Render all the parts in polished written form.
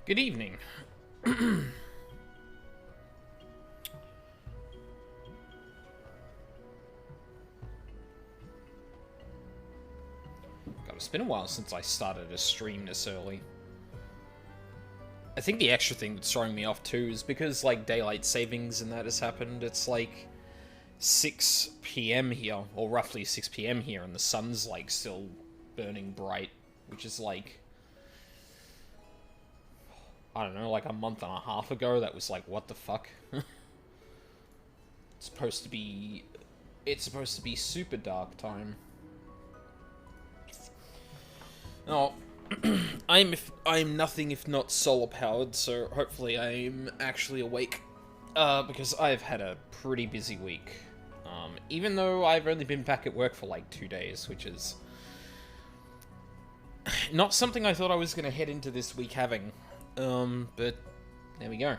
Good evening. God, it's been a while since I started a stream this early. I think the extra thing that's throwing me off too is because, like, daylight savings and that has happened. It's like 6 p.m. here, or roughly 6 p.m. here, and the sun's, like, still burning bright, which is like, I don't know, like a month and a half ago, that was like, what the fuck? It's supposed to be super dark time. Oh, I'm nothing if not solar powered, so hopefully I'm actually awake. Because I've had a pretty busy week. Even though I've only been back at work for like 2 days, which is not something I thought I was gonna head into this week having. But there we go.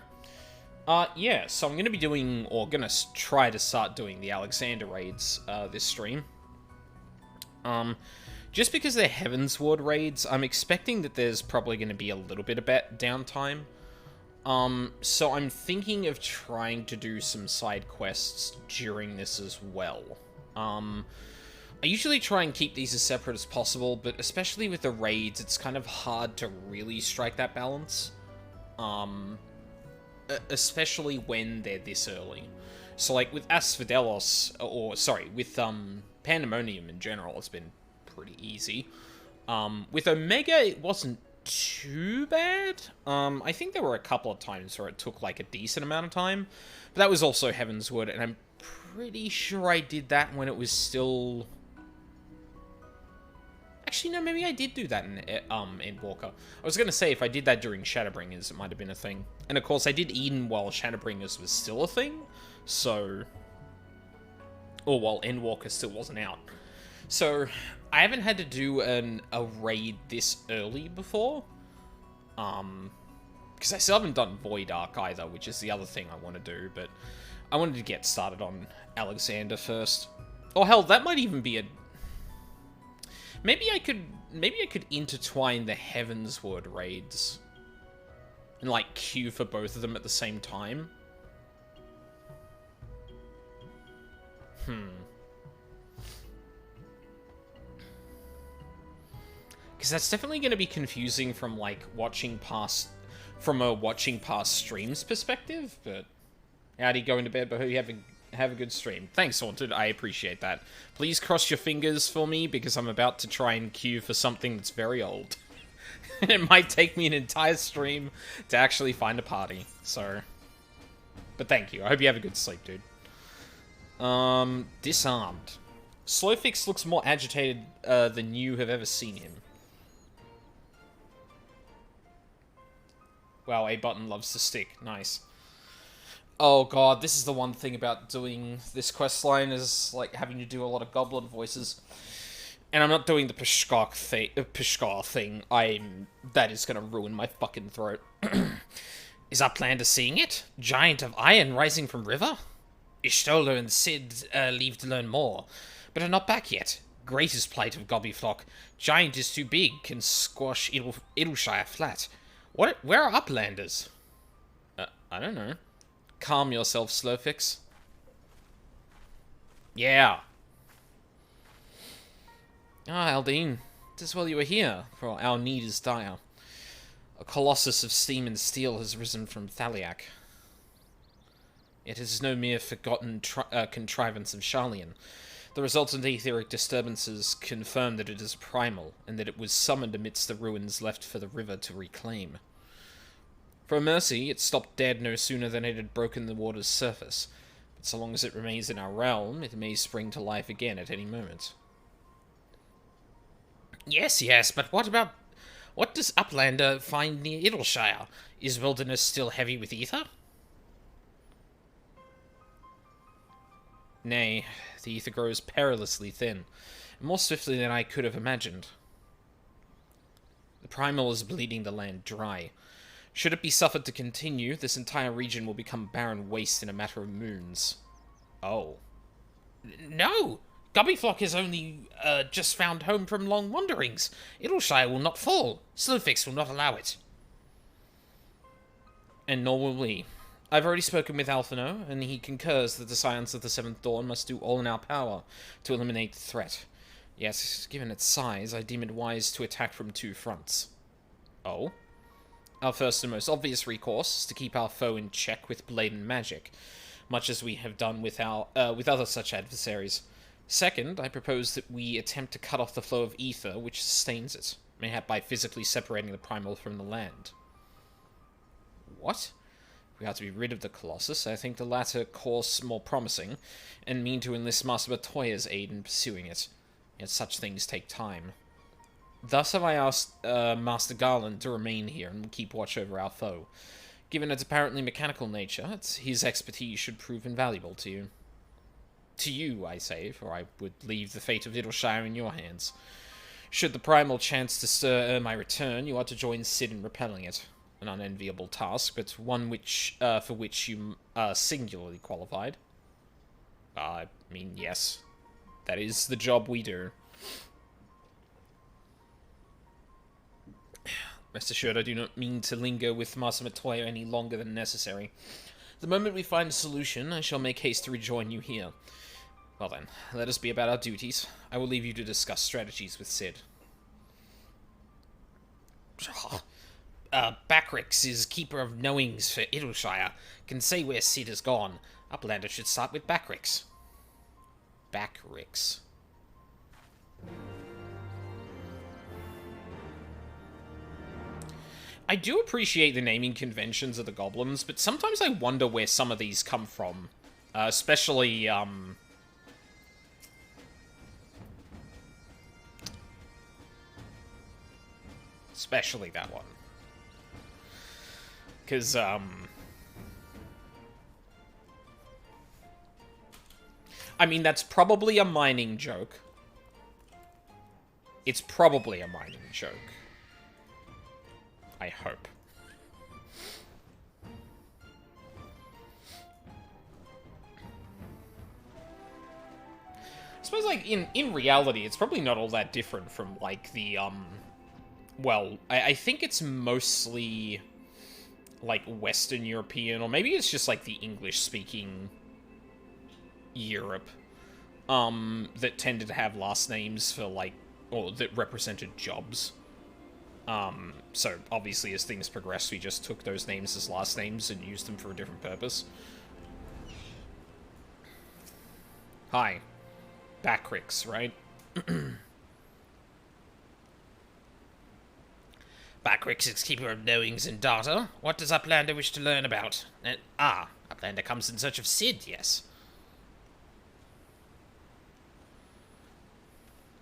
Yeah, so I'm gonna be doing, or gonna try to start doing the Alexander raids, this stream. Just because they're Heavensward raids, I'm expecting that there's probably gonna be a little bit of downtime. So I'm thinking of trying to do some side quests during this as well. I usually try and keep these as separate as possible, but especially with the raids, it's kind of hard to really strike that balance. Especially when they're this early. So, like, with Asphodelos, or, sorry, with, Pandemonium in general, it's been pretty easy. With Omega, it wasn't too bad. I think there were a couple of times where it took, like, a decent amount of time. But that was also Heavensward, and I'm pretty sure I did that when it was still... Actually, no, maybe I did do that in Endwalker. I was going to say, if I did that during Shadowbringers, it might have been a thing. And of course, I did Eden while Shadowbringers was still a thing, so... Or while Endwalker still wasn't out. So, I haven't had to do a raid this early before. Because I still haven't done Void Arc either, which is the other thing I want to do, but... I wanted to get started on Alexander first. Or hell, that might even be a... Maybe I could intertwine the Heavensward raids and, like, queue for both of them at the same time. Because that's definitely going to be confusing from, like, from a watching past streams perspective, but... Howdy, going to bed, but hope you have a good stream. Thanks, Haunted. I appreciate that. Please cross your fingers for me, because I'm about to try and queue for something that's very old. It might take me an entire stream to actually find a party, so... But thank you. I hope you have a good sleep, dude. Disarmed. Slowfix looks more agitated than you have ever seen him. Wow, A button loves to stick. Nice. Oh god, this is the one thing about doing this questline, is, like, having to do a lot of goblin voices. And I'm not doing the Peshkar thing. That is gonna ruin my fucking throat. Is Uplander seeing it? Giant of iron rising from river? Ishtolo and Sid leave to learn more, but are not back yet. Greatest plight of Gobbyflock. Giant is too big, can squash Idleshire flat. Where are Uplanders? I don't know. Calm yourself, Slowfix. Yeah. Ah, Aldine. 'Tis well you are here, for our need is dire. A colossus of steam and steel has risen from Thaliak. It is no mere forgotten contrivance of Sharlayan. The resultant etheric disturbances confirm that it is primal, and that it was summoned amidst the ruins left for the river to reclaim. For a mercy, it stopped dead no sooner than it had broken the water's surface, but so long as it remains in our realm, it may spring to life again at any moment. Yes, but what does Uplander find near Idleshire? Is wilderness still heavy with ether? Nay, the ether grows perilously thin, and more swiftly than I could have imagined. The Primal is bleeding the land dry. Should it be suffered to continue, this entire region will become barren waste in a matter of moons. Oh. No! Gobbyflock has only just found home from long wanderings. Idleshire will not fall. Slowfix will not allow it. and nor will we. I've already spoken with Alphino, and he concurs that the Scions of the Seventh Dawn must do all in our power to eliminate the threat. Yet, given its size, I deem it wise to attack from two fronts. Oh? Our first and most obvious recourse is to keep our foe in check with blade and magic, much as we have done with other such adversaries. Second, I propose that we attempt to cut off the flow of ether which sustains it, mayhap by physically separating the Primal from the land. What? If we are to be rid of the Colossus, I think the latter course more promising, and mean to enlist Master Batoya's aid in pursuing it. Yet such things take time. Thus have I asked Master Garland to remain here and keep watch over our foe. Given its apparently mechanical nature, his expertise should prove invaluable to you. To you, I say, for I would leave the fate of Idleshire in your hands. Should the Primal chance to stir my return, you are to join Sid in repelling it. An unenviable task, but one which for which you are singularly qualified. I mean, yes. That is the job we do. Rest assured, I do not mean to linger with Master Matoya any longer than necessary. The moment we find a solution, I shall make haste to rejoin you here. Well then, let us be about our duties. I will leave you to discuss strategies with Sid. Backrix is keeper of knowings for Idleshire. Can say where Sid has gone. Uplander should start with Backrix. Backrix. I do appreciate the naming conventions of the goblins, but sometimes I wonder where some of these come from. Especially that one. Because, I mean, that's probably a mining joke. It's probably a mining joke. I hope. I suppose, like, in reality, it's probably not all that different from, like, the, well, I think it's mostly, like, Western European, or maybe it's just, like, the English-speaking Europe, that tended to have last names for, like, or that represented jobs. So, obviously, as things progressed, we just took those names as last names and used them for a different purpose. Hi. Backrix, right? Backrix is keeper of knowings and data. What does Uplander wish to learn about? Uplander comes in search of Sid, yes.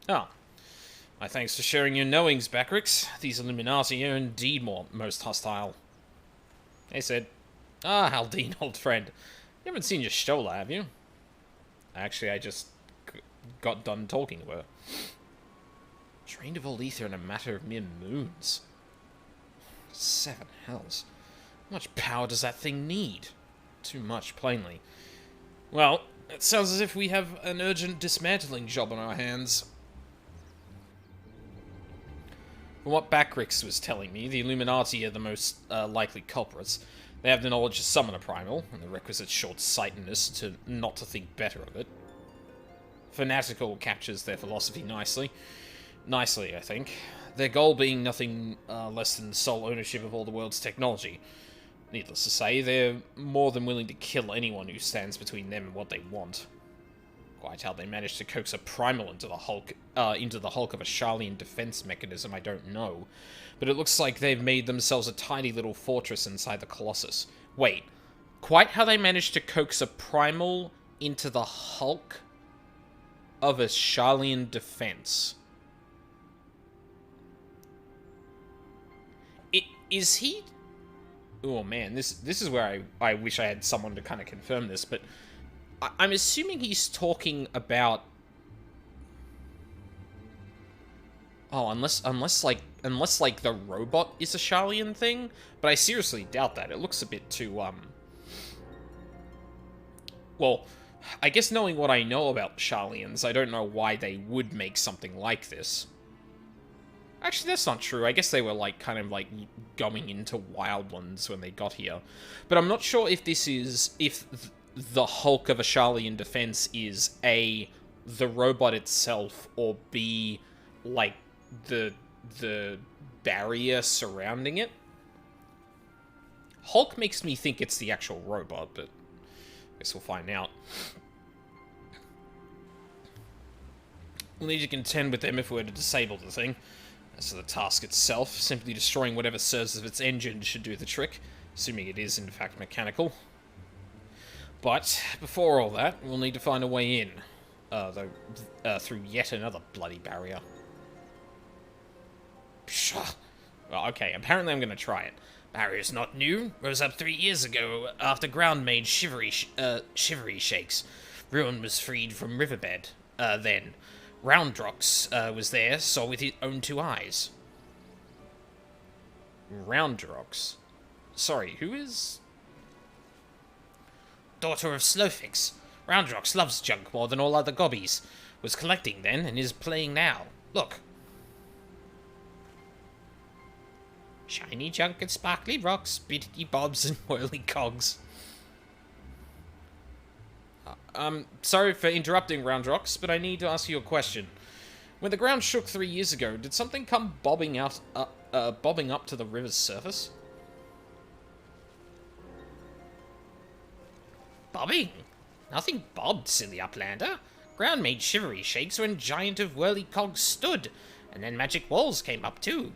Oh. My thanks for sharing your knowings, Backrix. These Illuminati are indeed most hostile. Hey, Sid. Ah, Haldine, old friend. You haven't seen your Stola, have you? Actually, I just got done talking to her. Drained of all ether in a matter of mere moons. 7 hells. How much power does that thing need? Too much, plainly. Well, it sounds as if we have an urgent dismantling job on our hands. From what Backrix was telling me, the Illuminati are the most likely culprits. They have the knowledge to summon a Primal, and the requisite short-sightedness to not to think better of it. Fanatical captures their philosophy nicely. Nicely, I think. Their goal being nothing less than sole ownership of all the world's technology. Needless to say, they're more than willing to kill anyone who stands between them and what they want. Quite how they managed to coax a Primal into the hulk of a Sharlayan defense mechanism, I don't know. But it looks like they've made themselves a tiny little fortress inside the Colossus. Wait, quite how they managed to coax a Primal into the hulk of a Sharlayan defense? Is he... Oh man, this is where I wish I had someone to kind of confirm this, but... I'm assuming he's talking about... Oh, unless the robot is a Sharlayan thing? But I seriously doubt that. It looks a bit too, Well, I guess knowing what I know about Sharlayans, I don't know why they would make something like this. Actually, that's not true. I guess they were, like, kind of, like, going into Wildlands when they got here. But I'm not sure if this is... if the Hulk of Ashalian defense is, A, the robot itself, or B, like, the barrier surrounding it. Hulk makes me think it's the actual robot, but I guess we'll find out. We'll need to contend with them if we were to disable the thing. As for the task itself, simply destroying whatever serves as its engine should do the trick, assuming it is in fact mechanical. But, before all that, we'll need to find a way in. Through yet another bloody barrier. Pshaw. Well, okay, apparently I'm gonna try it. Barrier's not new. Rose up 3 years ago after ground made shivery shakes. Ruin was freed from riverbed. Then. Roundrox was there, saw with his own 2 eyes. Roundrox? Sorry, who is... Daughter of Slowfix. Roundrox loves junk more than all other gobbies. Was collecting then, and is playing now. Look. Shiny junk and sparkly rocks, biddity bobs and whirly cogs. Sorry for interrupting, Roundrox, but I need to ask you a question. When the ground shook 3 years ago, did something come bobbing up to the river's surface? Bobbing? Nothing bobbed, silly uplander. Ground made shivery shakes when giant of whirly cogs stood, and then magic walls came up too.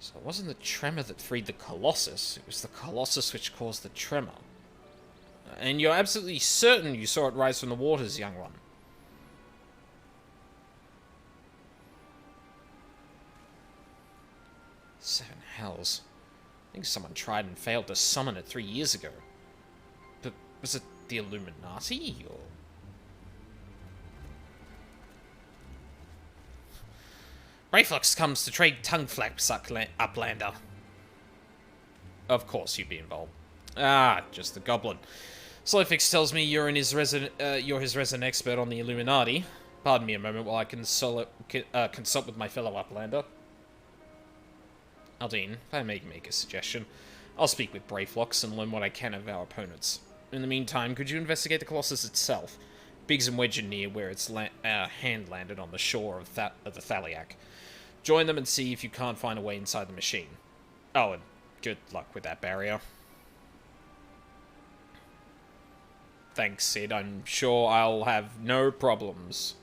So it wasn't the tremor that freed the Colossus, it was the Colossus which caused the tremor. And you're absolutely certain you saw it rise from the waters, young one. Seven hells. I think someone tried and failed to summon it 3 years ago. But was it the Illuminati, or... Brayflux comes to trade tongue flaps, uplander. Of course you'd be involved. Ah, just the goblin. Slowfix tells me you're his resident expert on the Illuminati. Pardon me a moment while I consult with my fellow uplander. Aldine, if I may make a suggestion, I'll speak with Brayflux and learn what I can of our opponents. In the meantime, could you investigate the Colossus itself? Biggs and Wedge are near where its hand landed on the shore of the Thaliac. Join them and see if you can't find a way inside the machine. Oh, and good luck with that barrier. Thanks, Sid. I'm sure I'll have no problems.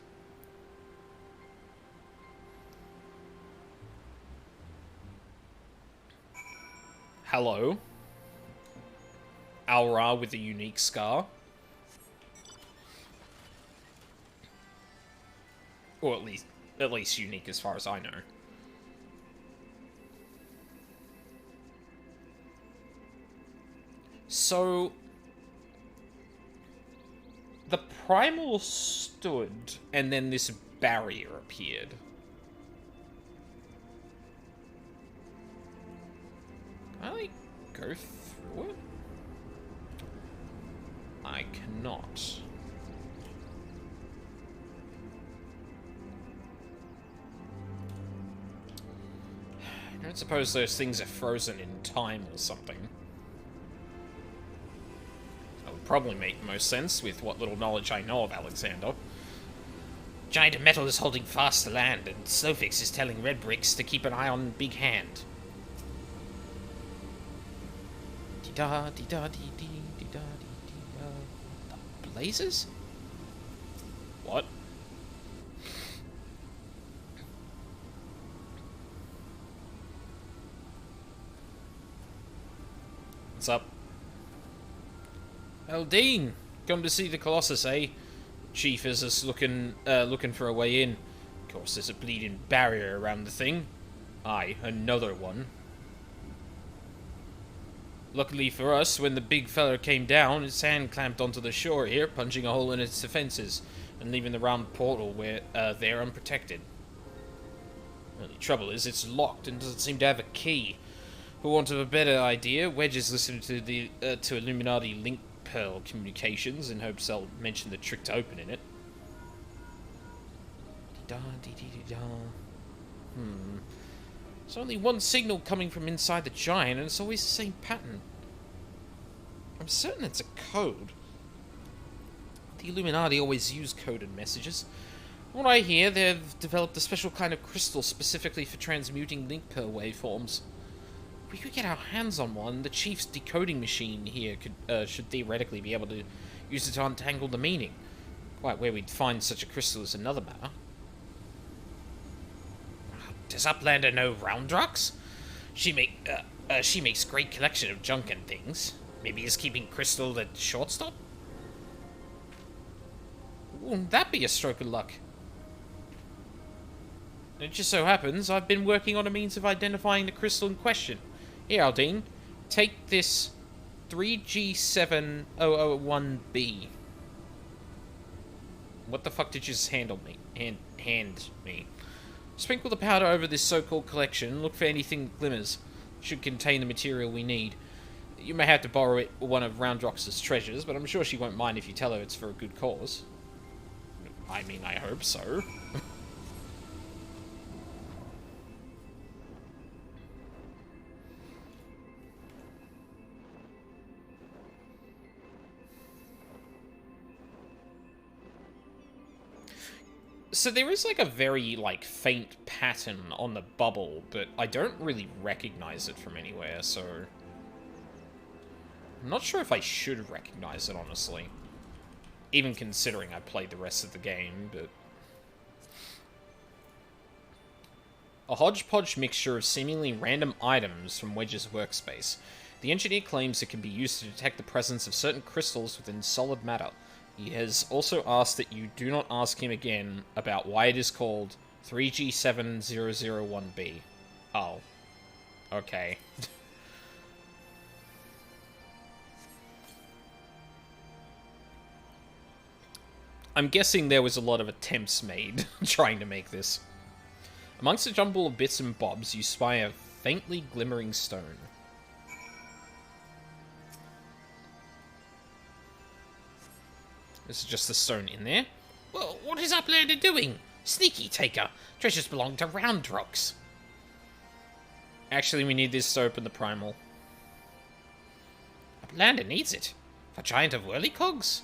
Hello. Al-Ra with a unique scar. Or at least unique as far as I know. So... the Primal stood, and then this barrier appeared. Can I, like, go through it? I cannot. I don't suppose those things are frozen in time or something. That would probably make most sense with what little knowledge I know of Alexander. Giant of Metal is holding fast to land, and Slowfix is telling Red Bricks to keep an eye on Big Hand. The blazes? What? What's up? Eldine, come to see the Colossus, eh? Chief is us looking for a way in. Of course, there's a bleeding barrier around the thing. Aye, another one. Luckily for us, when the big fella came down, its hand clamped onto the shore here, punching a hole in its defenses, and leaving the round portal where there unprotected. The only trouble is, it's locked and doesn't seem to have a key. For want of a better idea, Wedge is listening to the Illuminati link pearl communications in hopes they'll mention the trick to opening it. Da dee dee dee da. There's only one signal coming from inside the giant, and it's always the same pattern. I'm certain it's a code. The Illuminati always use coded messages. From what I hear, they've developed a special kind of crystal specifically for transmuting link per waveforms. If we could get our hands on one, the Chief's decoding machine here should theoretically be able to use it to untangle the meaning. Quite where we'd find such a crystal is another matter. Does Uplander know Roundrux? She makes great collection of junk and things. Maybe he's keeping crystal at shortstop? Wouldn't that be a stroke of luck? It just so happens I've been working on a means of identifying the crystal in question. Here, Aldine, take this 3G7001B. What the fuck did you just hand me? Sprinkle the powder over this so-called collection and look for anything that glimmers. It should contain the material we need. You may have to borrow it one of Roundrox's treasures, but I'm sure she won't mind if you tell her it's for a good cause. I mean, I hope so. So there is, like, a very, like, faint pattern on the bubble, but I don't really recognize it from anywhere, so... I'm not sure if I should recognize it, honestly. Even considering I played the rest of the game, but... A hodgepodge mixture of seemingly random items from Wedge's workspace. The engineer claims it can be used to detect the presence of certain crystals within solid matter. He has also asked that you do not ask him again about why it is called 3G7001B. Oh. Okay. I'm guessing there was a lot of attempts made trying to make this. Amongst a jumble of bits and bobs, you spy a faintly glimmering stone. This is just the stone in there. Well, what is Uplander doing? Sneaky taker. Treasures belong to Roundrux. Actually, we need this to open the Primal. Uplander needs it. For Giant of Whirlycogs?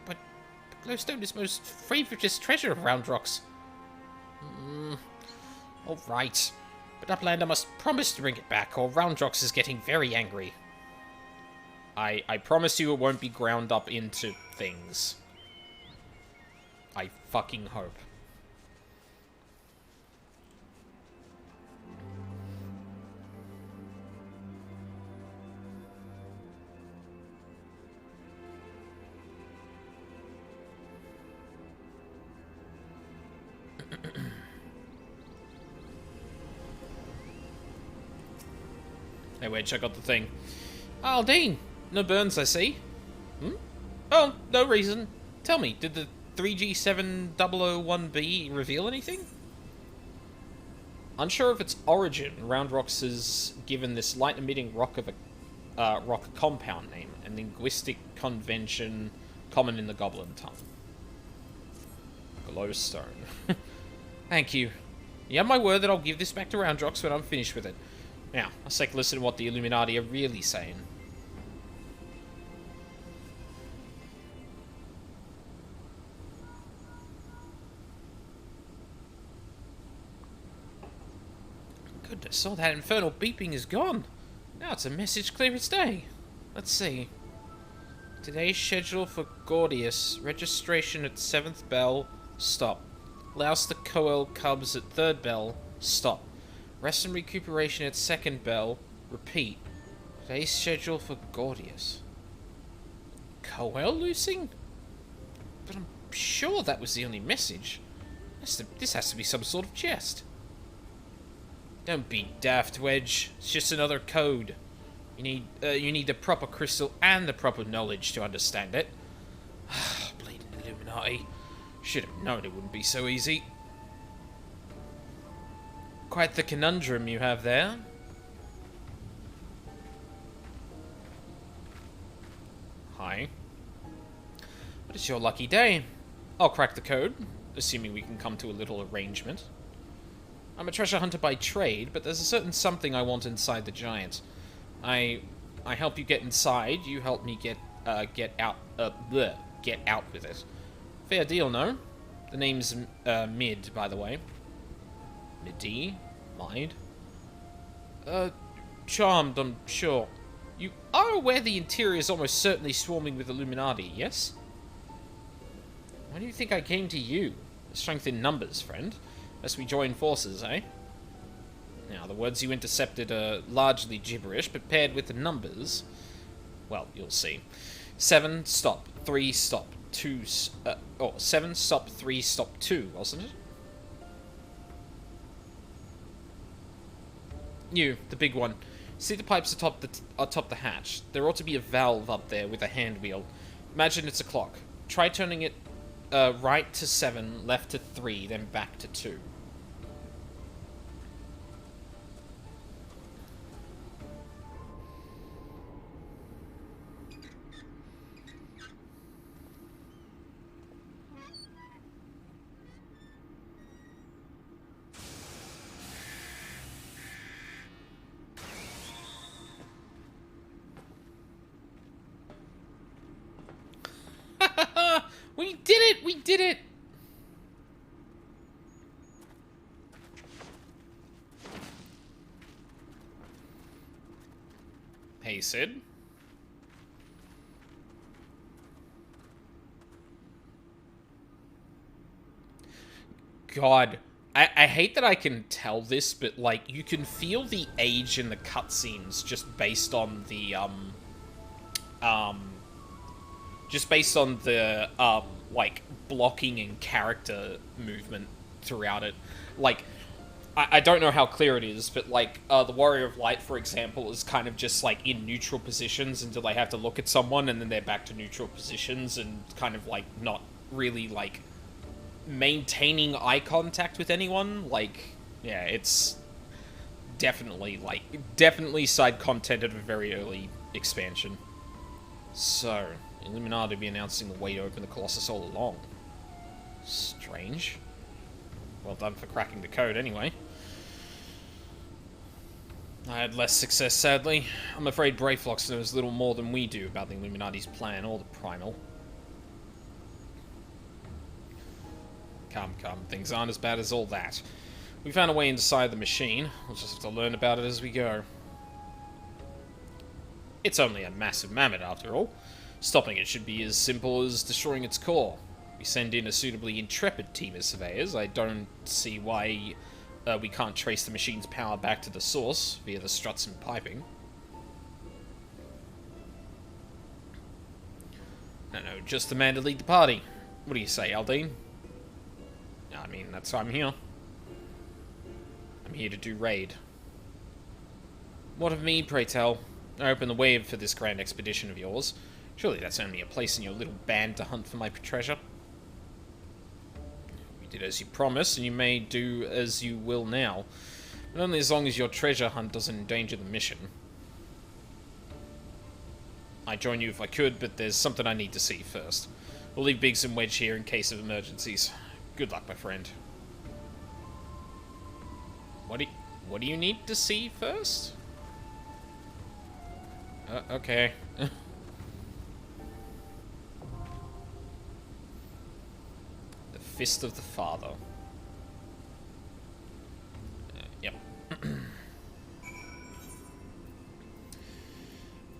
But glowstone is most favoritist treasure of Roundrux. Alright. But Uplander must promise to bring it back, or Roundrux is getting very angry. I promise you it won't be ground up into things. I fucking hope. Hey, wait, check out the thing. Aldine! No burns, I see. Oh, no reason. Tell me, did the 3G7001B reveal anything? Unsure of its origin, Roundrux is given this light-emitting rock of a rock compound name, a linguistic convention common in the Goblin tongue. Glowstone. Thank you. You have my word that I'll give this back to Roundrux when I'm finished with it. Now, let's take a listen to what the Illuminati are really saying. Goodness, all that infernal beeping is gone. Now it's a message clear as day. Let's see. Today's schedule for Gordius. Registration at 7th bell. Stop. Louse the Coel Cubs at 3rd bell. Stop. Rest and recuperation at 2nd bell. Repeat. Today's schedule for Gordius. Coel loosing? But I'm sure that was the only message. This has to be some sort of jest. Don't be daft, Wedge. It's just another code. You need the proper crystal and the proper knowledge to understand it. Bleeding Illuminati. Should have known it wouldn't be so easy. Quite the conundrum you have there. Hi. But it's your lucky day. I'll crack the code. assuming we can come to a little arrangement. I'm a treasure hunter by trade, but there's a certain something I want inside the giant. I help you get inside, you help me get out with it. Fair deal, no? The name's Mid, by the way. Midi? Mind? Charmed, I'm sure. You are aware the interior is almost certainly swarming with Illuminati, yes? Why do you think I came to you? Strength in numbers, friend. Lest we join forces, eh? Now, the words you intercepted are largely gibberish, but paired with the numbers... Well, you'll see. 7, stop. 3, stop. 2, 7, stop. 3, stop. 2, wasn't it? You, the big one. See the pipes atop the hatch. There ought to be a valve up there with a hand wheel. Imagine it's a clock. Try turning it right to 7, left to 3, then back to 2. We did it! We did it! Hey, Sid. God. I hate that I can tell this, but, like, you can feel the age in the cutscenes just based on the, just based on the, like, blocking and character movement throughout it. Like, I don't know how clear it is, but, like, the Warrior of Light, for example, is kind of just, like, in neutral positions until they have to look at someone, and then they're back to neutral positions, and kind of, like, not really, like, maintaining eye contact with anyone. Like, yeah, it's definitely, like, definitely side content of a very early expansion. So... Illuminati be announcing the way to open the Colossus all along. Strange. Well done for cracking the code, anyway. I had less success, sadly. I'm afraid Brayflox knows little more than we do about the Illuminati's plan or the Primal. Come, things aren't as bad as all that. We found a way inside the machine. We'll just have to learn about it as we go. It's only a massive mammoth, after all. Stopping it should be as simple as destroying its core. We send in a suitably intrepid team of surveyors. I don't see why we can't trace the machine's power back to the source via the struts and piping. No, just the man to lead the party. What do you say, Aldine? I mean, that's why I'm here. I'm here to do raid. What of me, pray tell? I open the way for this grand expedition of yours. Surely that's only a place in your little band to hunt for my treasure. You did as you promised, and you may do as you will now. But only as long as your treasure hunt doesn't endanger the mission. I'd join you if I could, but there's something I need to see first. We'll leave Biggs and Wedge here in case of emergencies. Good luck, my friend. What do you need to see first? Okay. Fist of the Father. Yep.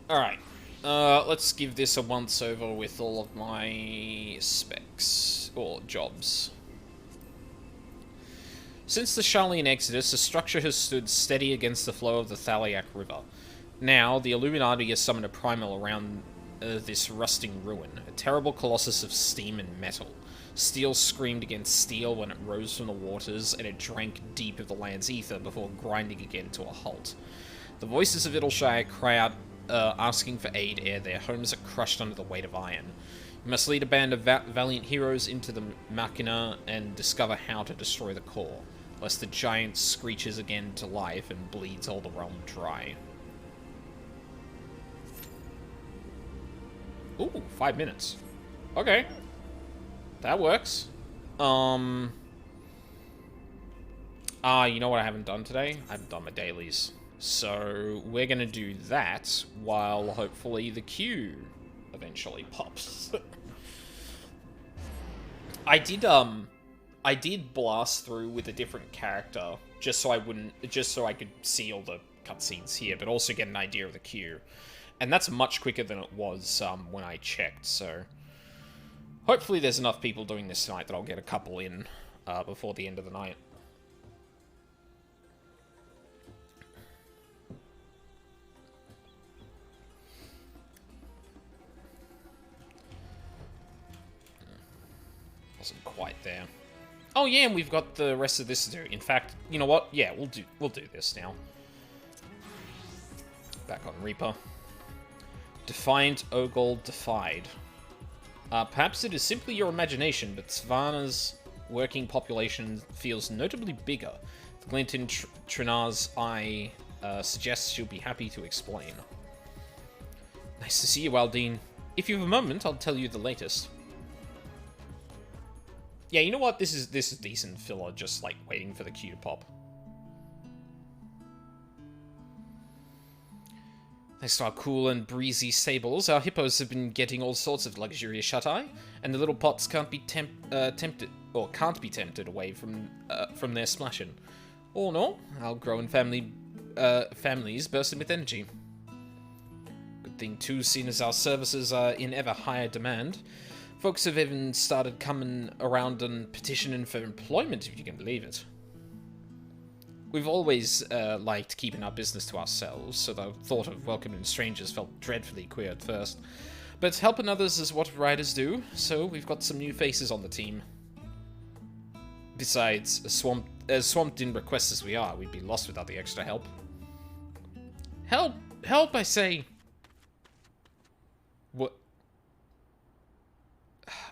Alright. Let's give this a once-over with all of my specs, or jobs. Since the Charlian Exodus, the structure has stood steady against the flow of the Thaliac River. Now, the Illuminati has summoned a Primal around this rusting ruin, a terrible colossus of steam and metal. Steel screamed against steel when it rose from the waters, and it drank deep of the land's ether before grinding again to a halt. The voices of Idleshire cry out, asking for aid ere their homes are crushed under the weight of iron. You must lead a band of valiant heroes into the Machina and discover how to destroy the core, lest the giant screeches again to life and bleeds all the realm dry. Ooh, 5 minutes. Okay. That works. You know what I haven't done today? I haven't done my dailies. So, we're gonna do that while hopefully the queue eventually pops. I did blast through with a different character, just so I could see all the cutscenes here, but also get an idea of the queue. And that's much quicker than it was, when I checked, so... Hopefully there's enough people doing this tonight that I'll get a couple in, before the end of the night. Wasn't quite there. Oh yeah, and we've got the rest of this to do. In fact, you know what? Yeah, we'll do this now. Back on Reaper. Defiant Ogle Defied. Perhaps it is simply your imagination, but Svanna's working population feels notably bigger. The glint in Trinar's eye suggests she'll be happy to explain. Nice to see you, Aldine. If you have a moment, I'll tell you the latest. Yeah, you know what? This is decent filler, just like waiting for the queue to pop. Thanks to our cool and breezy stables, our hippos have been getting all sorts of luxurious shut-eye, and the little pots can't be tempted away from their splashing. All in all, our growing families bursting with energy. Good thing too, seeing as our services are in ever higher demand. Folks have even started coming around and petitioning for employment, if you can believe it. We've always liked keeping our business to ourselves, so the thought of welcoming strangers felt dreadfully queer at first. But helping others is what riders do, so we've got some new faces on the team. Besides, as swamped in requests as we are, we'd be lost without the extra help. Help! Help, I say! What?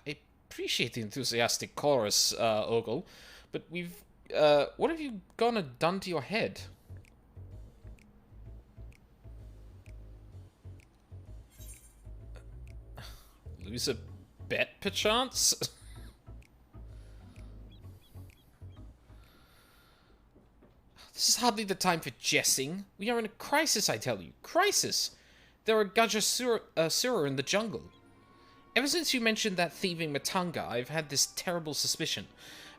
I appreciate the enthusiastic chorus, Ogle, but what have you done to your head? Lose a bet, perchance? This is hardly the time for jesting. We are in a crisis, I tell you. Crisis! There are Gajasura in the jungle. Ever since you mentioned that thieving Matanga, I've had this terrible suspicion.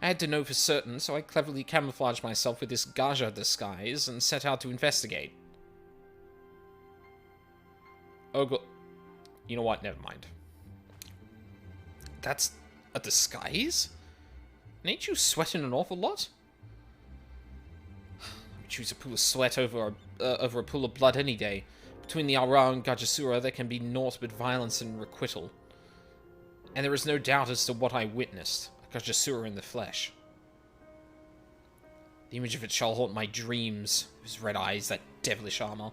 I had to know for certain, so I cleverly camouflaged myself with this Gaja disguise and set out to investigate. Ogle... You know what? Never mind. That's a disguise? And ain't you sweating an awful lot? I would choose a pool of sweat over a pool of blood any day. Between the Aura and Gajasura, there can be naught but violence and requital. And there is no doubt as to what I witnessed. Gajasura in the flesh. The image of it shall haunt my dreams. His red eyes, that devilish armor.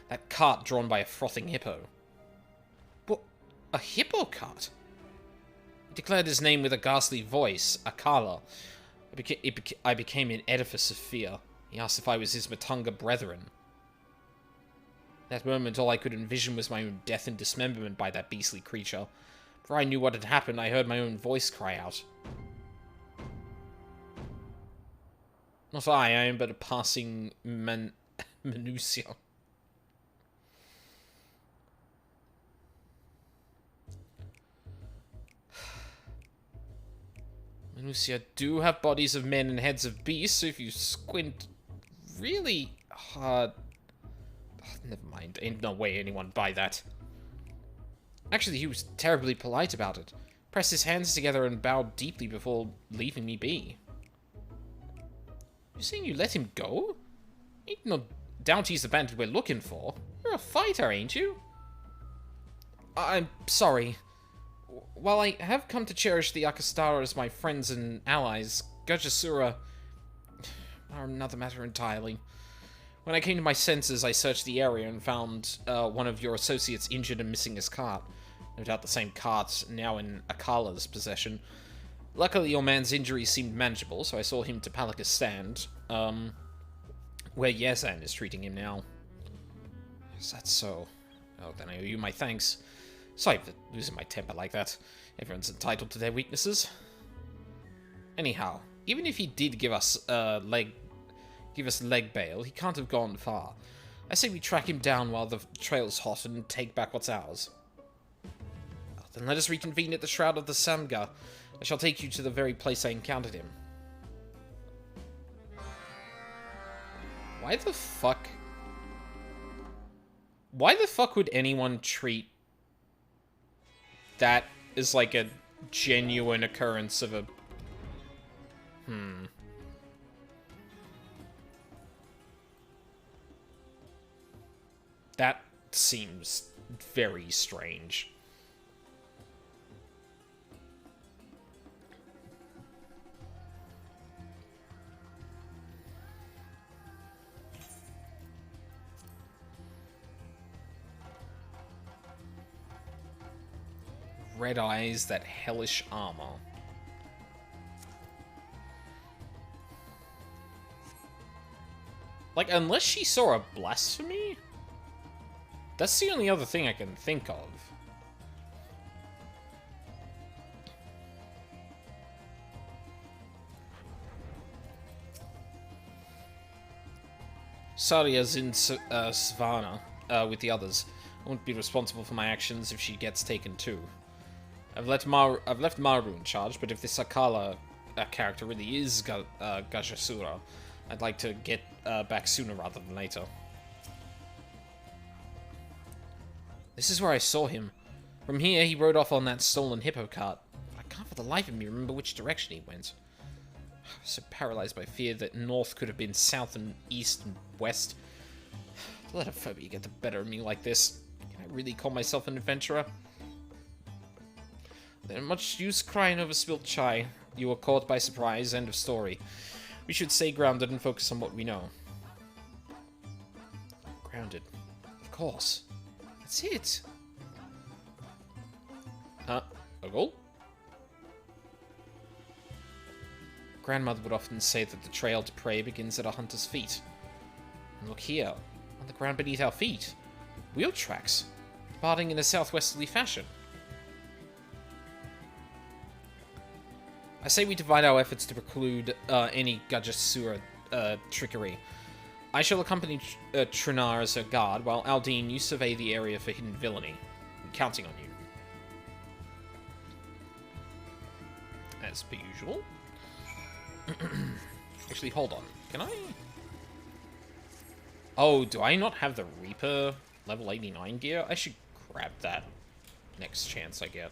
That cart drawn by a frothing hippo. What? A hippo cart? He declared his name with a ghastly voice, Akala. I became an edifice of fear. He asked if I was his Matanga brethren. That moment, all I could envision was my own death and dismemberment by that beastly creature. Before I knew what had happened, I heard my own voice cry out. Not I am but a passing Minusia. Minusia do have bodies of men and heads of beasts, so if you squint really hard... Oh, never mind, ain't no way anyone buy that. Actually, he was terribly polite about it. Pressed his hands together and bowed deeply before leaving me be. You saying you let him go? Ain't no doubt he's the bandit we're looking for. You're a fighter, ain't you? I'm sorry. While I have come to cherish the Akastara as my friends and allies, Gajasura are another matter entirely. When I came to my senses, I searched the area and found one of your associates injured and missing his cart. No doubt the same cart now in Akala's possession. Luckily, your man's injuries seemed manageable, so I saw him to Palika's stand, where Yazan is treating him now. Is that so? Oh, then I owe you my thanks. Sorry for losing my temper like that. Everyone's entitled to their weaknesses. Anyhow, even if he did give us leg bail, he can't have gone far. I say we track him down while the trail's hot and take back what's ours. Well, then let us reconvene at the Shroud of the Samga. I shall take you to the very place I encountered him. Why the fuck would anyone treat that as like a genuine occurrence of a... That seems very strange. Red eyes, that hellish armor. Like, unless she saw a blasphemy? That's the only other thing I can think of. Saria's in Savannah with the others. I won't be responsible for my actions if she gets taken too. I've left Maru in charge, but if this Akala character really is Gajasura, I'd like to get back sooner rather than later. This is where I saw him. From here, he rode off on that stolen hippo cart. I can't for the life of me remember which direction he went. I was so paralyzed by fear that north could have been south and east and west. Let a phobia get the better of me like this. Can I really call myself an adventurer? There's much use crying over spilt chai. You were caught by surprise, end of story. We should stay grounded and focus on what we know. Grounded. Of course. That's it. A goal? Grandmother would often say that the trail to prey begins at a hunter's feet. And look here, on the ground beneath our feet. Wheel tracks, departing in a southwesterly fashion. I say we divide our efforts to preclude any Gajasura trickery. I shall accompany Trinar as her guard, while Aldine, you survey the area for hidden villainy. I'm counting on you. As per usual. Actually, hold on. Can I... Oh, do I not have the Reaper level 89 gear? I should grab that next chance I get.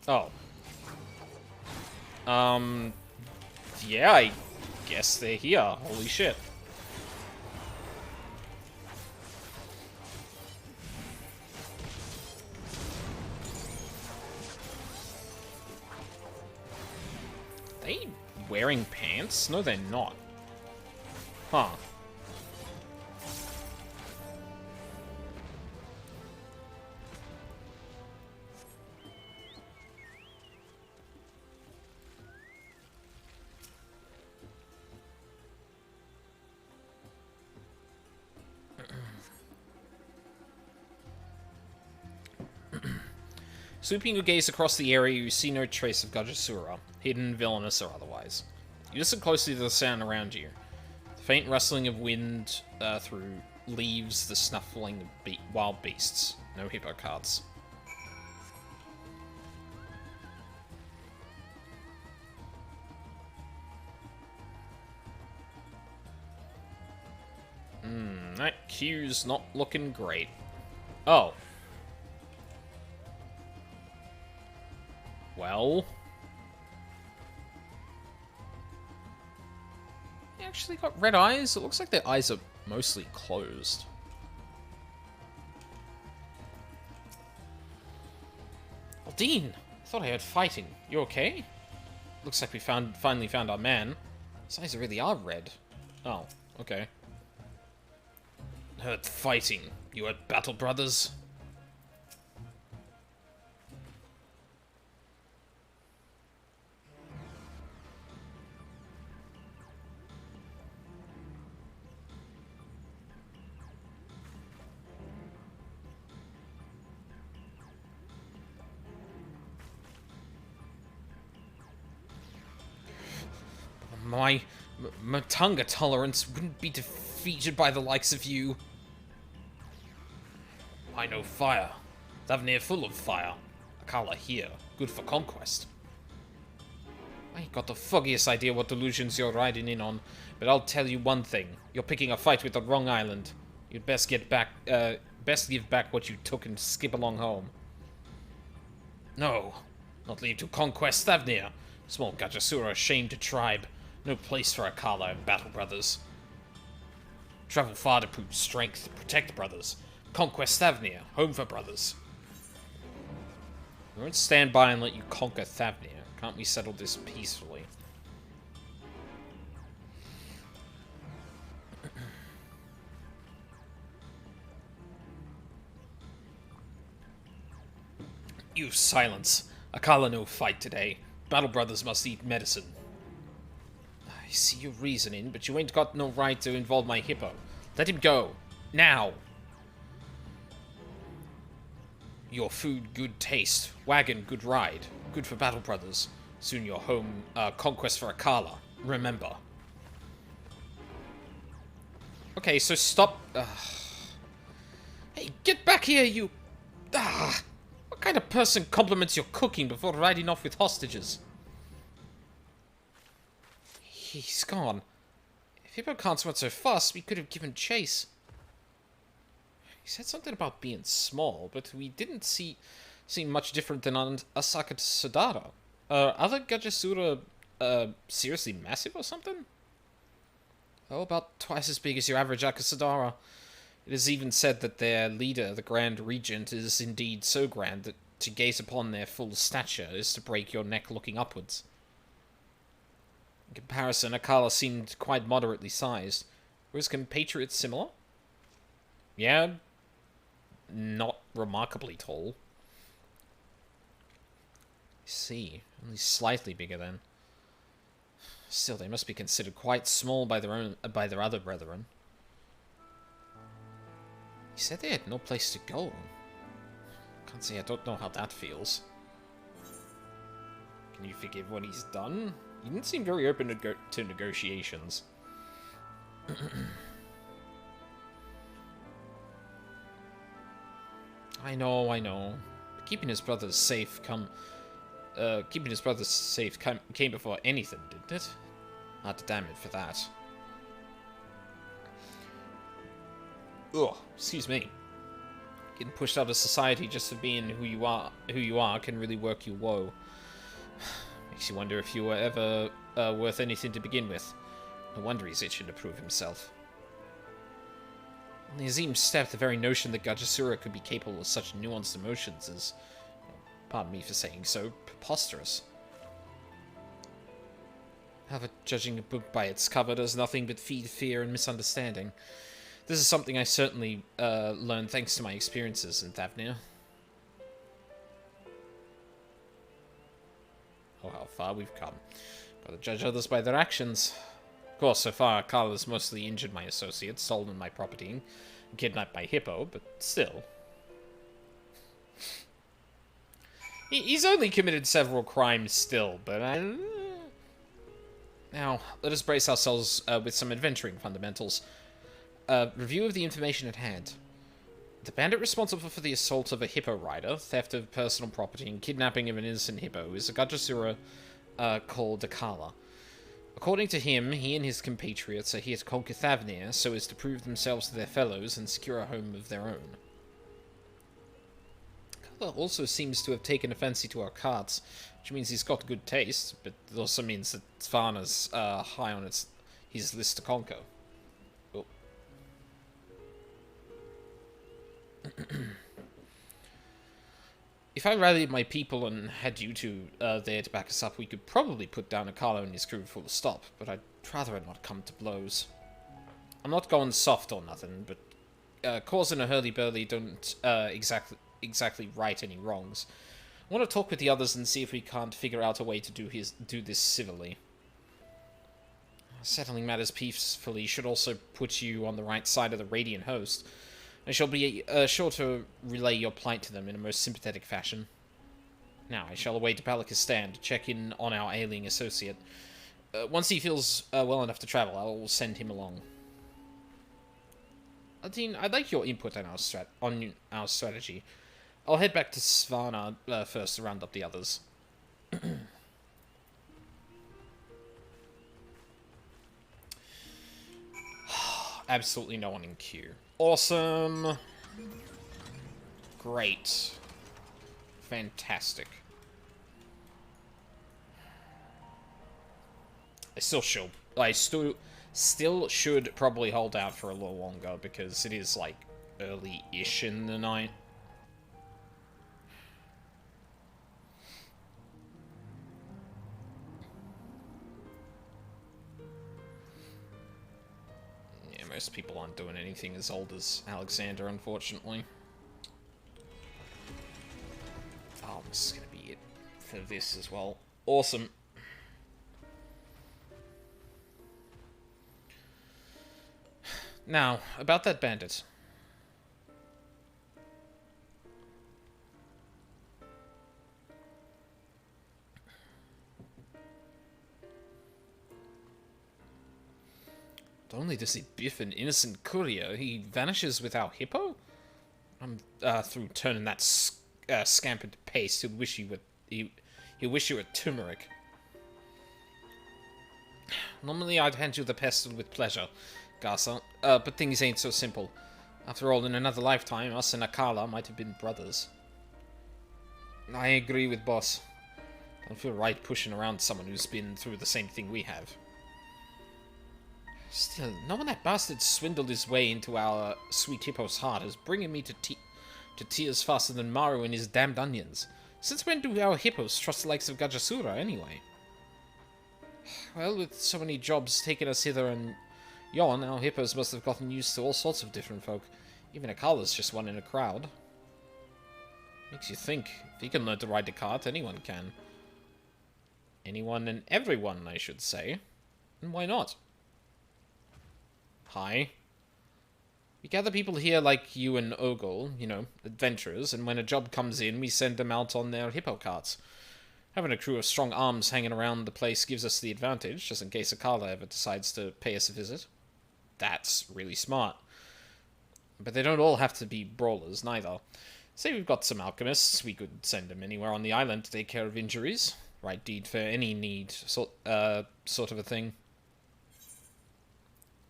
Oh. Yeah, I guess they're here. Holy shit. They wearing pants? No, they're not. Huh. Sweeping your gaze across the area, you see no trace of Gajasura, hidden, villainous, or otherwise. You listen closely to the sound around you. The faint rustling of wind through leaves, the snuffling of wild beasts. No hippo cards. That queue's not looking great. Oh. Well... They actually got red eyes? It looks like their eyes are mostly closed. Aldine! I thought I heard fighting. You okay? Looks like we finally found our man. His eyes really are red. Oh, okay. Heard fighting. You heard battle, brothers? My Matunga tolerance wouldn't be defeated by the likes of you. I know fire. Thavnir full of fire. Akala here, good for conquest. I ain't got the foggiest idea what delusions you're riding in on, but I'll tell you one thing. You're picking a fight with the wrong island. You'd best give back what you took and skip along home. No, not leave to conquest Thavnir. Small Gajasura shamed a tribe. No place for Akala and Battle Brothers. Travel far to prove strength, protect brothers. Conquest Thavnir, home for brothers. We won't stand by and let you conquer Thavnir. Can't we settle this peacefully? You silence. Akala no fight today. Battle Brothers must eat medicine. I see your reasoning, but you ain't got no right to involve my hippo. Let him go. Now. Your food, good taste. Wagon, good ride. Good for Battle Brothers. Soon your home, conquest for Akala. Remember. Okay, so stop. Hey, get back here, you. What kind of person compliments your cooking before riding off with hostages? He's gone. If Hippo can't swim so fast, we could have given chase. He said something about being small, but we didn't seem much different than on Asaka Sadara. Other Gajasura, seriously massive or something? Oh, about twice as big as your average Akasadara. It is even said that their leader, the Grand Regent, is indeed so grand that to gaze upon their full stature is to break your neck looking upwards. In comparison, Akala seemed quite moderately sized. Were his compatriots similar? Yeah, not remarkably tall. I see, only slightly bigger then. Still, they must be considered quite small by their other brethren. He said they had no place to go. Can't say I don't know how that feels. Can you forgive what he's done? He didn't seem very open to negotiations. I know. But keeping his brothers safe came before anything, didn't it? Not damn it for that. Ugh, excuse me. Getting pushed out of society just for being who you are can really work you woe. Makes you wonder if you were ever worth anything to begin with. No wonder he's itching to prove himself. Nazim stabbed the very notion that Gajasura could be capable of such nuanced emotions is, pardon me for saying so, preposterous. However, judging a book by its cover does nothing but feed fear and misunderstanding. This is something I certainly learned thanks to my experiences in Thavnir. Oh, how far we've come. Gotta judge others by their actions. Of course, so far, Carl has mostly injured my associates, stolen my property, and kidnapped my hippo, but still. He's only committed several crimes still, but Now, let us brace ourselves with some adventuring fundamentals. Review of the information at hand. The bandit responsible for the assault of a hippo rider, theft of personal property, and kidnapping of an innocent hippo is a Gajasura called Akala. According to him, he and his compatriots are here to conquer Thavnir so as to prove themselves to their fellows and secure a home of their own. Akala also seems to have taken a fancy to our carts, which means he's got good taste, but it also means that Svarna's high on his list to conquer. Oh. If I rallied my people and had you two there to back us up, we could probably put down Akala and his crew full stop, but I'd rather it not come to blows. I'm not going soft or nothing, but cause and a hurly-burly don't exactly right any wrongs. I want to talk with the others and see if we can't figure out a way to do this civilly. Settling matters peacefully should also put you on the right side of the Radiant host. I shall be sure to relay your plight to them in a most sympathetic fashion. Now, I shall away to Palakistan to check in on our ailing associate. Once he feels well enough to travel, I will send him along. Dean, I'd like your input on our strategy. I'll head back to Svana first to round up the others. Absolutely no one in queue. Awesome. Great. Fantastic. I still should probably hold out for a little longer because it is like early-ish in the night. Yeah, most people aren't doing anything as old as Alexander, unfortunately. Oh, this is gonna be it for this as well. Awesome. Now, about that bandit. Not only does he biff an innocent courier, he vanishes with our hippo? Through turning that scamp into paste, he'll wish you were turmeric. Normally I'd hand you the pestle with pleasure, Garza, but things ain't so simple. After all, in another lifetime, us and Akala might have been brothers. I agree with Boss. Don't feel right pushing around someone who's been through the same thing we have. Still, knowing that bastard swindled his way into our sweet hippo's heart is bringing me to tears faster than Maru and his damned onions. Since when do our hippos trust the likes of Gajasura, anyway? Well, with so many jobs taking us hither and yon, our hippos must have gotten used to all sorts of different folk. Even Akala's just one in a crowd. Makes you think. If he can learn to ride a cart, anyone can. Anyone and everyone, I should say. And why not? Hi. We gather people here like you and Ogol, you know, adventurers, and when a job comes in, we send them out on their hippo carts. Having a crew of strong arms hanging around the place gives us the advantage, just in case Akala ever decides to pay us a visit. That's really smart. But they don't all have to be brawlers, neither. Say we've got some alchemists, we could send them anywhere on the island to take care of injuries. Right deed for any need, sort of a thing.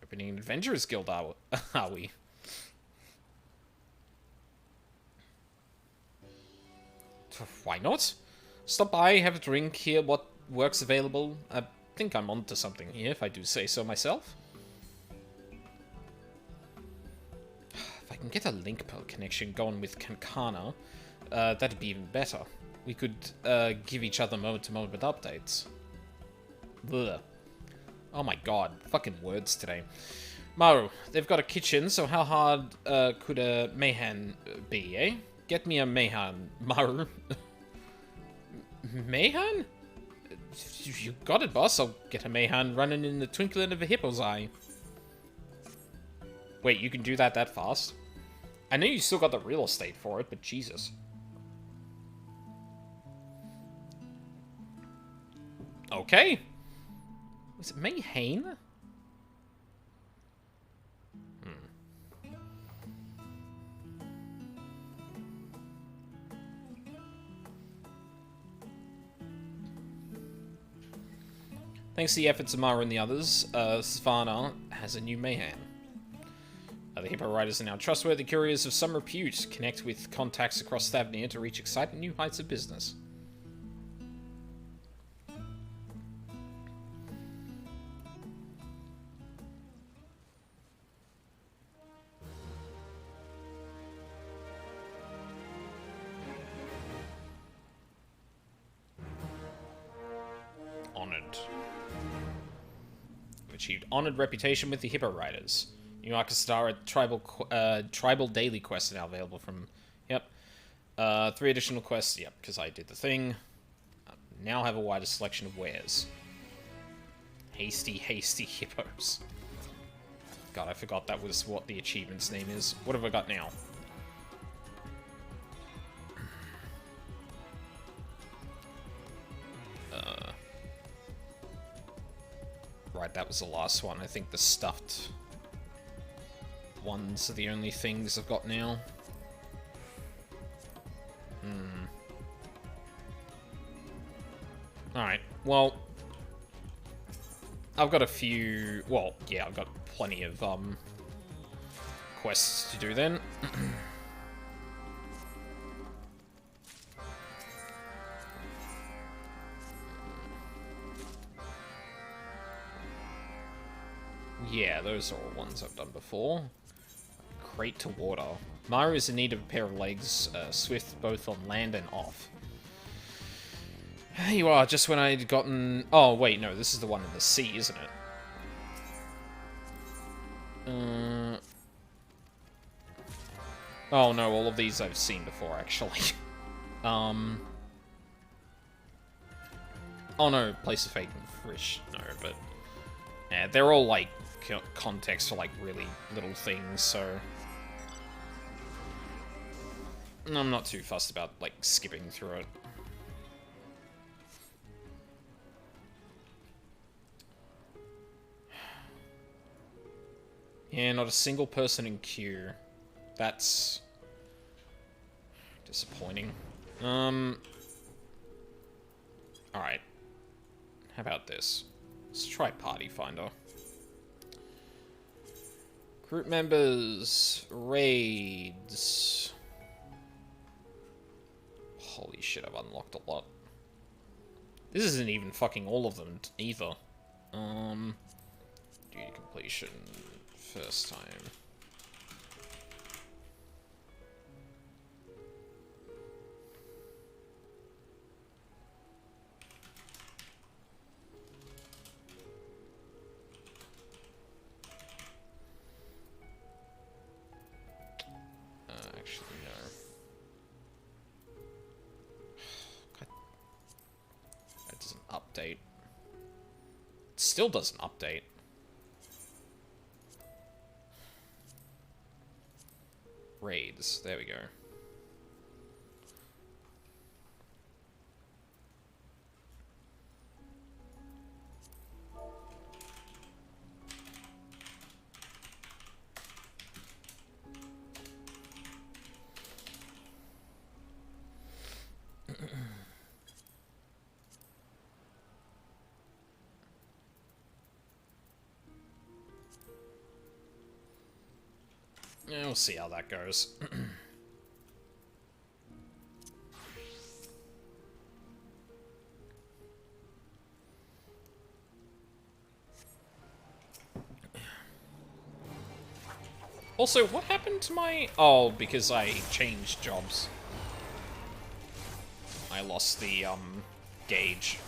Opening an adventurers guild, are we? Why not? Stop by, have a drink, hear what work's available. I think I'm onto something here, if I do say so myself. If I can get a link pearl connection going with Kankana, that'd be even better. We could give each other moment-to-moment updates. Ugh. Oh my god, fucking words today. Maru, they've got a kitchen, so how hard could a Mayhan be, eh? Get me a Mayhan, Maru. Mayhan? You got it, boss. I'll get a Mayhan running in the twinkling of a hippo's eye. Wait, you can do that fast? I know you still got the real estate for it, but Jesus. Okay. Was it Mayhane? Thanks to the efforts of Mara and the others, Svana has a new Mayhan. The hippo riders are now trustworthy couriers of some repute. Connect with contacts across Thavnia to reach exciting new heights of business. Honored. Achieved honored reputation with the hippo riders. New Akastara tribal daily quests are now available from. Yep. 3 additional quests. Yep, because I did the thing. Now have a wider selection of wares. Hasty hippos. God, I forgot that was what the achievement's name is. What have I got now? right, that was the last one. I think the stuffed ones are the only things I've got now. Alright, well, I've got a few, well, yeah, I've got plenty of, quests to do then. Yeah, those are all ones I've done before. Crate to water. Mario is in need of a pair of legs, swift both on land and off. There you are, just when I'd gotten... Oh, wait, no, this is the one in the sea, isn't it? Oh, no, all of these I've seen before, actually. Oh, no, Place of Fate and Frisch. No, but... Yeah, they're all, like, context for, like, really little things, so... I'm not too fussed about, like, skipping through it. Yeah, not a single person in queue. That's... disappointing. Alright. How about this? Let's try Party Finder. Group members. Raids. Holy shit, I've unlocked a lot. This isn't even fucking all of them, either. Duty completion. First time. Actually, no. God. That doesn't update. It still doesn't update. Raids. There we go. Yeah, we'll see how that goes. Also, what happened to my... Oh, because I changed jobs. I lost the, gauge.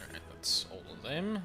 Alright, that's all of them.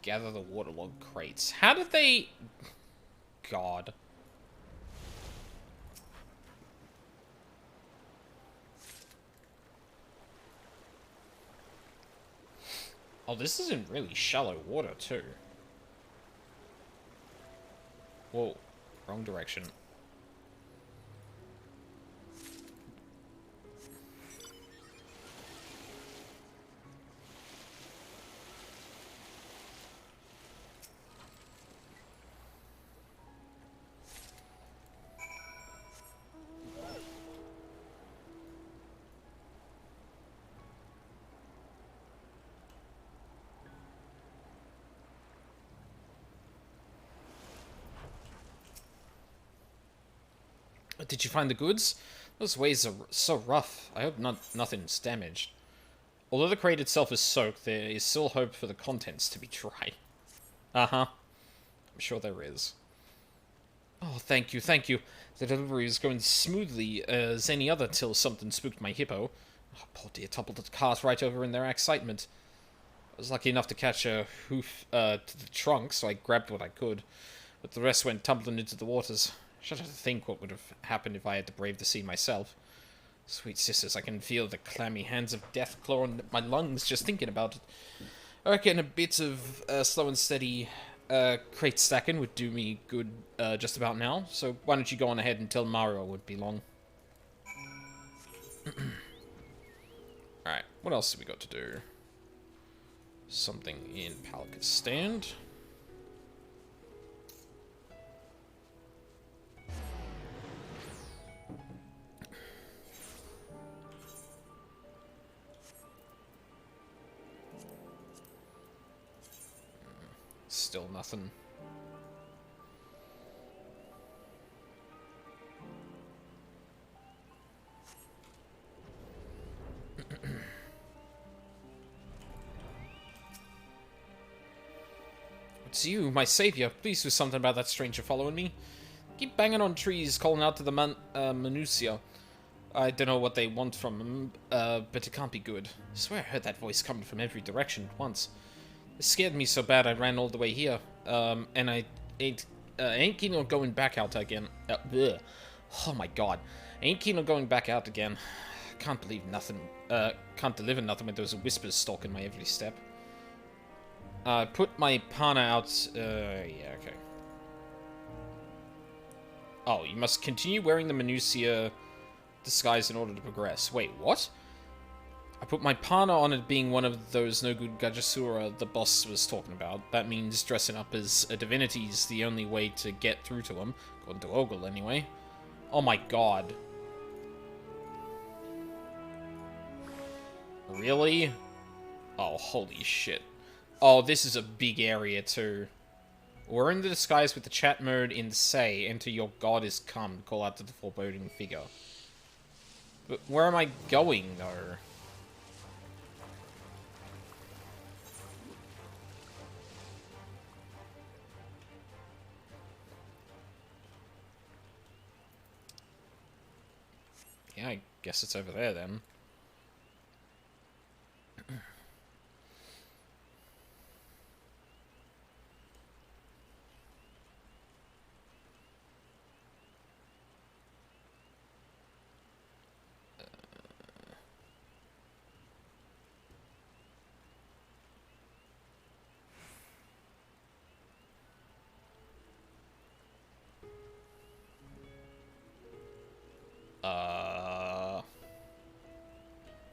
Gather the waterlogged crates. How did they... God. A Oh, this is in really shallow water, too. Whoa. Wrong direction. Did you find the goods? Those waves are so rough. I hope nothing's damaged. Although the crate itself is soaked, there is still hope for the contents to be dry. Uh-huh. I'm sure there is. Oh, thank you, thank you. The delivery is going smoothly as any other till something spooked my hippo. Oh, poor dear toppled the cars right over in their excitement. I was lucky enough to catch a hoof to the trunk, so I grabbed what I could. But the rest went tumbling into the waters. Shudder to think what would have happened if I had to brave the sea myself. Sweet sisters, I can feel the clammy hands of death clawing at my lungs just thinking about it. I reckon a bit of slow and steady crate stacking would do me good just about now. So why don't you go on ahead and tell Mario would be long. Alright, what else have we got to do? Something in Palaka's stand. Still nothing. It's you, my savior. Please do something about that stranger following me. Keep banging on trees, calling out to the Minutia. I don't know what they want from him, but it can't be good. I swear I heard that voice coming from every direction at once. It scared me so bad I ran all the way here, and I ain't keen on going back out again. Oh my god. I ain't keen on going back out again. Can't believe nothing, can't deliver nothing when there's a whispers stalking my every step. Put my pana out, yeah, okay. Oh, you must continue wearing the Minutia disguise in order to progress. Wait, what? I put my pana on it being one of those no-good Gajasura the boss was talking about. That means dressing up as a divinity is the only way to get through to him. According to Ogle, anyway. Oh my god. Really? Oh, holy shit. Oh, this is a big area, too. We're in the disguise with the chat mode in Say. Enter your god is come. Call out to the foreboding figure. But where am I going, though? Yeah, I guess it's over there, then.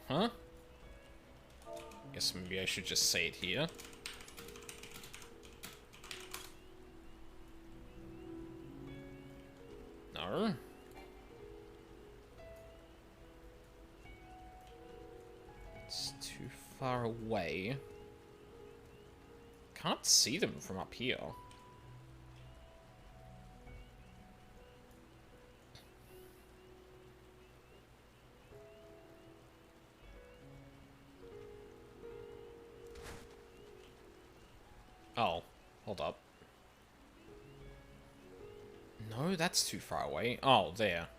Huh? Guess maybe I should just say it here. No. It's too far away. Can't see them from up here. Oh, hold up. No, that's too far away. Oh, there.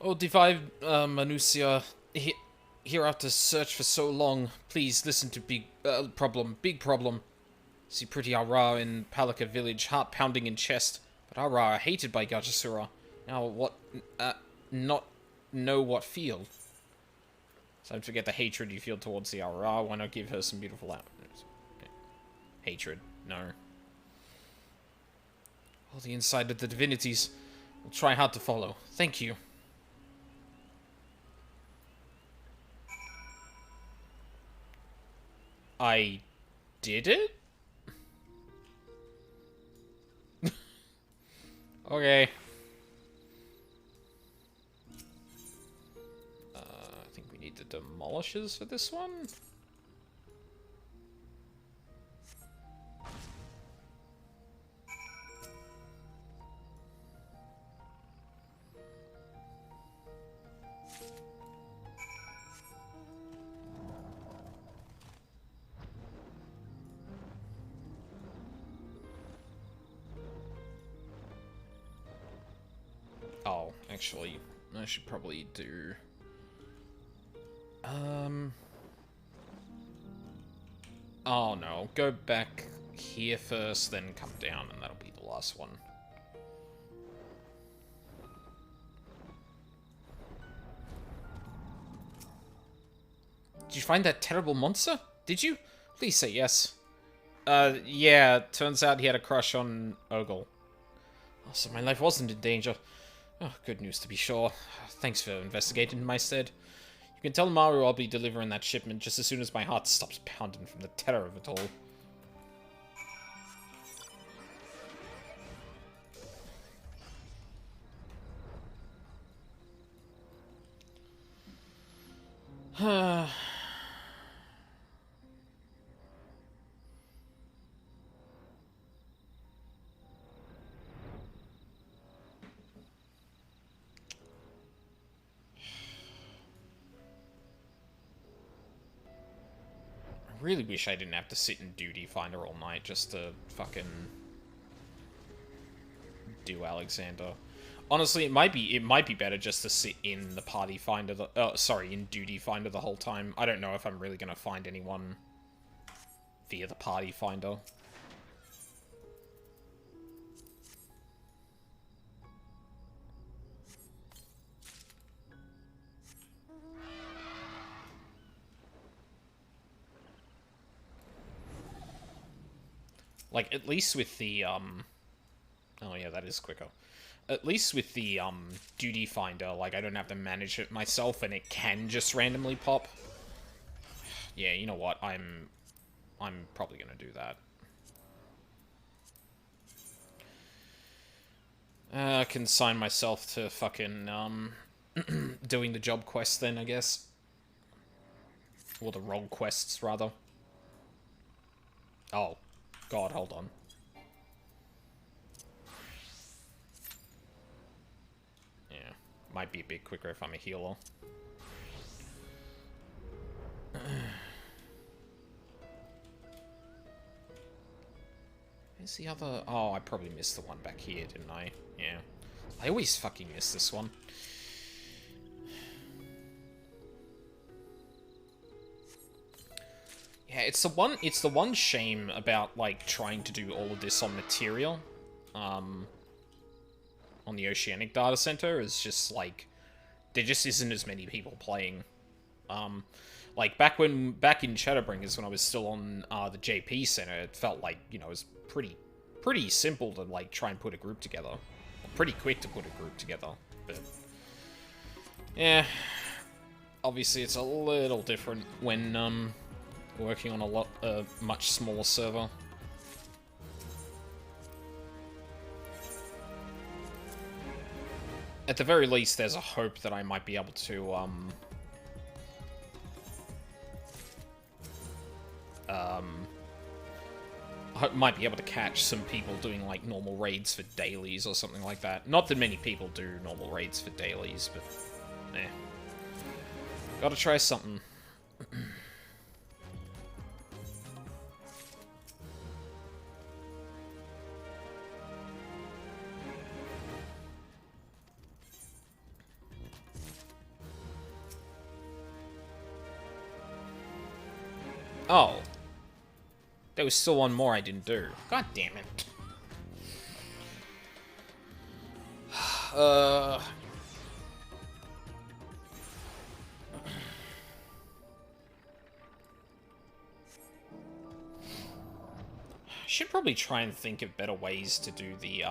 Oh, divine Manusia, here after search for so long. Please listen to big problem. See pretty Ara in Palaka village, heart pounding in chest. But Ara are hated by Gajasura. Now what? Not know what field. Time to forget the hatred you feel towards the Aurora. Why not give her some beautiful hatred? No. All the inside of the divinities. Will try hard to follow. Thank you. I did it? Okay. I think we need the demolishers for this one. Oh, actually, I should probably do... Oh no, go back here first, then come down, and that'll be the last one. Did you find that terrible monster? Did you? Please say yes. Yeah, turns out he had a crush on Ogle. Oh, so my life wasn't in danger. Oh, good news to be sure. Thanks for investigating in my stead. You can tell Maru I'll be delivering that shipment just as soon as my heart stops pounding from the terror of it all. I really wish I didn't have to sit in Duty Finder all night just to fucking do Alexander. Honestly, it might be better just to sit in the Party Finder, in Duty Finder the whole time. I don't know if I'm really gonna find anyone via the Party Finder. Like, at least with the, oh yeah, that is quicker. At least with the, Duty Finder, like, I don't have to manage it myself, and it can just randomly pop. Yeah, you know what, I'm probably gonna do that. Consign myself to fucking, doing the job quest then, I guess. Or the wrong quests, rather. Oh. God, hold on. Yeah, might be a bit quicker if I'm a healer. Where's the other... Oh, I probably missed the one back here, didn't I? Yeah. I always fucking miss this one. Yeah, it's the one shame about, like, trying to do all of this on Material, on the Oceanic Data Center, is just, like, there just isn't as many people playing. Like, back in Shadowbringers, when I was still on, the JP Center, it felt like, you know, it was pretty simple to, like, try and put a group together. Pretty quick to put a group together, but... Yeah. Obviously, it's a little different when, working on a much smaller server. At the very least, there's a hope that I might be able to, I might be able to catch some people doing, like, normal raids for dailies or something like that. Not that many people do normal raids for dailies, but, eh. Gotta try something. Oh. There was still one more I didn't do. God damn it. should probably try and think of better ways to do the,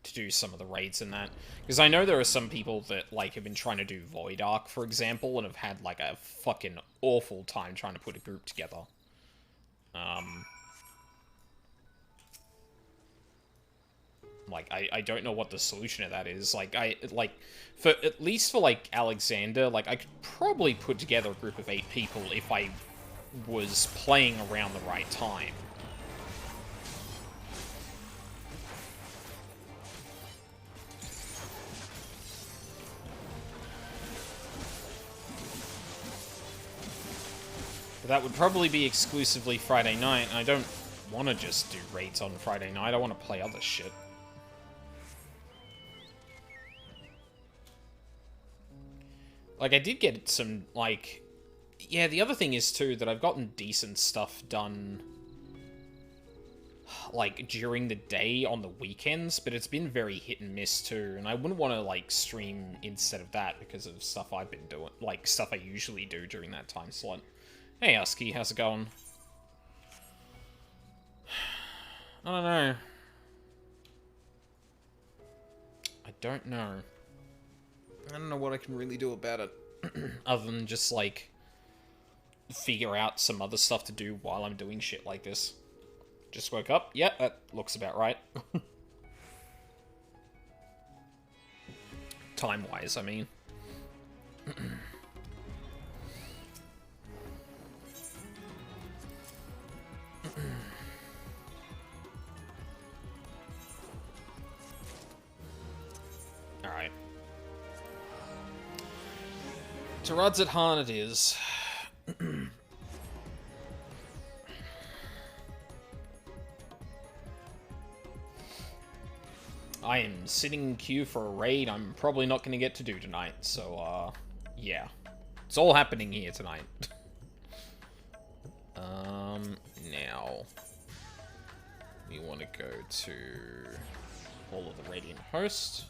to do some of the raids in that. Because I know there are some people that, like, have been trying to do Void Arc, for example, and have had, like, a fucking awful time trying to put a group together. Like, I don't know what the solution to that is. Like, for, at least for, like, Alexander, like, I could probably put together a group of 8 people if I was playing around the right time. But that would probably be exclusively Friday night, and I don't want to just do raids on Friday night. I want to play other shit. Like, I did get some, like... Yeah, the other thing is, too, that I've gotten decent stuff done, like, during the day on the weekends, but it's been very hit and miss, too, and I wouldn't want to, like, stream instead of that because of stuff I've been doing, like, stuff I usually do during that time slot. Hey, Husky, how's it going? I don't know. I don't know. I don't know what I can really do about it. Other than just, like, figure out some other stuff to do while I'm doing shit like this. Just woke up. Yeah, that looks about right. Time-wise, I mean. Alright. Tarad's at Han it is. I am sitting in queue for a raid I'm probably not going to get to do tonight, so, yeah. It's all happening here tonight. Now... we want to go to... Hall of the Radiant Host.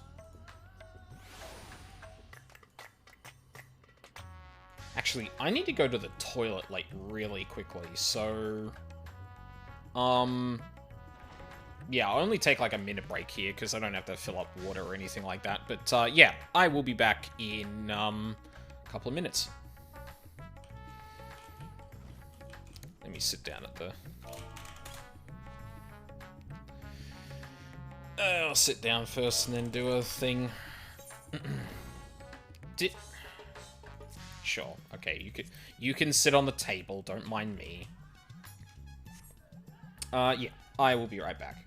Actually, I need to go to the toilet, like, really quickly, so... yeah, I'll only take, like, a minute break here, because I don't have to fill up water or anything like that. But, yeah, I will be back in, a couple of minutes. Let me sit down at the... I'll sit down first and then do a thing. Sure. Okay, you can sit on the table. Don't mind me. Yeah, I will be right back.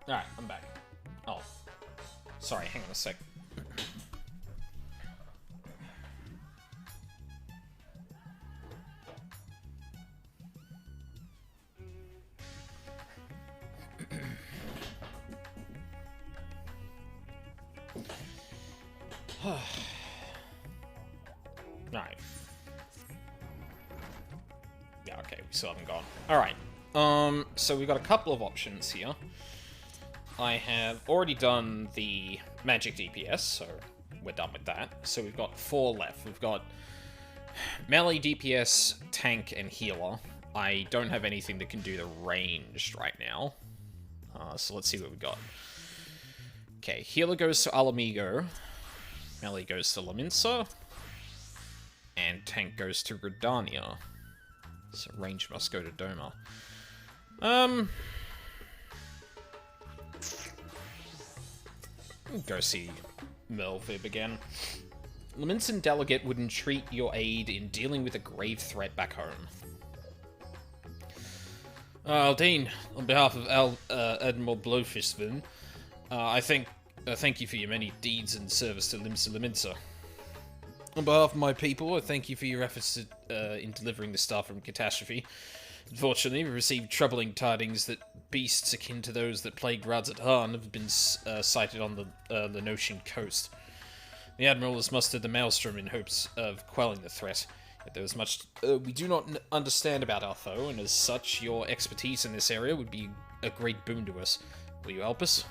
Alright, I'm back. Oh. Sorry, hang on a sec. Alright. Yeah, okay, we still haven't gone. Alright. So we've got a couple of options here. I have already done the magic DPS, so we're done with that. So we've got 4 left. We've got melee DPS, tank, and healer. I don't have anything that can do the ranged right now. So let's see what we got. Okay, healer goes to Alamigo. Melee goes to Laminsa. And tank goes to Gridania. So range must go to Doma. Go see Melvib again. Laminsan Delegate would entreat your aid in dealing with a grave threat back home. Aldine, on behalf of Admiral Blowfishvin, I thank you for your many deeds and service to Limsa Laminsa. On behalf of my people, I thank you for your efforts in delivering the star from catastrophe. Unfortunately, we received troubling tidings that beasts akin to those that plagued Radzat-Han have been sighted on the Lenosian coast. The Admiral has mustered the Maelstrom in hopes of quelling the threat. Yet there is much we do not understand about our foe, and as such, your expertise in this area would be a great boon to us. Will you help us?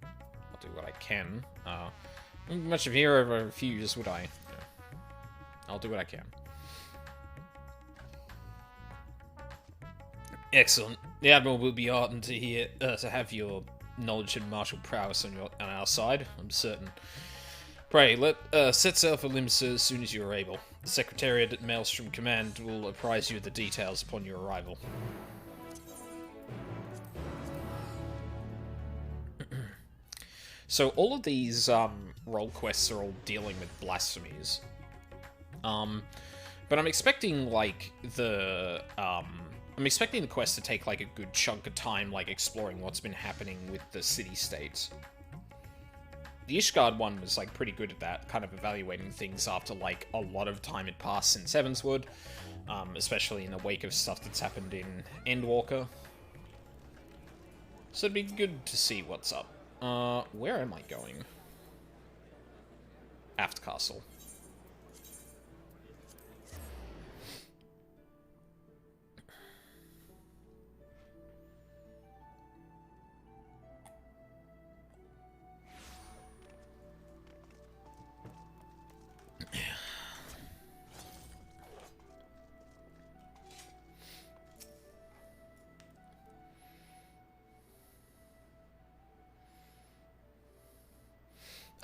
I'll do what I can. Much of here over a few years, would I? I'll do what I can. Excellent. The Admiral will be heartened to hear to have your knowledge and martial prowess on our side, I'm certain. Pray, set sail for Limsa as soon as you are able. The Secretariat at Maelstrom Command will apprise you of the details upon your arrival. So all of these role quests are all dealing with blasphemies. But I'm expecting, like, I'm expecting the quest to take, like, a good chunk of time, like, exploring what's been happening with the city-states. The Ishgard one was, like, pretty good at that, kind of evaluating things after, like, a lot of time had passed since Evanswood, especially in the wake of stuff that's happened in Endwalker. So it'd be good to see what's up. Where am I going? Aft Castle.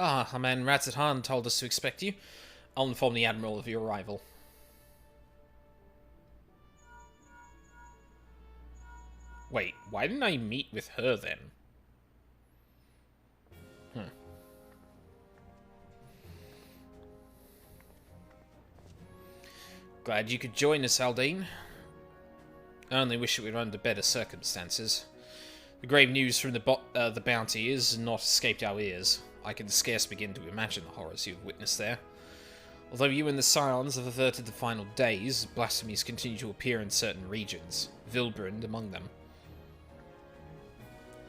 Our man Radzat-Han told us to expect you. I'll inform the Admiral of your arrival. Wait, why didn't I meet with her then? Glad you could join us, Aldine. I only wish it were under better circumstances. The grave news from the bounty has not escaped our ears. I can scarce begin to imagine the horrors you have witnessed there. Although you and the Scions have averted the final days, blasphemies continue to appear in certain regions, Vilbrand among them.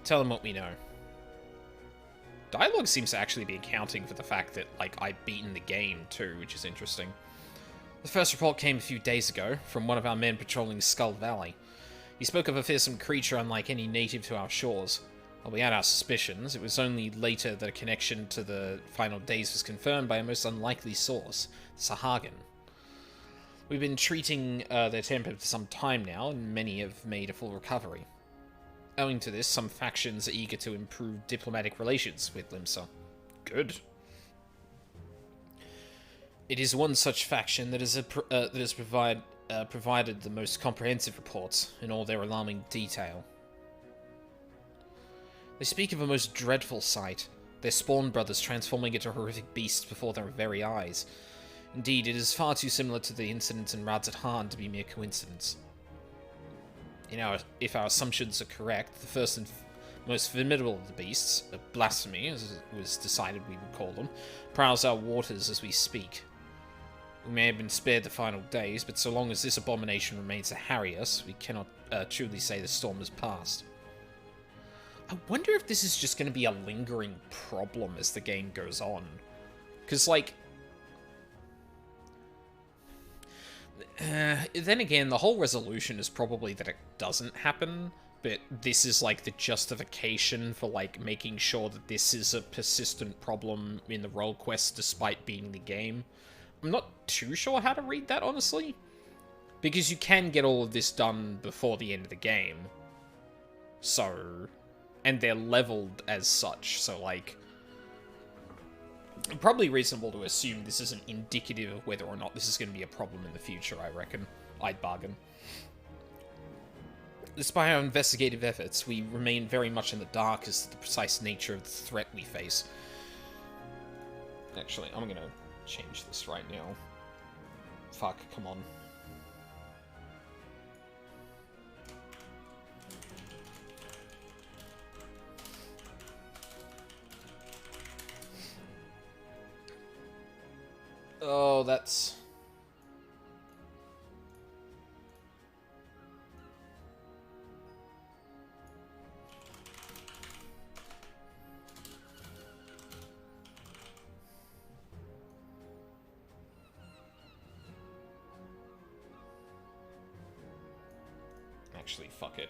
Tell them what we know. Dialogue seems to actually be accounting for the fact that, like, I've beaten the game too, which is interesting. The first report came a few days ago, from one of our men patrolling Skull Valley. He spoke of a fearsome creature unlike any native to our shores. While we had our suspicions, it was only later that a connection to the final days was confirmed by a most unlikely source, Sahagin. We've been treating their temper for some time now, and many have made a full recovery. Owing to this, some factions are eager to improve diplomatic relations with Limsa. Good. It is one such faction that has provided the most comprehensive reports in all their alarming detail. They speak of a most dreadful sight, their spawn brothers transforming into horrific beasts before their very eyes. Indeed, it is far too similar to the incident in Radzat-Han to be mere coincidence. If our assumptions are correct, the first and most formidable of the beasts, a blasphemy, as it was decided we would call them, prowls our waters as we speak. We may have been spared the final days, but so long as this abomination remains to harry us, we cannot truly say the storm has passed. I wonder if this is just going to be a lingering problem as the game goes on. Because, like... then again, the whole resolution is probably that it doesn't happen, but this is, like, the justification for, like, making sure that this is a persistent problem in the role quest despite beating the game. I'm not too sure how to read that, honestly. Because you can get all of this done before the end of the game. So... and they're leveled as such, so, like... probably reasonable to assume this isn't indicative of whether or not this is going to be a problem in the future, I reckon. I'd bargain. Despite our investigative efforts, we remain very much in the dark as to the precise nature of the threat we face. Actually, I'm gonna change this right now. Fuck, come on. Oh, that's... actually, fuck it.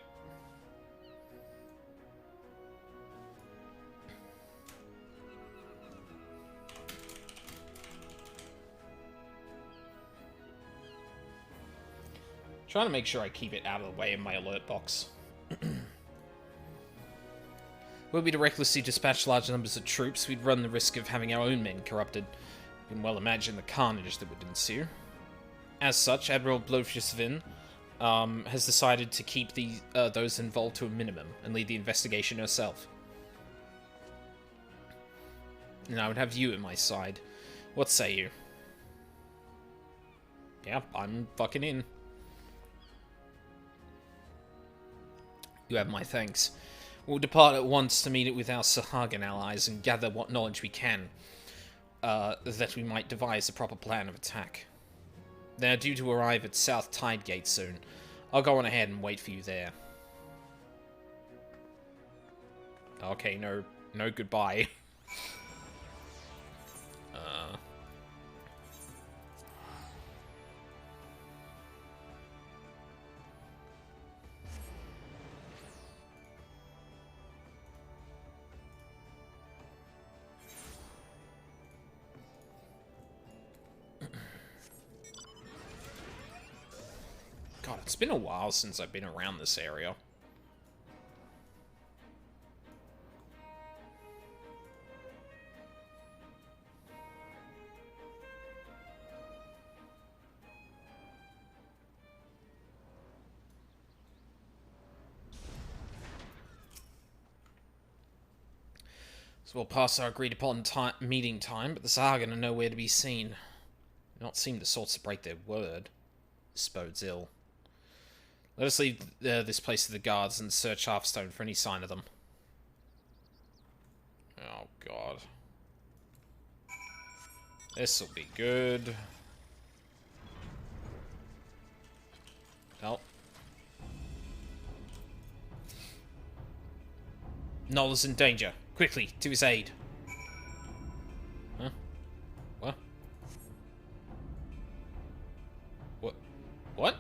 Trying to make sure I keep it out of the way in my alert box. Were we to recklessly dispatch large numbers of troops, we'd run the risk of having our own men corrupted. You can well imagine the carnage that would ensue. As such, Admiral FFXIV has decided to keep those involved to a minimum and lead the investigation herself. And I would have you at my side. What say you? Yeah, I'm fucking in. You have my thanks. We'll depart at once to meet it with our Sahagin allies and gather what knowledge we can, that we might devise a proper plan of attack. They are due to arrive at South Tide Gate soon. I'll go on ahead and wait for you there. Okay, no goodbye. God, it's been a while since I've been around this area. So we'll pass our agreed upon meeting time, but the Sahagin are nowhere to be seen. They not seem the sorts to break their word. This bodes ill. Let us leave this place to the guards and search Hearthstone for any sign of them. Oh, God. This'll be good. Oh. Noel is in danger. Quickly, to his aid. Huh? What? What?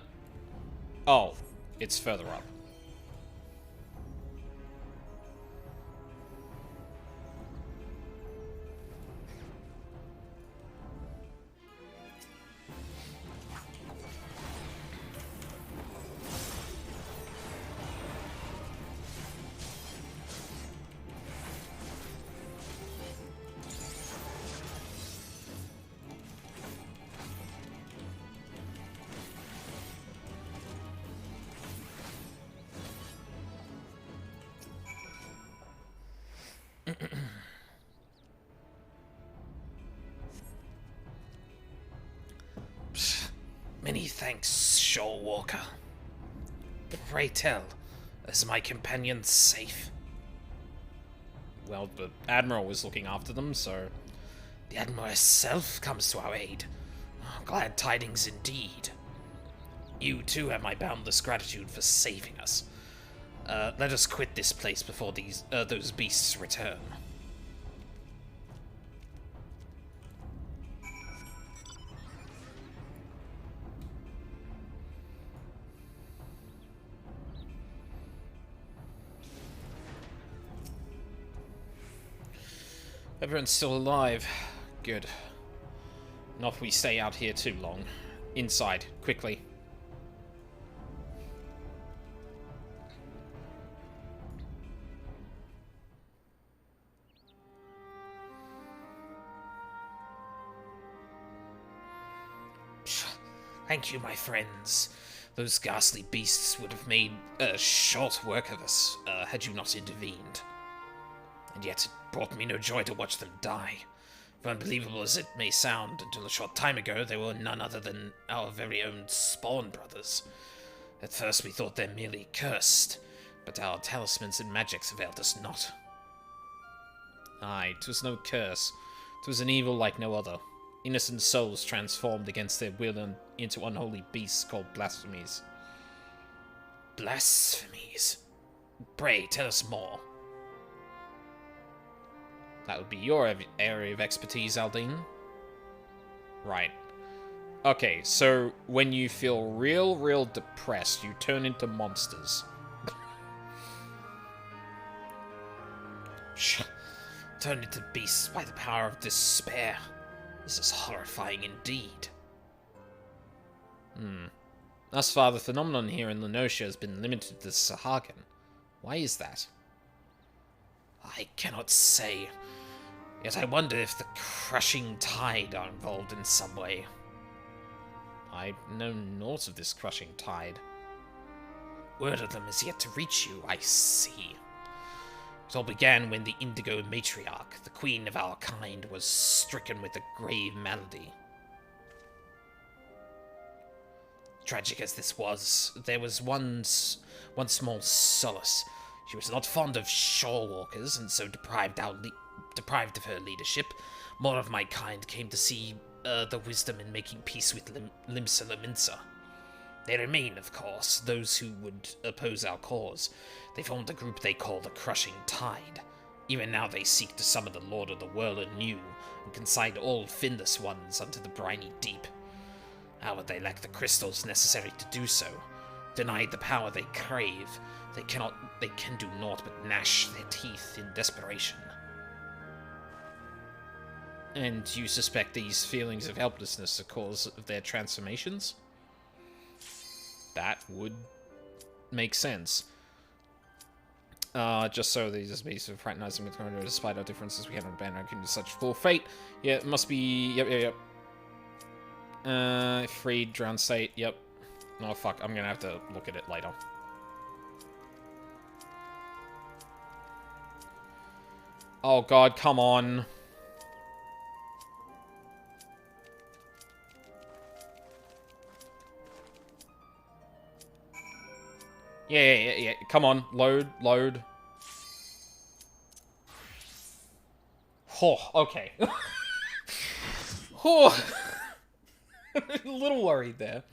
Oh, it's further up. Many thanks, Shore Walker. But pray tell, is my companion safe? well, the Admiral was looking after them, so... The Admiral herself comes to our aid. Oh, glad tidings indeed. You too have my boundless gratitude for saving us. Let us quit this place before those beasts return. Everyone's still alive. Good. Not if we stay out here too long. Inside, quickly. Thank you, my friends. Those ghastly beasts would have made short work of us had you not intervened. And yet it brought me no joy to watch them die. For unbelievable as it may sound, until a short time ago they were none other than our very own spawn brothers. At first we thought them merely cursed, but our talismans and magics availed us not. Aye, 'twas no curse. 'Twas an evil like no other. Innocent souls transformed against their will into unholy beasts called blasphemies. Blasphemies? Pray, tell us more. That would be your area of expertise, Aldine. Right. Okay, so when you feel real depressed, you turn into monsters. Turn into beasts by the power of despair. This is horrifying indeed. Thus far, the phenomenon here in Lenosha has been limited to Sahagin. Why is that? I cannot say. Yet I wonder if the crushing tide are involved in some way. I know naught of this crushing tide. Word of them is yet to reach you, I see. It all began when the Indigo Matriarch, the queen of our kind, was stricken with a grave malady. Tragic as this was, there was one small solace. She was not fond of shore walkers, and so deprived of her leadership, more of my kind came to see the wisdom in making peace with Limsa Laminsa. They remain, of course, those who would oppose our cause. They formed a group they call the Crushing Tide. Even now they seek to summon the Lord of the World anew, and consign all finless ones unto the briny deep. However, they lack the crystals necessary to do so. Denied the power they crave, they can do naught but gnash their teeth in desperation. And you suspect these feelings of helplessness are cause of their transformations? That would make sense. Just so these beasts are fraternizing with Corona, despite our differences, we cannot abandon our such full fate. Yeah, it must be... Yep. Freed, drowned state, yep. Oh, fuck, I'm gonna have to look at it later. Oh, God, come on. Yeah. Come on, load. Oh, okay. Oh. A little worried there.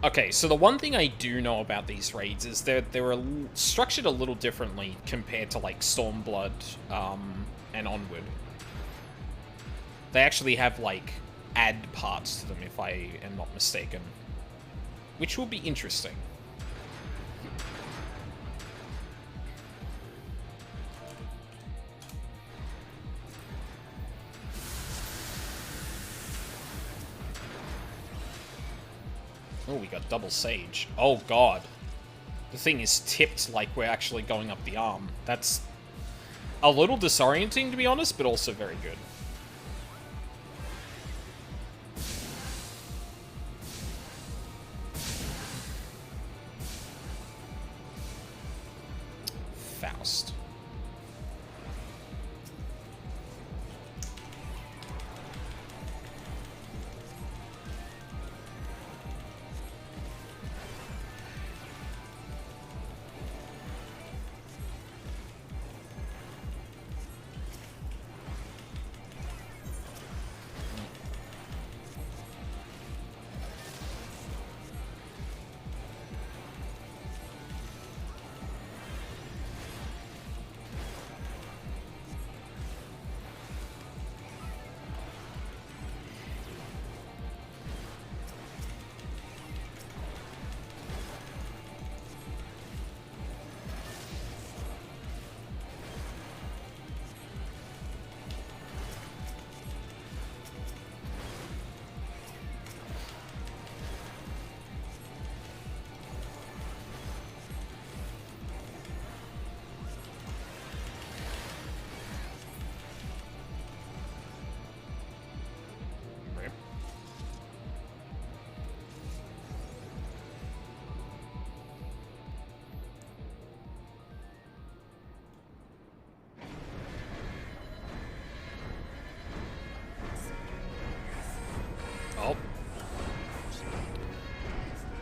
Okay, so the one thing I do know about these raids is that they're structured a little differently compared to, like, Stormblood, and Onward. They actually have, like, add parts to them, if I am not mistaken. Which will be interesting. Oh, we got double sage. Oh, God. The thing is tipped like we're actually going up the arm. That's a little disorienting, to be honest, but also very good. Faust.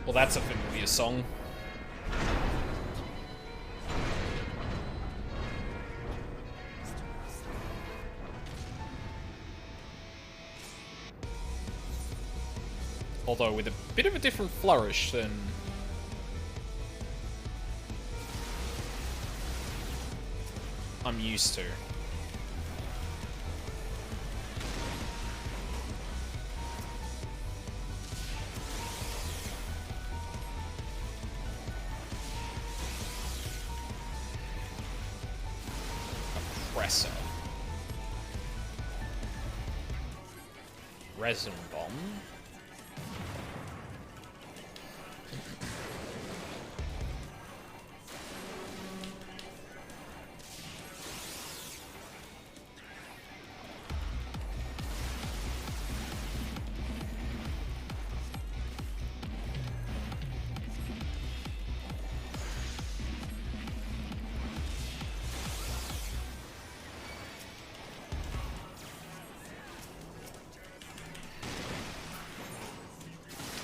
Well, that's a familiar song. Although with a bit of a different flourish than... I'm used to. Oppressor. Resin bomb.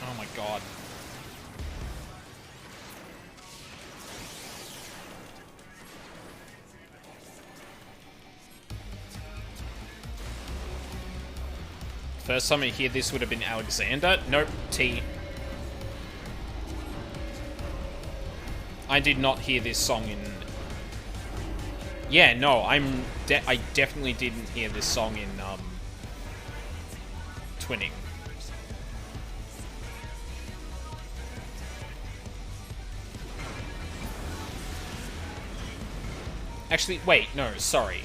Oh my god. First time I hear this would have been Alexander. Nope, T. I did not hear this song in... Yeah, no, I definitely didn't hear this song in, Twinning. Actually, wait, no, sorry.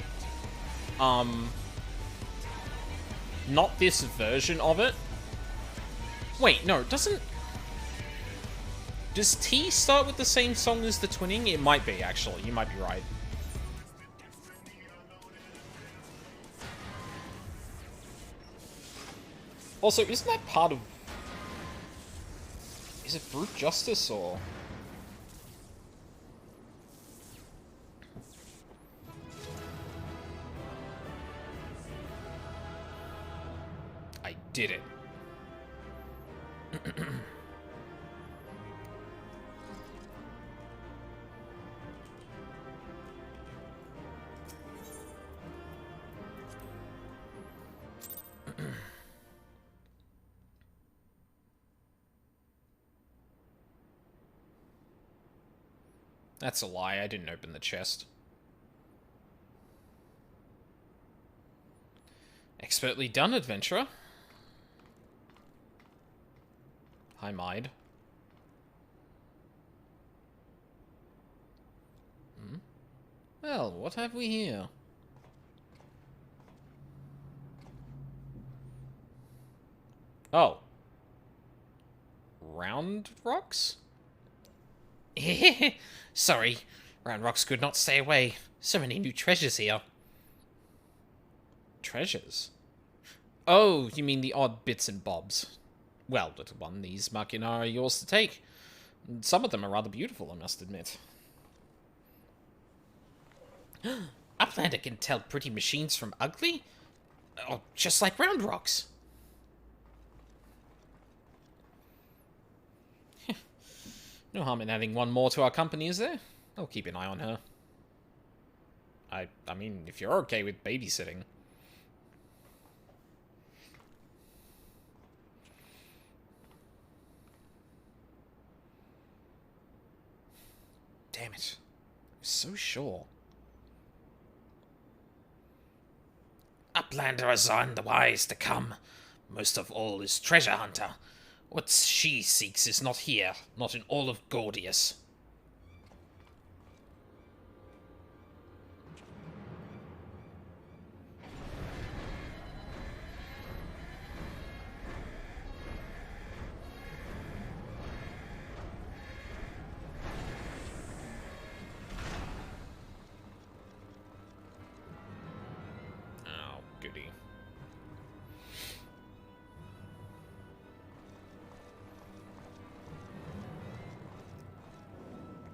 Not this version of it. Wait, no, doesn't... Does T start with the same song as the Twinning? It might be, actually. You might be right. Also, isn't that part of... Is it Brute Justice, or... I did it. That's a lie, I didn't open the chest. Expertly done, adventurer. Hi, Maid. Hmm? Well, what have we here? Oh. Round rocks? Sorry, Round Rocks could not stay away. So many new treasures here. Treasures? Oh, you mean the odd bits and bobs. Well, little one, these machina are yours to take. Some of them are rather beautiful, I must admit. Uplander can tell pretty machines from ugly? Oh, just like Round Rocks. No harm in adding one more to our company, is there? I'll keep an eye on her. I mean, if you're okay with babysitting. Damn it. I'm so sure. Uplanders are in the wise to come. Most of all is Treasure Hunter. What she seeks is not here, not in all of Gordius. Oh, goody.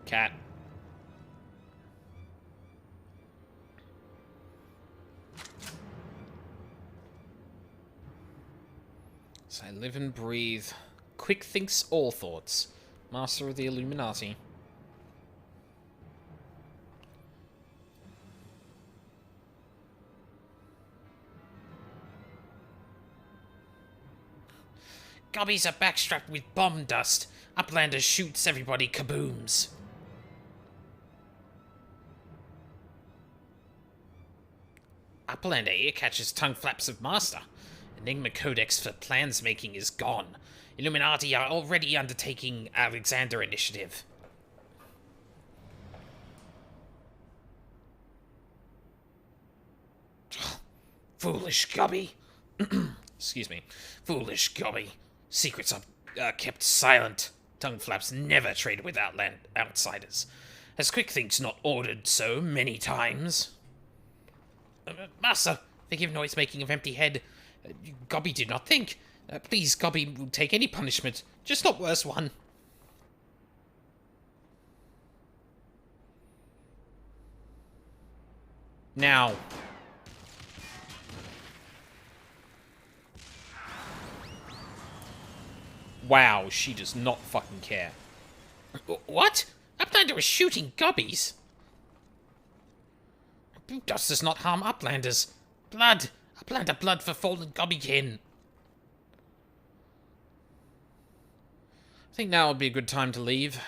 Cat. So I live and breathe quick thinks all thoughts. Master of the Illuminati. Gobbies are backstrapped with bomb dust. Uplander shoots everybody kabooms. Uplander ear catches tongue flaps of Master. Enigma Codex for plans making is gone. Illuminati are already undertaking Alexander Initiative. Foolish Gobby. Excuse me. Foolish Gobby. Secrets are kept silent. Tongue flaps never traded with outsiders. Has Quick Thinks not ordered so many times? Master, forgive noise making of empty head. Gobby did not think. Please, Gobby will take any punishment, just not worse one. Now. Wow, she does not fucking care. What? Uplander is shooting Gobbies. Dust does not harm Uplanders. Blood! Uplander blood for fallen Gobbykin. I think now would be a good time to leave.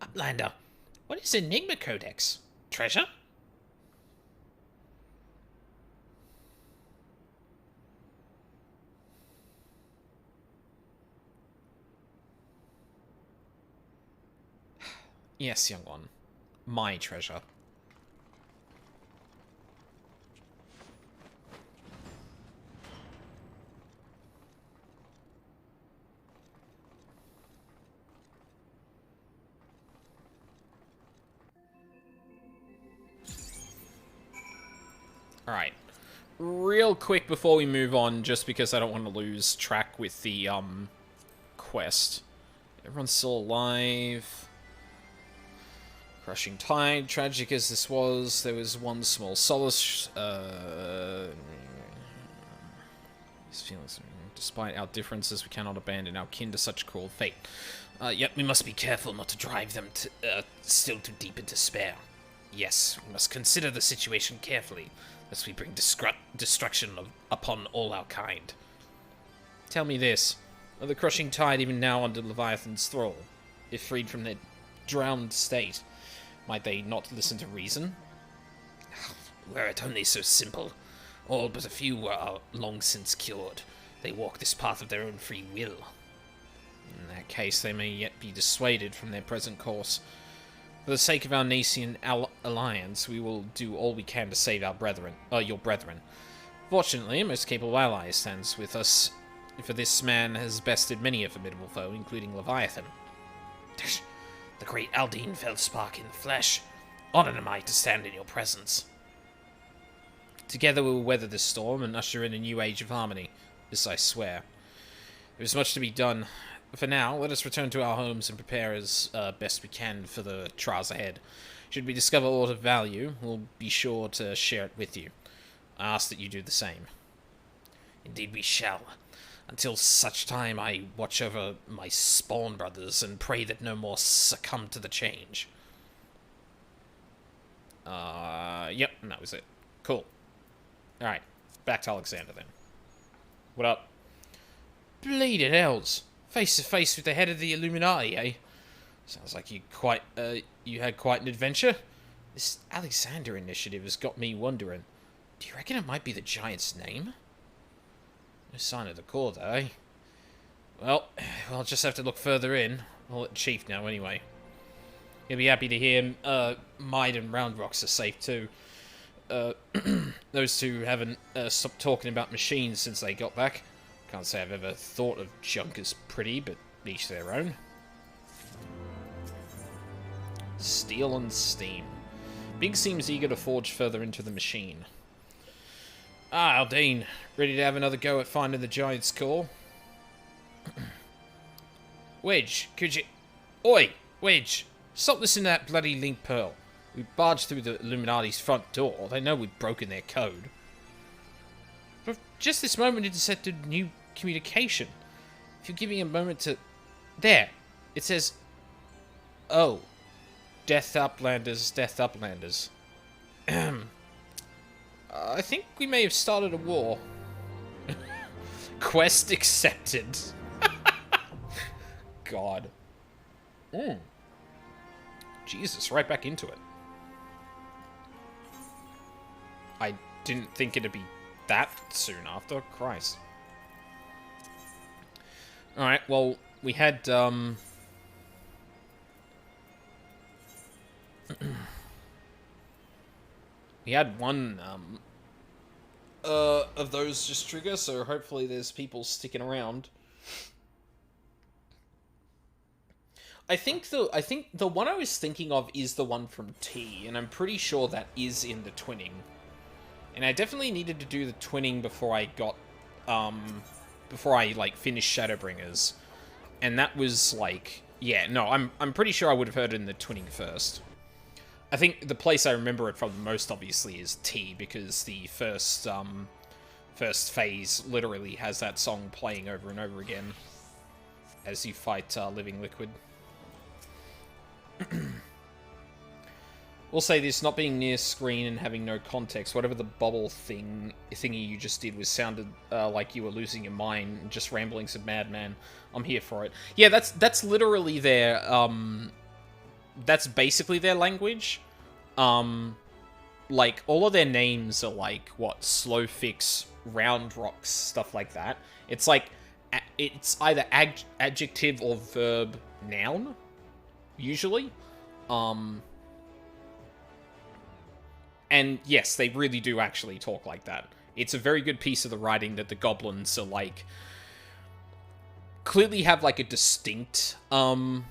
Uplander, what is Enigma Codex? Treasure? Yes, young one. My treasure. Alright. Real quick before we move on, just because I don't want to lose track with the, quest. Everyone's still alive. Crushing Tide, tragic as this was, there was one small solace, these feelings, despite our differences, we cannot abandon our kin to such cruel fate. Yet we must be careful not to drive them still too deep into despair. Yes, we must consider the situation carefully, lest we bring destruction upon all our kind. Tell me this, are the Crushing Tide even now under Leviathan's thrall? If freed from their drowned state, might they not listen to reason? Were it only so simple. All but a few are long since cured. They walk this path of their own free will. In that case, they may yet be dissuaded from their present course. For the sake of our Nacian alliance, we will do all we can to save our brethren, your brethren. Fortunately, a most capable ally stands with us, for this man has bested many a formidable foe, including Leviathan. The great Aldine Feldspark in the flesh. Honored am I to stand in your presence. Together we will weather this storm and usher in a new age of harmony. This I swear. There is much to be done. For now, let us return to our homes and prepare as best we can for the trials ahead. Should we discover aught of value, we'll be sure to share it with you. I ask that you do the same. Indeed we shall. Until such time I watch over my spawn brothers and pray that no more succumb to the change. Yep, and that was it. Cool. Alright, back to Alexander then. What up? Bleeding hells. Face to face with the head of the Illuminati, eh? Sounds like you had quite an adventure. This Alexander initiative has got me wondering. Do you reckon it might be the giant's name? No sign of the core, though, eh? Well, we'll just have to look further in. I'll let Chief know, anyway. He'll be happy to hear Mide and Round Rocks are safe, too. Those two haven't stopped talking about machines since they got back. Can't say I've ever thought of junk as pretty, but each their own. Steel and steam. Big seems eager to forge further into the machine. Ah, Aldine, ready to have another go at finding the giant's core? Wedge, could you... Oi, Wedge, stop listening to that bloody link pearl. We barged through the Illuminati's front door. They know we've broken their code. But just this moment intercepted new communication. If you give me a moment to... There. It says... Oh. Death Uplanders, Death Uplanders. I think we may have started a war. Quest accepted. God. Jesus, right back into it. I didn't think it'd be that soon after. Christ. Alright, well, we had, we had one, of those just trigger, so hopefully there's people sticking around. I think the one I was thinking of is the one from T, and I'm pretty sure that is in the twinning. And I definitely needed to do the twinning before I got, before I, like, finished Shadowbringers. And that was, like, yeah, no, I'm pretty sure I would have heard it in the twinning first. I think the place I remember it from the most, obviously, is T, because the first phase literally has that song playing over and over again as you fight Living Liquid. We'll say this, not being near screen and having no context, whatever the bubble thingy you just did was sounded like you were losing your mind and just ramblings of madman. I'm here for it. Yeah, that's literally their, that's basically their language. Like, all of their names are like, what, Slow Fix, Round Rocks, stuff like that. It's like, it's either adjective or verb noun, usually. And yes, they really do actually talk like that. It's a very good piece of the writing that the goblins are, like, clearly have, like, a distinct, way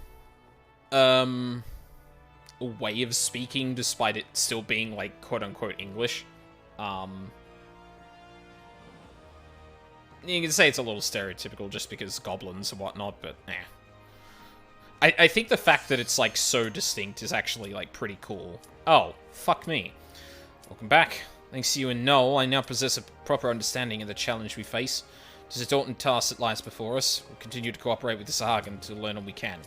of speaking, despite it still being, like, quote-unquote English. You can say it's a little stereotypical just because goblins and whatnot, but, eh. I think the fact that it's, like, so distinct is actually, like, pretty cool. Oh, fuck me. Welcome back. Thanks to you and Noel, I now possess a proper understanding of the challenge we face. It is a daunting task that lies before us. We'll continue to cooperate with the Sahagin to learn all we can.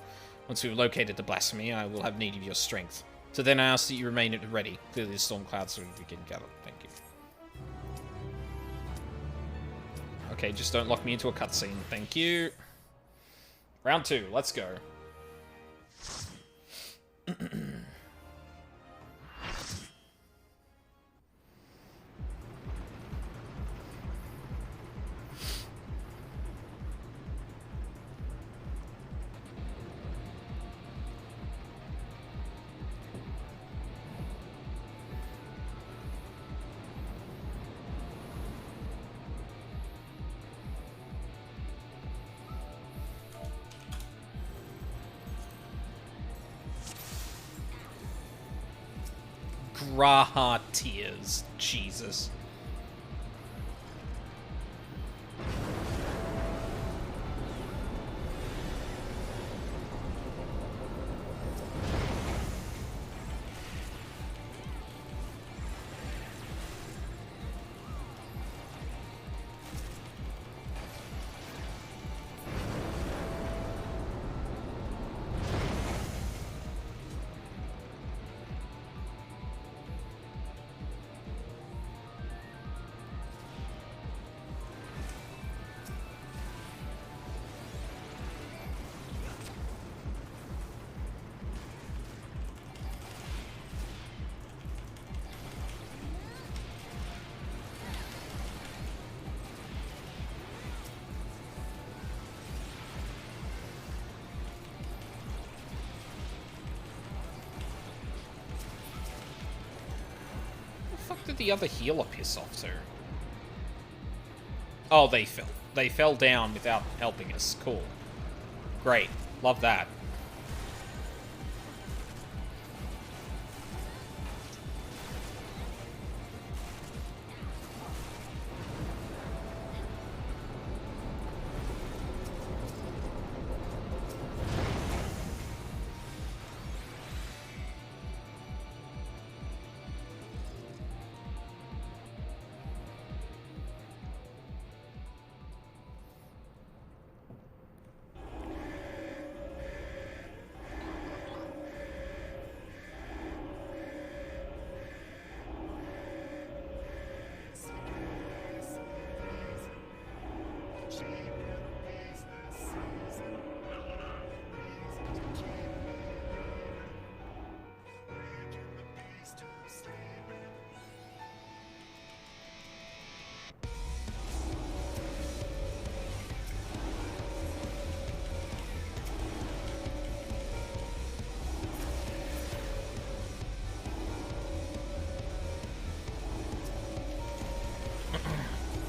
Once we've located the blasphemy, I will have need of your strength. So then I ask that you remain at the ready. Clearly the storm clouds will begin gather. Thank you. Okay, just don't lock me into a cutscene. Thank you. Round 2, let's go. Graha tears. Jesus. Did the other healer piss off to? Oh, they fell. They fell down without helping us. Cool. Great. Love that.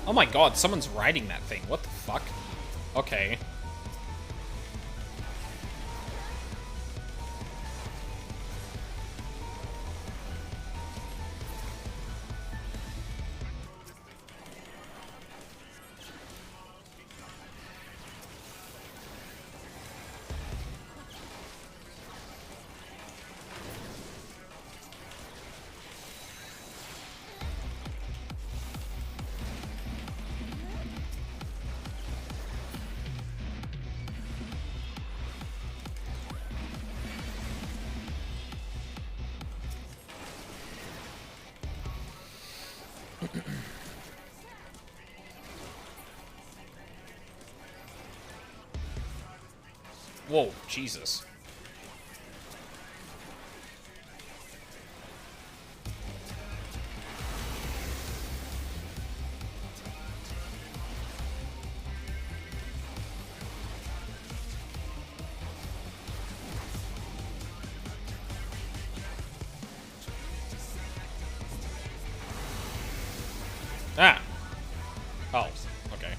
Oh my god, someone's riding that thing. What the fuck? Okay. Whoa, Jesus. Ah! Oh, okay.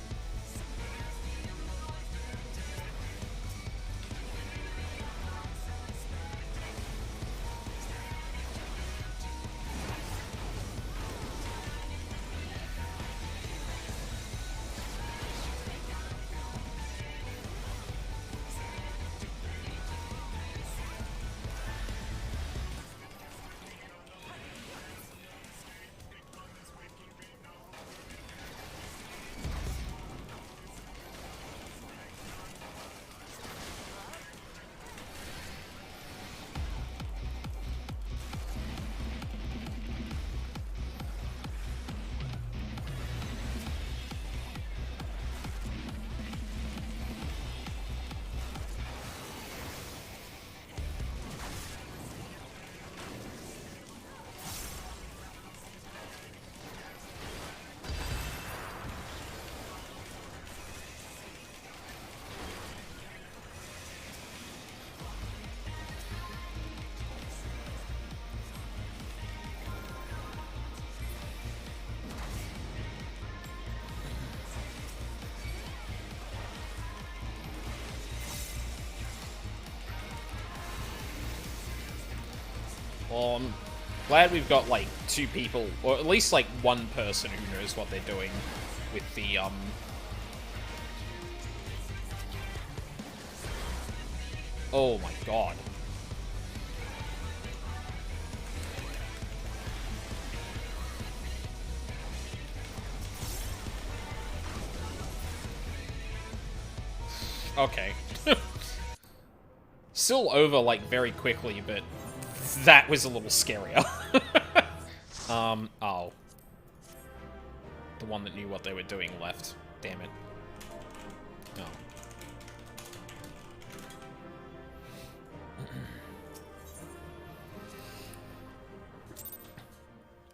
Well, I'm glad we've got, like, 2 people, or at least, like, 1 person who knows what they're doing with the, Oh my god. Okay. Still over, like, very quickly, but that was a little scarier. Oh. The one that knew what they were doing left. Damn it.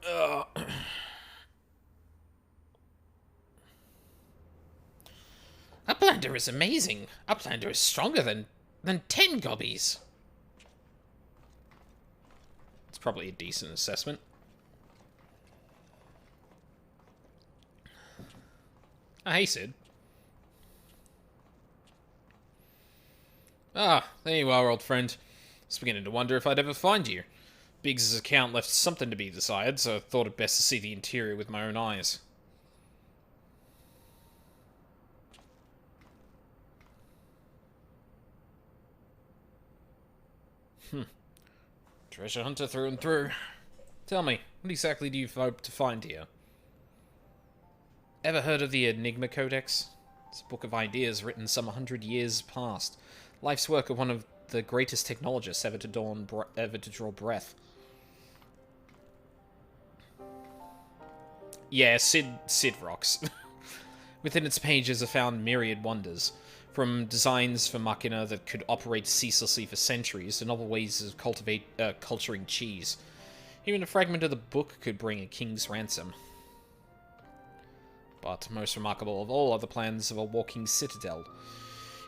Oh. Uplander is amazing. Uplander is stronger than 10 gobbies. It's probably a decent assessment. Oh, hey, Sid. Ah, there you are, old friend. I was beginning to wonder if I'd ever find you. Biggs' account left something to be desired, so I thought it best to see the interior with my own eyes. Treasure hunter through and through. Tell me, what exactly do you hope to find here? Ever heard of the Enigma Codex? It's a book of ideas written some 100 years past. Life's work of one of the greatest technologists ever to draw breath. Yeah, Sid rocks. Within its pages are found myriad wonders, from designs for machina that could operate ceaselessly for centuries to novel ways of culturing cheese. Even a fragment of the book could bring a king's ransom. But most remarkable of all are the plans of a walking citadel.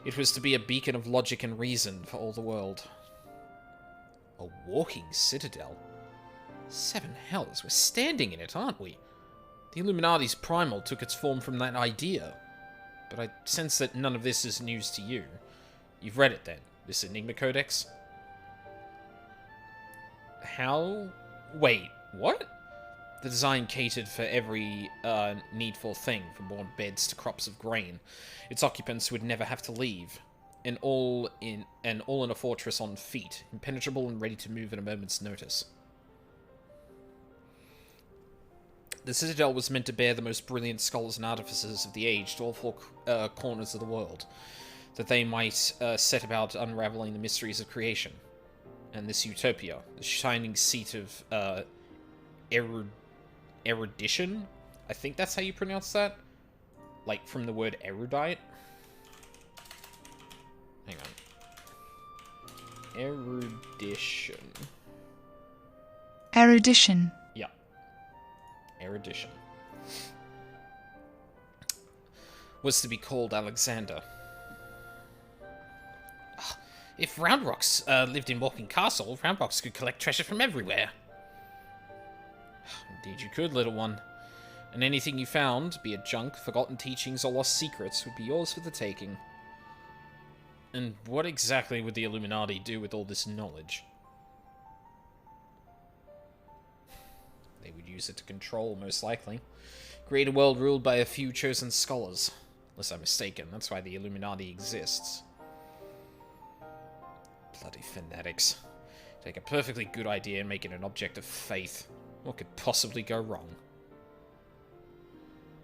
It was to be a beacon of logic and reason for all the world. A walking citadel? 7 hells, we're standing in it, aren't we? The Illuminati's Primal took its form from that idea. But I sense that none of this is news to you. You've read it then, this Enigma Codex? How? Wait, what? The design catered for every needful thing, from worn beds to crops of grain. Its occupants would never have to leave. And all in a fortress on feet, impenetrable and ready to move at a moment's notice. The Citadel was meant to bear the most brilliant scholars and artificers of the age to all four corners of the world, that they might set about unraveling the mysteries of creation. And this utopia, the shining seat of erudition? I think that's how you pronounce that? Like, from the word erudite? Hang on. Erudition. Erudition. Yeah. Erudition. Was to be called Alexander. If Roundrocks lived in Walking Castle, Roundrocks could collect treasure from everywhere. Indeed you could, little one. And anything you found, be it junk, forgotten teachings, or lost secrets, would be yours for the taking. And what exactly would the Illuminati do with all this knowledge? They would use it to control, most likely. Create a world ruled by a few chosen scholars. Unless I'm mistaken, that's why the Illuminati exists. Bloody fanatics. Take a perfectly good idea and make it an object of faith. What could possibly go wrong?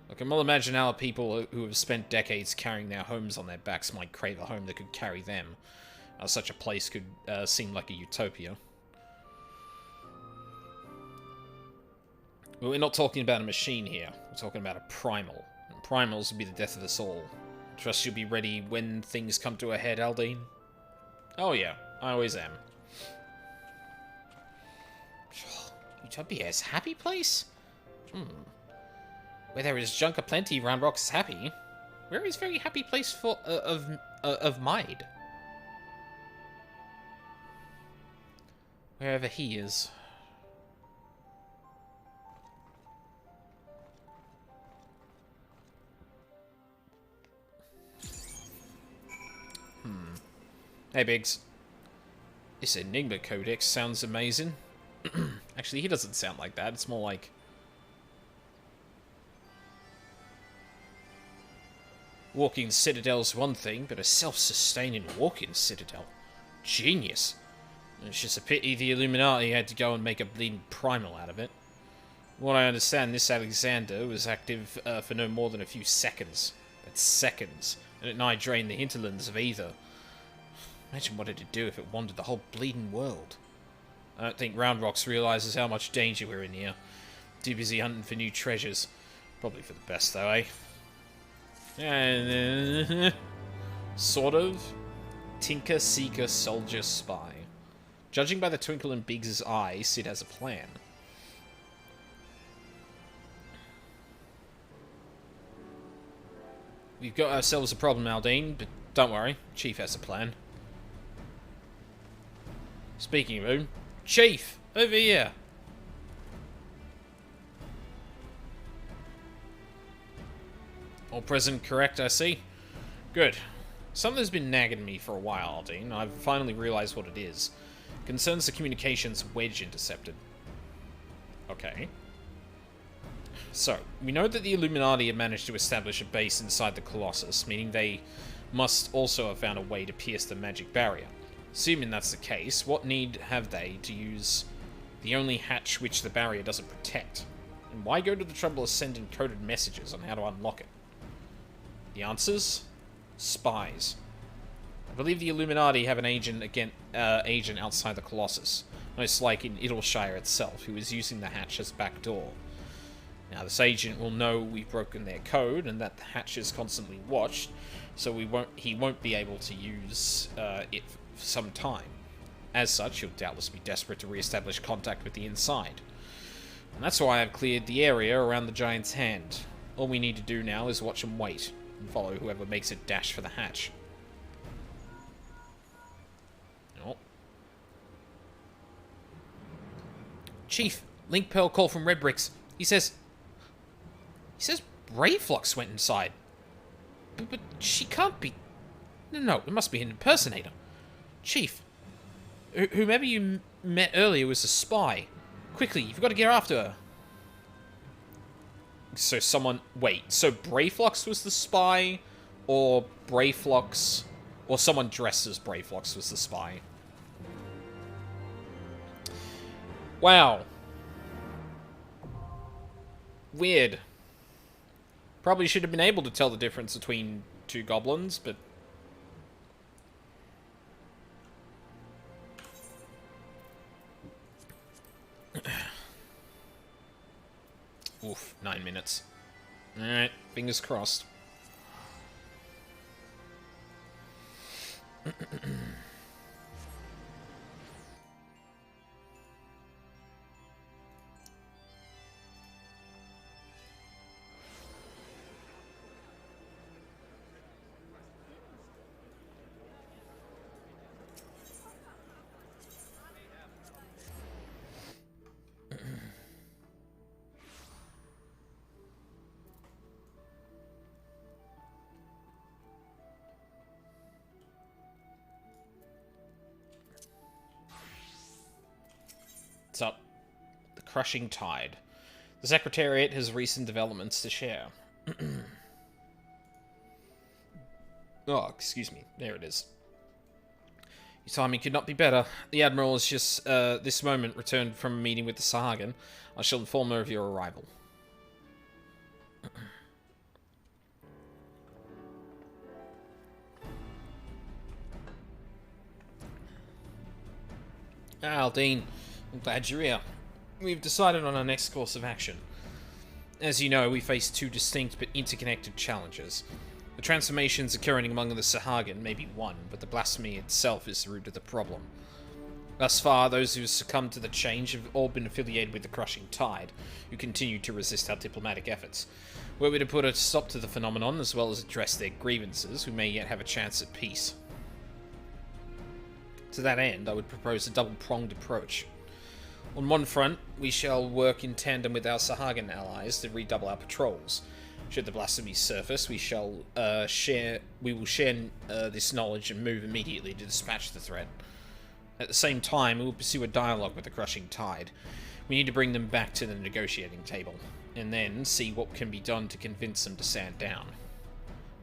I can well imagine how people who have spent decades carrying their homes on their backs might crave a home that could carry them. Such a place could seem like a utopia. But we're not talking about a machine here. We're talking about a primal. And primals will be the death of us all. Trust you'll be ready when things come to a head, Aldine? Oh yeah, I always am. Utopia's happy place? Where there is junk aplenty, Roundrocks is happy. Where is very happy place for of Mide? Wherever he is. Hey, Biggs. This Enigma Codex sounds amazing. Actually, he doesn't sound like that. It's more like... Walking Citadel's one thing, but a self-sustaining walking Citadel. Genius. It's just a pity the Illuminati had to go and make a bleeding primal out of it. From what I understand, this Alexander was active for no more than a few seconds. That's seconds. And it nigh drained the hinterlands of either. Imagine what it'd do if it wandered the whole bleeding world. I don't think Roundrocks realizes how much danger we're in here. Too busy hunting for new treasures. Probably for the best, though, eh? Sort of. Tinker, Seeker, Soldier, Spy. Judging by the twinkle in Biggs' eye, Sid has a plan. We've got ourselves a problem, Aldine, but don't worry. Chief has a plan. Speaking of whom, Chief, over here. All present correct, I see. Good. Something's been nagging me for a while, Aldine. I've finally realized what it is. It concerns the communications wedge intercepted. Okay. So, we know that the Illuminati have managed to establish a base inside the Colossus, meaning they must also have found a way to pierce the magic barrier. Assuming that's the case, what need have they to use the only hatch which the barrier doesn't protect? And why go to the trouble of sending coded messages on how to unlock it? The answers? Spies. I believe the Illuminati have an agent outside the Colossus, most like in Idleshire itself, who is using the hatch as back door. Now, this agent will know we've broken their code and that the hatch is constantly watched, so he won't be able to use it for some time. As such, he'll doubtless be desperate to re-establish contact with the inside. And that's why I've cleared the area around the Giant's Hand. All we need to do now is watch and wait, and follow whoever makes it dash for the hatch. Oh. Chief, Link Pearl call from Red Bricks. He says... He says Brayflux went inside. But she can't be... No, it must be an impersonator. Chief, whomever you met earlier was a spy. Quickly, you've got to get after her. So someone... Wait, so Brayflux was the spy? Or Brayflux... Or someone dressed as Brayflux was the spy? Wow. Weird. Probably should have been able to tell the difference between two goblins, but... Oof, 9 minutes. Alright, fingers crossed. What's up? The Crushing Tide. The Secretariat has recent developments to share. Oh, excuse me. There it is. Your timing could not be better. The Admiral has just, this moment, returned from a meeting with the Sahagin. I shall inform her of your arrival. Aldine, I'm glad you're here. We've decided on our next course of action. As you know, we face two distinct but interconnected challenges. The transformations occurring among the Sahagin may be one, but the blasphemy itself is the root of the problem. Thus far, those who have succumbed to the change have all been affiliated with the Crushing Tide, who continue to resist our diplomatic efforts. Were we to put a stop to the phenomenon, as well as address their grievances, we may yet have a chance at peace. To that end, I would propose a double-pronged approach. On one front, we shall work in tandem with our Sahagin allies to redouble our patrols. Should the blasphemy surface, we will share this knowledge and move immediately to dispatch the threat. At the same time, we will pursue a dialogue with the Crushing Tide. We need to bring them back to the negotiating table, and then see what can be done to convince them to stand down.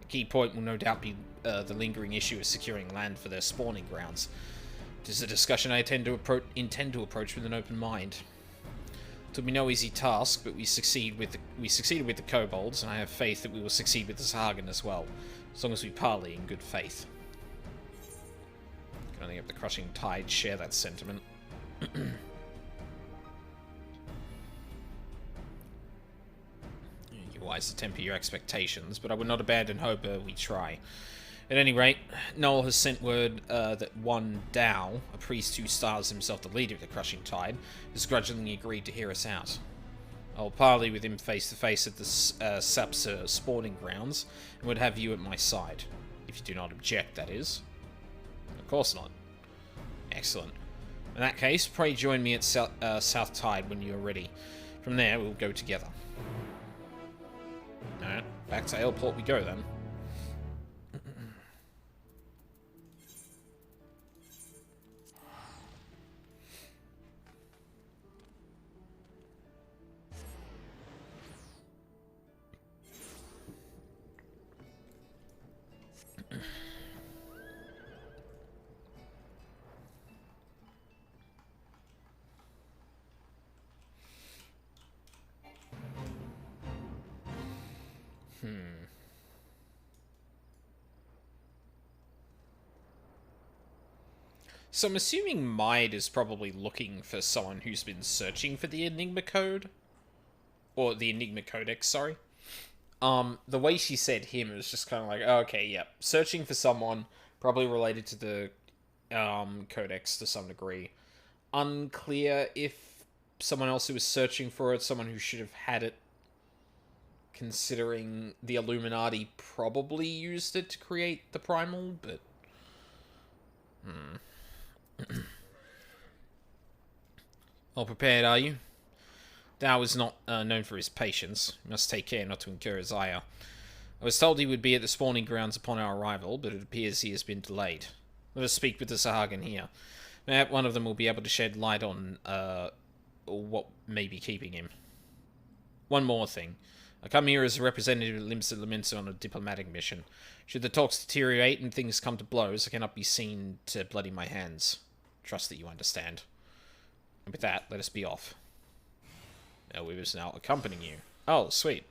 A key point will no doubt be the lingering issue of securing land for their spawning grounds. It is a discussion I intend to approach with an open mind. It will be no easy task, but we succeeded with the kobolds, and I have faith that we will succeed with the Sahagin as well, as long as we parley in good faith. Can only hope the Crushing Tide share that sentiment. You're wise to temper your expectations, but I would not abandon hope we try. At any rate, Noel has sent word that one Dow, a priest who styles himself the leader of the Crushing Tide, has grudgingly agreed to hear us out. I will parley with him face to face at the Sapsa spawning grounds, and would have you at my side. If you do not object, that is. Of course not. Excellent. In that case, pray join me at South Tide when you are ready. From there, we'll go together. Alright, back to Aleport we go then. So I'm assuming Maid is probably looking for someone who's been searching for the Enigma Code. Or the Enigma Codex, sorry. The way she said him was just kind of like, oh, okay, yep. Searching for someone, probably related to the Codex to some degree. Unclear if someone else who was searching for it, someone who should have had it, considering the Illuminati probably used it to create the Primal, but... All prepared, are you? Dao is not known for his patience. He must take care not to incur his ire. I was told he would be at the spawning grounds upon our arrival, but it appears he has been delayed. Let us speak with the Sahagin here. Mayhap one of them will be able to shed light on what may be keeping him. One more thing. I come here as a representative of Limsa on a diplomatic mission. Should the talks deteriorate and things come to blows, I cannot be seen to bloody my hands. Trust that you understand. And with that, let us be off. We was now accompanying you. Oh, sweet.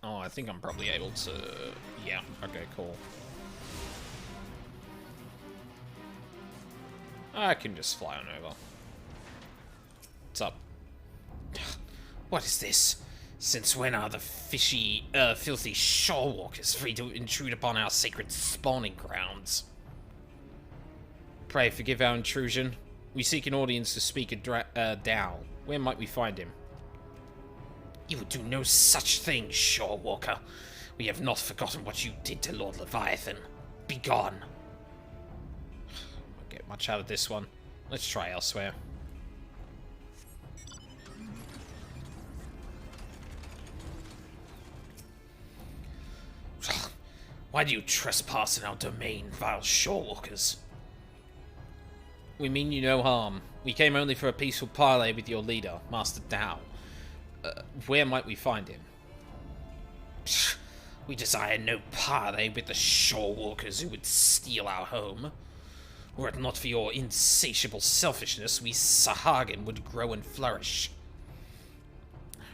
Oh, I think I'm probably able to... Yeah, okay, cool. I can just fly on over. What's up? What is this? Since when are the filthy shorewalkers free to intrude upon our sacred spawning grounds? Pray forgive our intrusion. We seek an audience to speak at Dao. Where might we find him? You would do no such thing, shorewalker. We have not forgotten what you did to Lord Leviathan. Begone. Won't get much out of this one. Let's try elsewhere. Why do you trespass in our domain, vile shorewalkers? We mean you no harm. We came only for a peaceful parley with your leader, Master Dao. Where might we find him? We desire no parley with the shorewalkers who would steal our home. Were it not for your insatiable selfishness, we Sahagin would grow and flourish.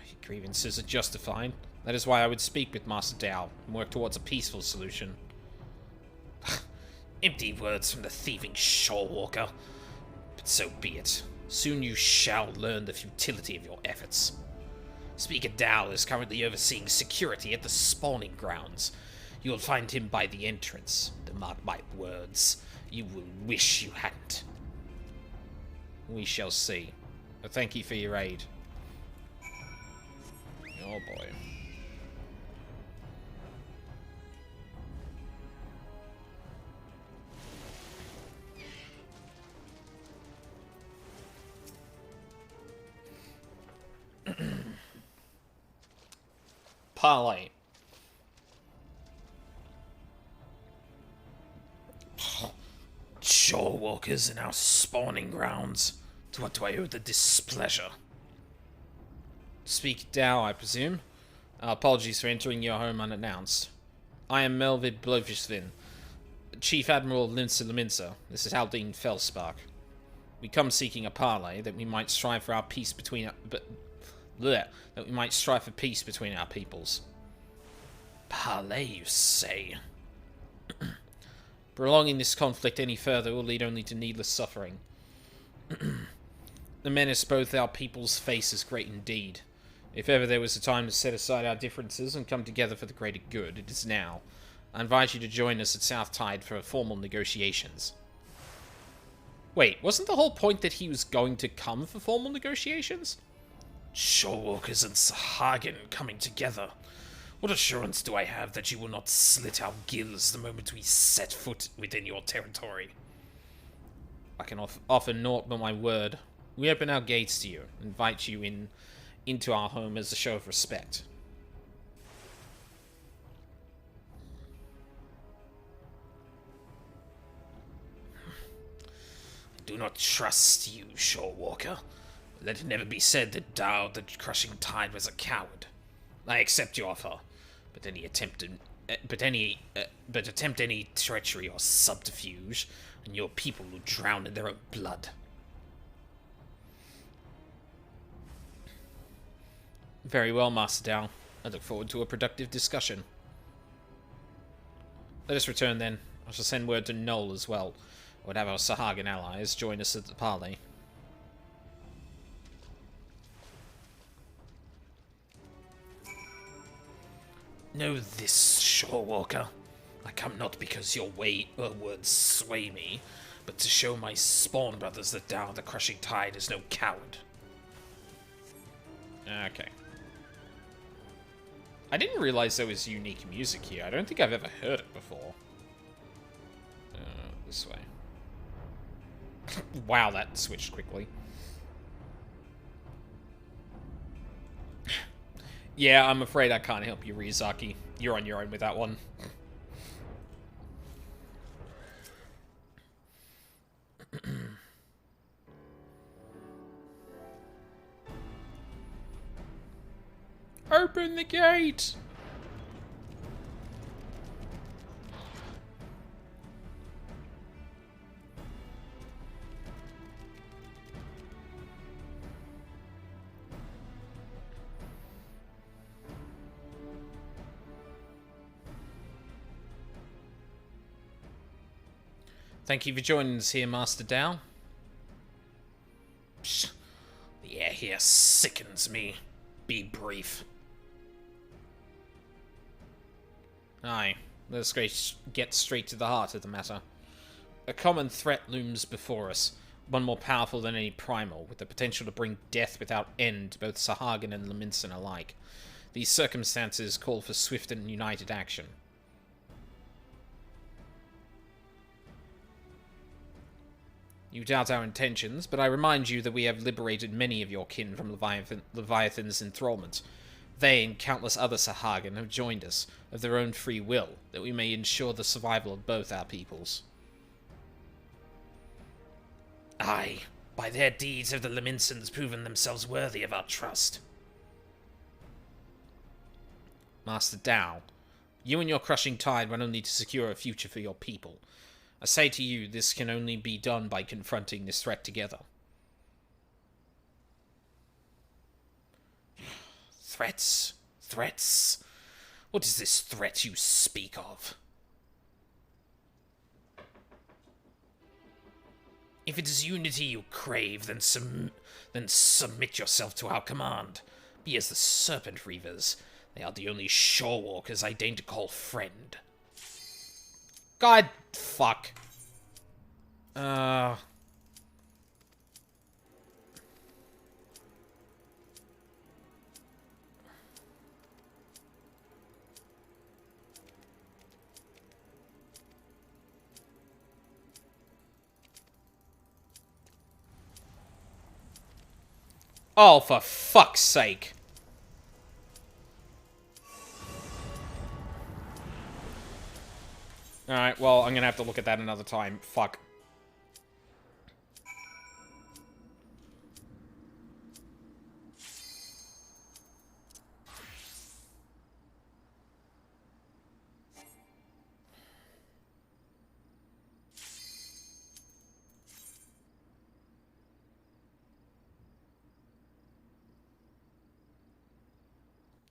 Your grievances are justified. That is why I would speak with Master Dao and work towards a peaceful solution. Empty words from the thieving shorewalker. But so be it. Soon you shall learn the futility of your efforts. Speaker Dao is currently overseeing security at the spawning grounds. You will find him by the entrance. To mark my words, you will wish you hadn't. We shall see. But thank you for your aid. Oh boy. Parlay. Shorewalkers in our spawning grounds. To what do I owe the displeasure? Speak Dao, I presume. Apologies for entering your home unannounced. I am Melvid Blovisvin, Chief Admiral of Limsa. This is Haldane Fellspark. We come seeking a parley that we might strive for our peace between that we might strive for peace between our peoples. Parley, you say? Prolonging this conflict any further will lead only to needless suffering. The menace both our peoples face is great indeed. If ever there was a time to set aside our differences and come together for the greater good, it is now. I invite you to join us at South Tide for formal negotiations. Wait, wasn't the whole point that he was going to come for formal negotiations? Shorewalkers and Sahagin coming together. What assurance do I have that you will not slit our gills the moment we set foot within your territory? I can offer naught but my word. We open our gates to you, invite you into our home as a show of respect. I do not trust you, Shorewalker. Let it never be said that Dao the Crushing Tide was a coward. I accept your offer, but attempt any treachery or subterfuge, and your people will drown in their own blood. Very well, Master Dao. I look forward to a productive discussion. Let us return then. I shall send word to Noel as well. I would have our Sahagin allies join us at the parley. Know this, Shorewalker. I come not because your words sway me, but to show my spawn brothers that Dao the Crushing Tide is no coward. Okay. I didn't realize there was unique music here. I don't think I've ever heard it before. This way. Wow, that switched quickly. Yeah, I'm afraid I can't help you, Ryuzaki. You're on your own with that one. Open the gate! Thank you for joining us here, Master Dow. Psh, the air here sickens me. Be brief. Aye, let's get straight to the heart of the matter. A common threat looms before us, one more powerful than any Primal, with the potential to bring death without end to both Sahagin and Leminson alike. These circumstances call for swift and united action. You doubt our intentions, but I remind you that we have liberated many of your kin from Leviathan's enthrallment. They and countless other Sahagin have joined us, of their own free will, that we may ensure the survival of both our peoples. Aye, by their deeds have the Leminsons proven themselves worthy of our trust. Master Dow, you and your crushing tide want only to secure a future for your people. I say to you, this can only be done by confronting this threat together. Threats? Threats? What is this threat you speak of? If it is unity you crave, then submit yourself to our command. Be as the Serpent Reavers. They are the only shorewalkers I deign to call friend. God, fuck. Oh, for fuck's sake. Alright, well, I'm gonna have to look at that another time. Fuck.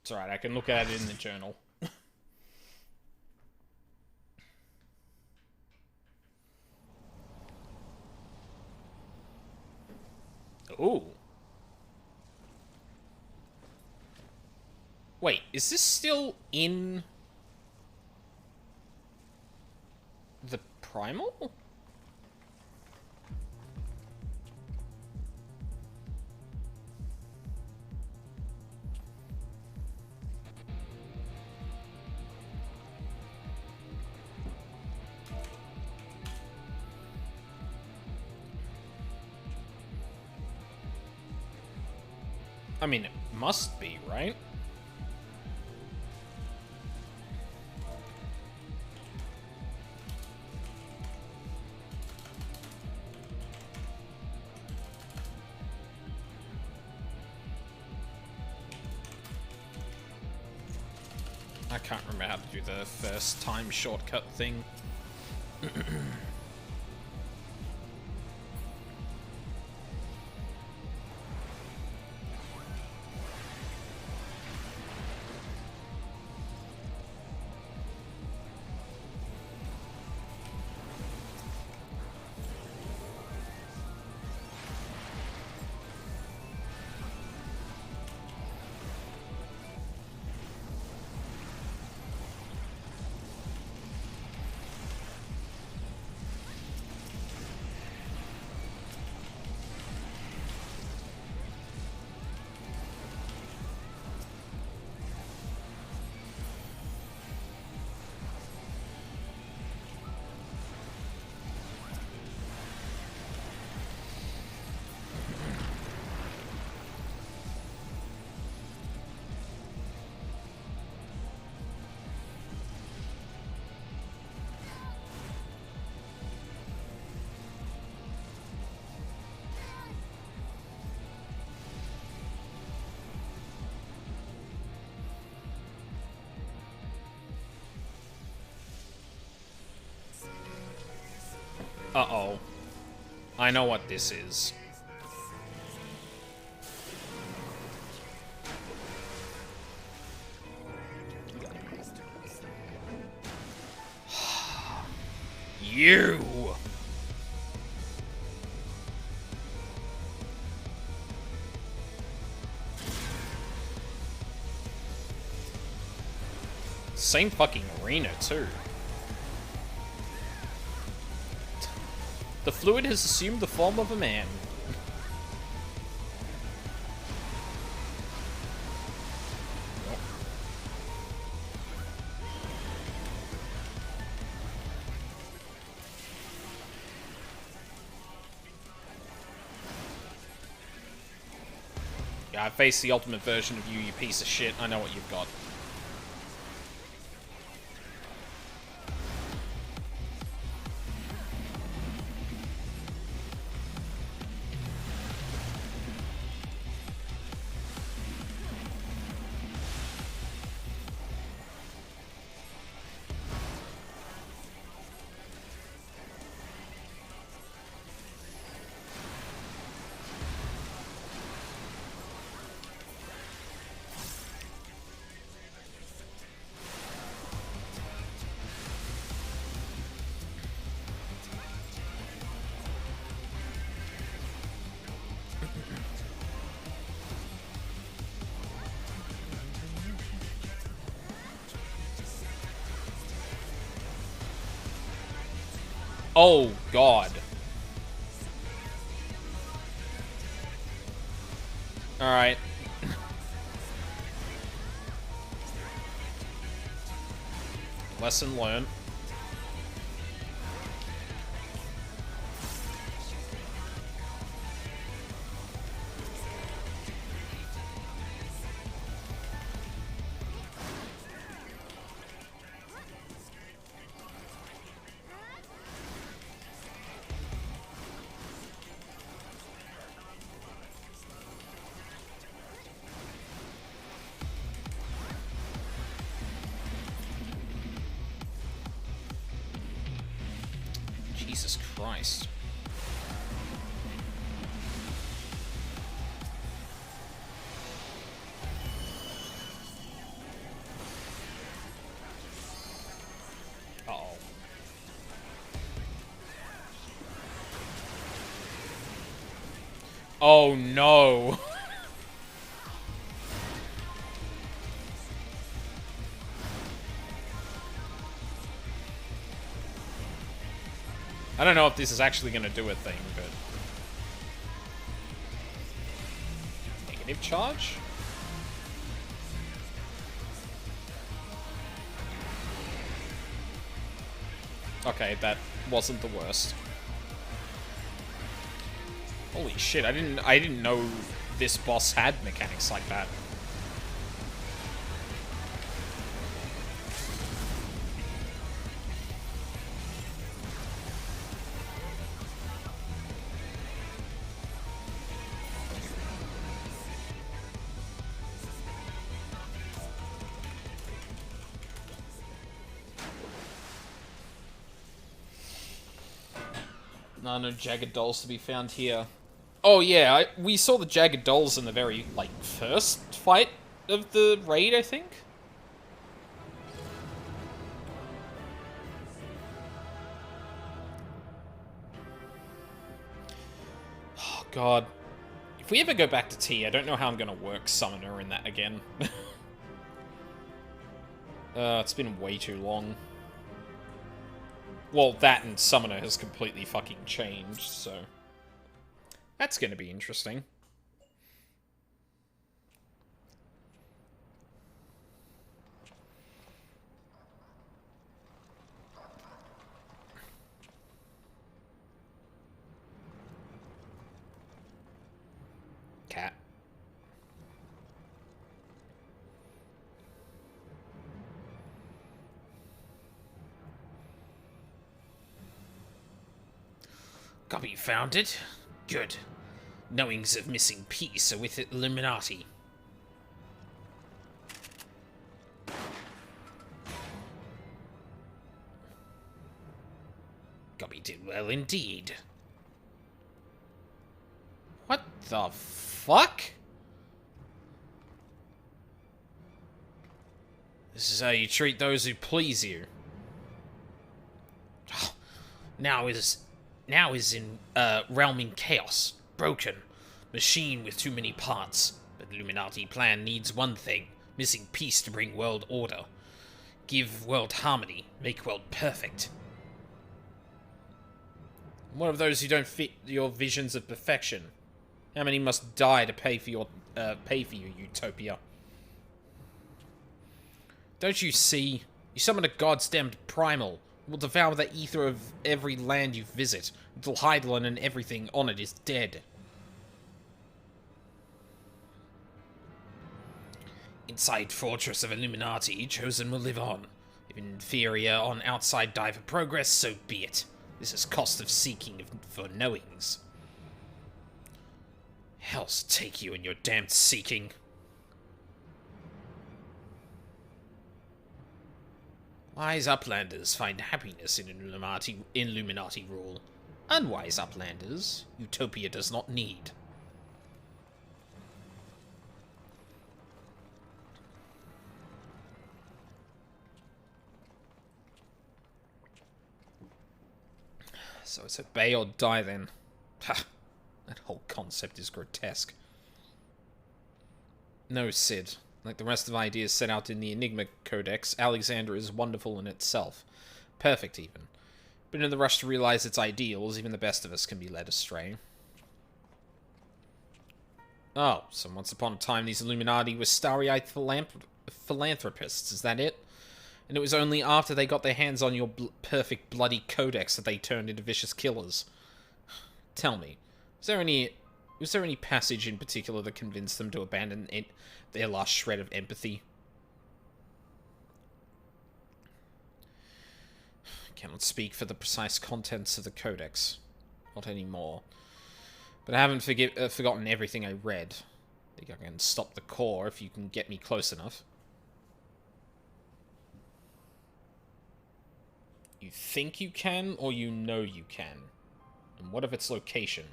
It's alright, I can look at it in the journal. Ooh. Wait, is this still in the Primal? I mean, it must be, right? I can't remember how to do the first time shortcut thing. Uh-oh. I know what this is. You! Same fucking arena, too. The fluid has assumed the form of a man. Yeah, I faced the ultimate version of you, you piece of shit. I know what you've got. Oh, God. Alright. Lesson learned. Jesus Christ. Uh-oh. Oh, no. I don't know if this is actually going to do a thing, but... Negative charge? Okay, that wasn't the worst. Holy shit, I didn't know this boss had mechanics like that. No jagged dolls to be found here. Oh yeah, we saw the jagged dolls in the very, like, first fight of the raid, I think? Oh god. If we ever go back to T, I don't know how I'm gonna work Summoner in that again. It's been way too long. Well, that and Summoner has completely fucking changed, so... That's gonna be interesting. Cat. Copy found it. Good. Knowings of missing piece are with Illuminati. Gobby did well indeed. What the fuck? This is how you treat those who please you. Now is in realm in chaos, broken, machine with too many parts. But Illuminati plan needs one thing: missing peace to bring world order, give world harmony, make world perfect. What of those who don't fit your visions of perfection? How many must die to pay for your utopia? Don't you see? You summon a goddamned Primal. It will devour the ether of every land you visit, until Heidelin and everything on it is dead. Inside fortress of Illuminati, Chosen will live on. If inferior on outside die for progress, so be it. This is cost of seeking for knowings. Hell's take you and your damned seeking. Wise uplanders find happiness in Illuminati rule. Unwise uplanders, utopia does not need. So it's obey or die then. Ha! That whole concept is grotesque. No, Sid. Like the rest of ideas set out in the Enigma Codex, Alexander is wonderful in itself. Perfect, even. But in the rush to realize its ideals, even the best of us can be led astray. Oh, so once upon a time these Illuminati were starry-eyed philanthropists, is that it? And it was only after they got their hands on your perfect bloody codex that they turned into vicious killers. Tell me, was there any passage in particular that convinced them to abandon their last shred of empathy? I cannot speak for the precise contents of the codex. Not anymore. But I haven't forgotten everything I read. I think I can stop the core if you can get me close enough. You think you can, or you know you can? And what of its location?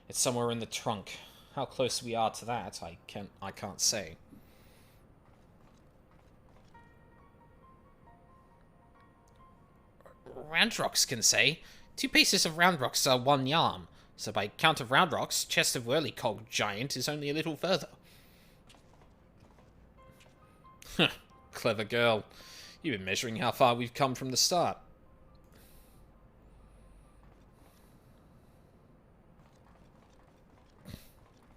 It's somewhere in the trunk. How close we are to that, I can't say. Roundrocks can say. 2 pieces of Roundrocks are 1 yarn, so by count of Roundrocks, chest of Whirlycog Giant is only a little further. Clever girl. You've been measuring how far we've come from the start.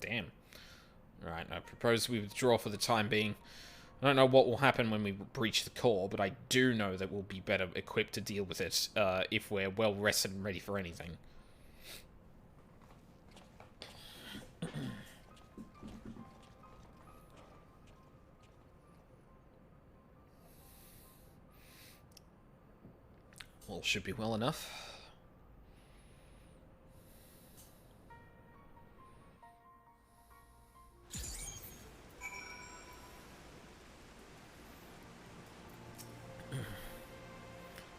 Damn. Alright, I propose we withdraw for the time being. I don't know what will happen when we breach the core, but I do know that we'll be better equipped to deal with it if we're well rested and ready for anything. All should be well enough.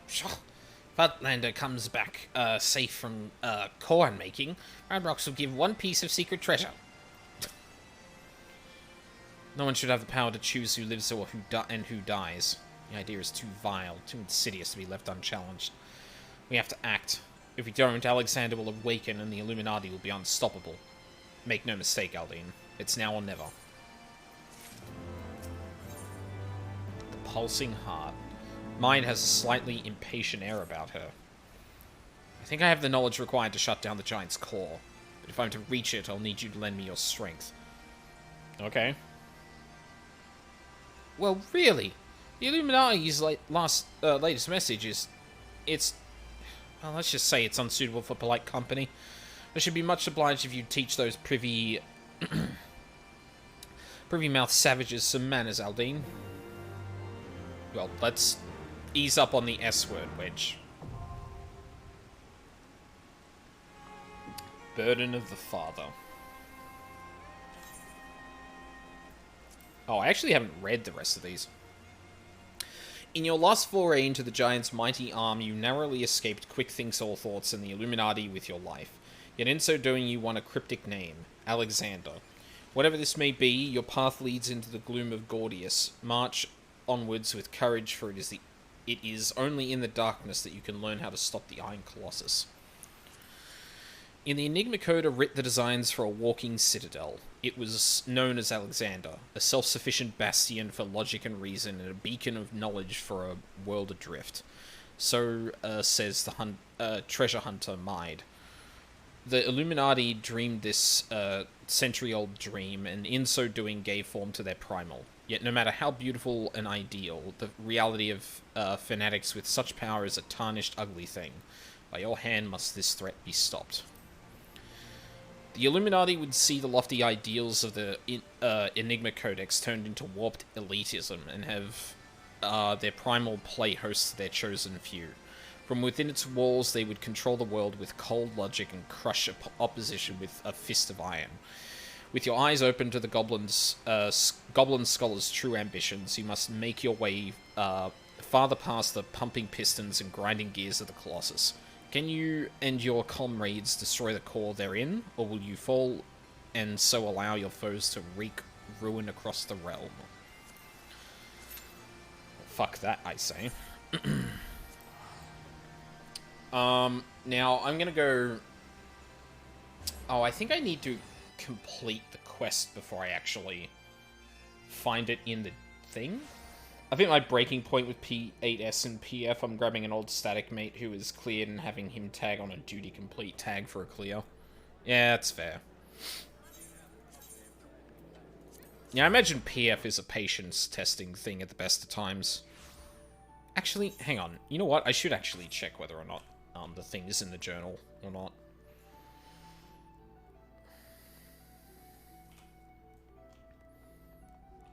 If Outlander comes back safe from core making, Roundrocks will give 1 piece of secret treasure. No one should have the power to choose who lives or who dies. The idea is too vile, too insidious to be left unchallenged. We have to act. If we don't, Alexander will awaken and the Illuminati will be unstoppable. Make no mistake, Aldine. It's now or never. The pulsing heart. Mine has a slightly impatient air about her. I think I have the knowledge required to shut down the Giant's core, but if I'm to reach it, I'll need you to lend me your strength. Okay. Well, really? The Illuminati's latest message is... Well, let's just say it's unsuitable for polite company. I should be much obliged if you'd teach those privy mouth savages some manners, Aldine. Well, let's ease up on the S word, Wedge. Burden of the Father. Oh, I actually haven't read the rest of these. In your last foray into the Giant's mighty arm, you narrowly escaped Quick Think's All Thoughts and the Illuminati with your life. Yet in so doing, you won a cryptic name, Alexander. Whatever this may be, your path leads into the gloom of Gordius. March onwards with courage, for it is only in the darkness that you can learn how to stop the Iron Colossus. In the Enigma Code are writ the designs for a walking citadel. It was known as Alexander, a self-sufficient bastion for logic and reason, and a beacon of knowledge for a world adrift. So says the treasure hunter Mide. The Illuminati dreamed this century-old dream, and in so doing gave form to their Primal. Yet no matter how beautiful an ideal, the reality of fanatics with such power is a tarnished, ugly thing. By your hand must this threat be stopped. The Illuminati would see the lofty ideals of the Enigma Codex turned into warped elitism, and have their Primal play host to their chosen few. From within its walls, they would control the world with cold logic and crush opposition with a fist of iron. With your eyes open to the Goblin Scholar's true ambitions, you must make your way farther past the pumping pistons and grinding gears of the Colossus. Can you and your comrades destroy the core therein, or will you fall and so allow your foes to wreak ruin across the realm? Fuck that, I say. Now, I'm gonna go... Oh, I think I need to complete the quest before I actually find it in the thing. I think my breaking point with P8S and PF, I'm grabbing an old static mate who is cleared and having him tag on a duty complete tag for a clear. Yeah, that's fair. Yeah, I imagine PF is a patience testing thing at the best of times. Actually, hang on. You know what? I should actually check whether or not the thing is in the journal or not.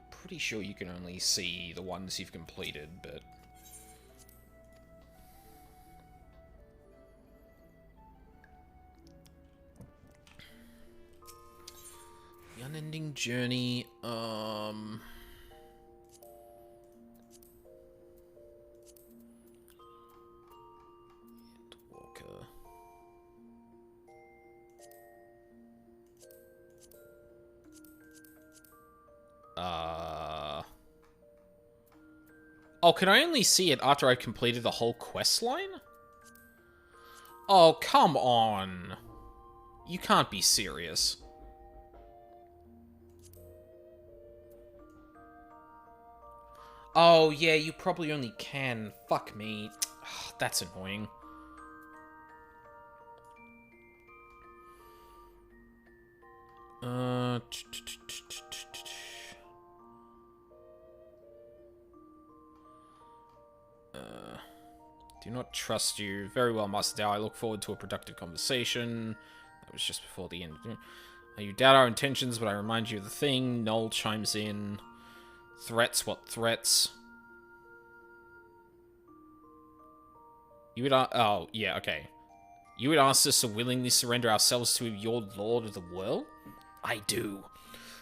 Pretty sure you can only see the ones you've completed, but... The Unending Journey, Walker. Oh, can I only see it after I completed the whole quest line? Oh, come on. You can't be serious. Oh, yeah, you probably only can. Fuck me. That's annoying. Do not trust you. Very well, Master Dao. I look forward to a productive conversation. That was just before the end. You doubt our intentions, but I remind you of the thing. Noel chimes in. Threats? What threats? You would oh, yeah, okay. You would ask us to willingly surrender ourselves to your Lord of the World? I do.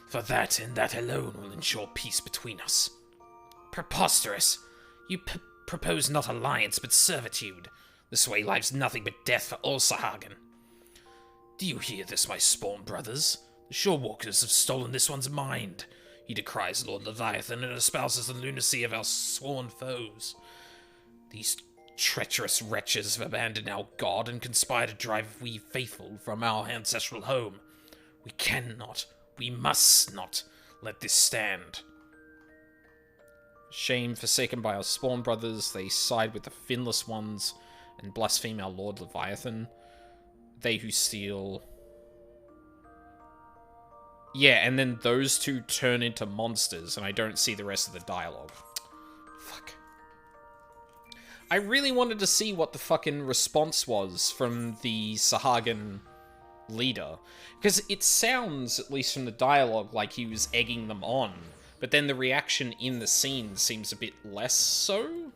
For that and that alone will ensure peace between us. Preposterous! You propose not alliance, but servitude. This way lies nothing but death for all Sahagin. Do you hear this, my spawn brothers? The Shorewalkers have stolen this one's mind. He decries Lord Leviathan and espouses the lunacy of our sworn foes. These treacherous wretches have abandoned our god and conspire to drive we faithful from our ancestral home. We cannot, we must not let this stand. Shame forsaken by our spawn brothers, they side with the finless ones and blaspheme our Lord Leviathan. They who steal... Yeah, and then those two turn into monsters, and I don't see the rest of the dialogue. Fuck. I really wanted to see what the fucking response was from the Sahagin leader. Because it sounds, at least from the dialogue, like he was egging them on. But then the reaction in the scene seems a bit less so.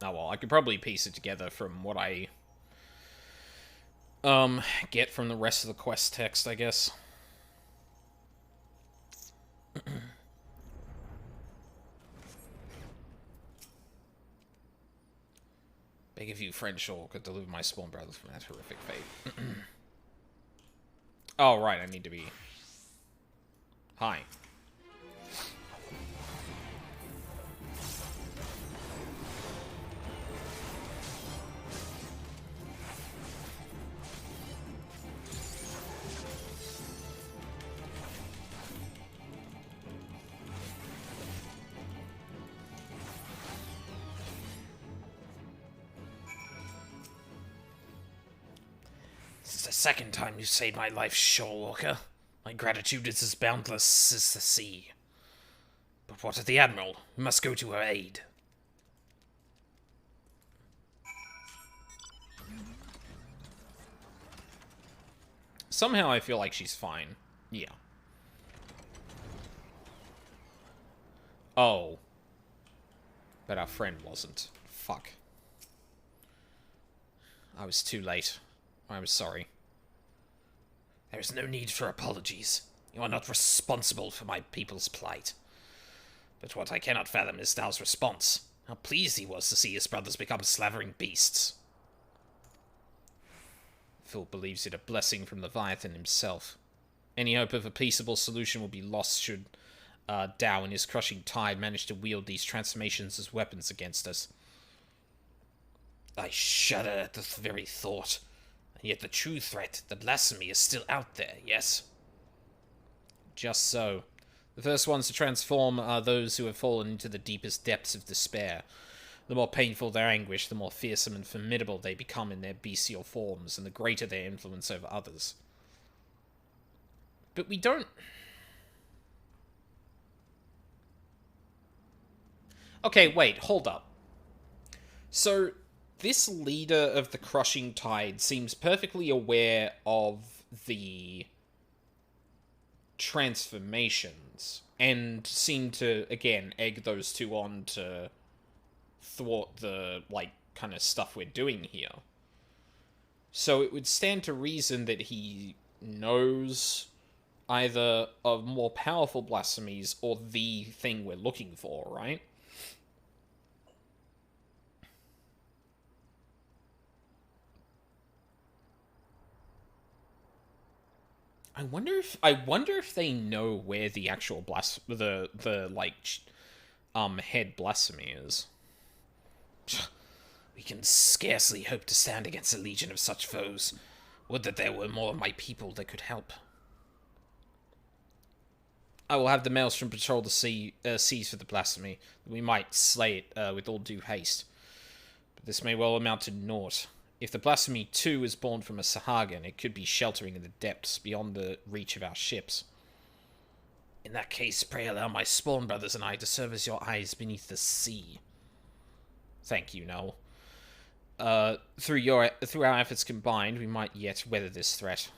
Oh well, I could probably piece it together from what I get from the rest of the quest text, I guess. Beg of you, friend Shaw, could deliver my spawn brothers from that horrific fate. Oh, right, I need to be... Hi. This is the second time you saved my life, Shorewalker. My gratitude is as boundless as the sea. But what of the Admiral? We must go to her aid. Somehow I feel like she's fine. Yeah. Oh. But our friend wasn't. Fuck. I was too late. I was sorry. There is no need for apologies. You are not responsible for my people's plight. But what I cannot fathom is Dao's response. How pleased he was to see his brothers become slavering beasts. Phil believes it a blessing from Leviathan himself. Any hope of a peaceable solution will be lost should Dao and his crushing tide manage to wield these transformations as weapons against us. I shudder at the very thought. And yet the true threat, the blasphemy, is still out there, yes? Just so. The first ones to transform are those who have fallen into the deepest depths of despair. The more painful their anguish, the more fearsome and formidable they become in their bestial forms, and the greater their influence over others. But we don't... Okay, wait, hold up. So, this leader of the Crushing Tide seems perfectly aware of the transformations, and seem to, again, egg those two on to thwart the, like, kind of stuff we're doing here. So it would stand to reason that he knows either of more powerful blasphemies or the thing we're looking for, right? I wonder if they know where the actual head blasphemy is. We can scarcely hope to stand against a legion of such foes. Would that there were more of my people that could help. I will have the Maelstrom patrol the seas for the blasphemy. We might slay it with all due haste. But this may well amount to naught. If the blasphemy too is born from a Sahagan, it could be sheltering in the depths beyond the reach of our ships. In that case, pray allow my spawn brothers and I to serve as your eyes beneath the sea. Thank you, Noel. Through our efforts combined, we might yet weather this threat.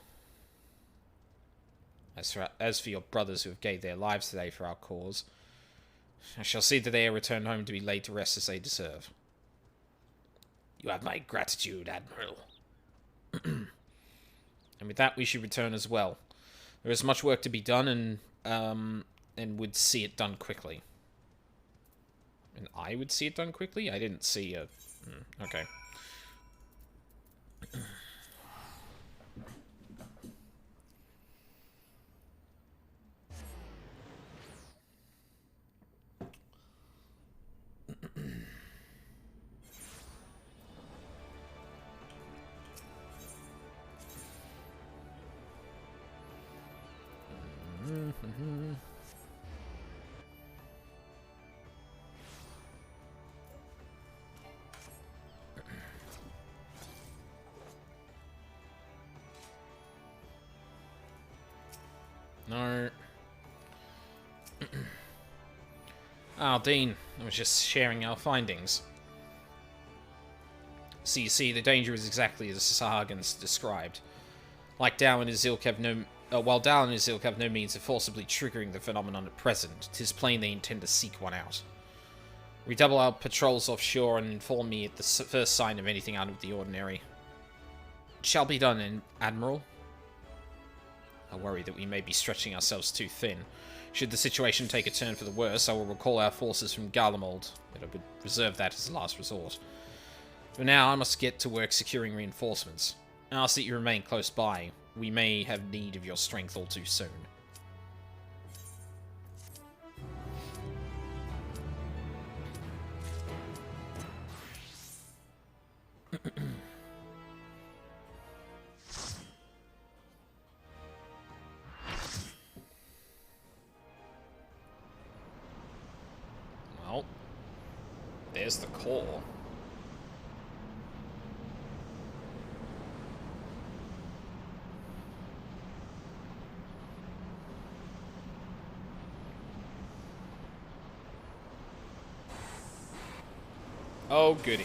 As for your brothers who have gave their lives today for our cause, I shall see that they are returned home to be laid to rest as they deserve. You have my gratitude, Admiral. And with that, we should return as well. There is much work to be done, and would see it done quickly. And I would see it done quickly? I didn't see a... okay. No. Oh, Dean. I was just sharing our findings. So you see, the danger is exactly as Sahagans described. Like Dao and his ilk have no... while Dao and his ilk have no means of forcibly triggering the phenomenon at present, 'tis plain they intend to seek one out. Redouble our patrols offshore and inform me at the first sign of anything out of the ordinary. It shall be done, Admiral. I worry that we may be stretching ourselves too thin. Should the situation take a turn for the worse, I will recall our forces from Garlemald, but I would reserve that as a last resort. For now, I must get to work securing reinforcements. I ask that you remain close by. We may have need of your strength all too soon. Well, there's the core. Oh, goody.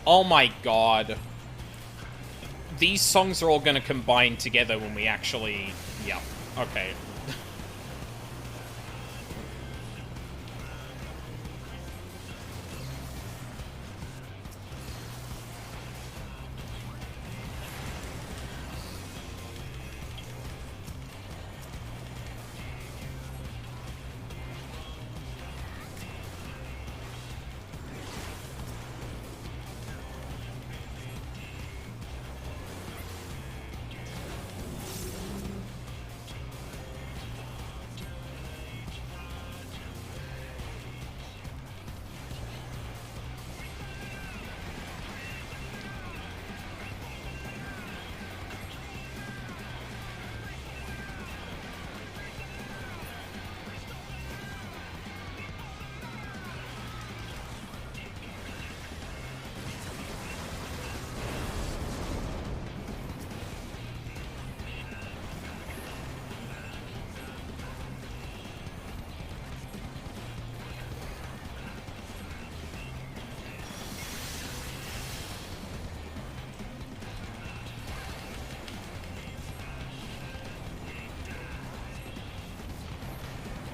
Oh my god. These songs are all gonna combine together when we actually... Yeah, okay.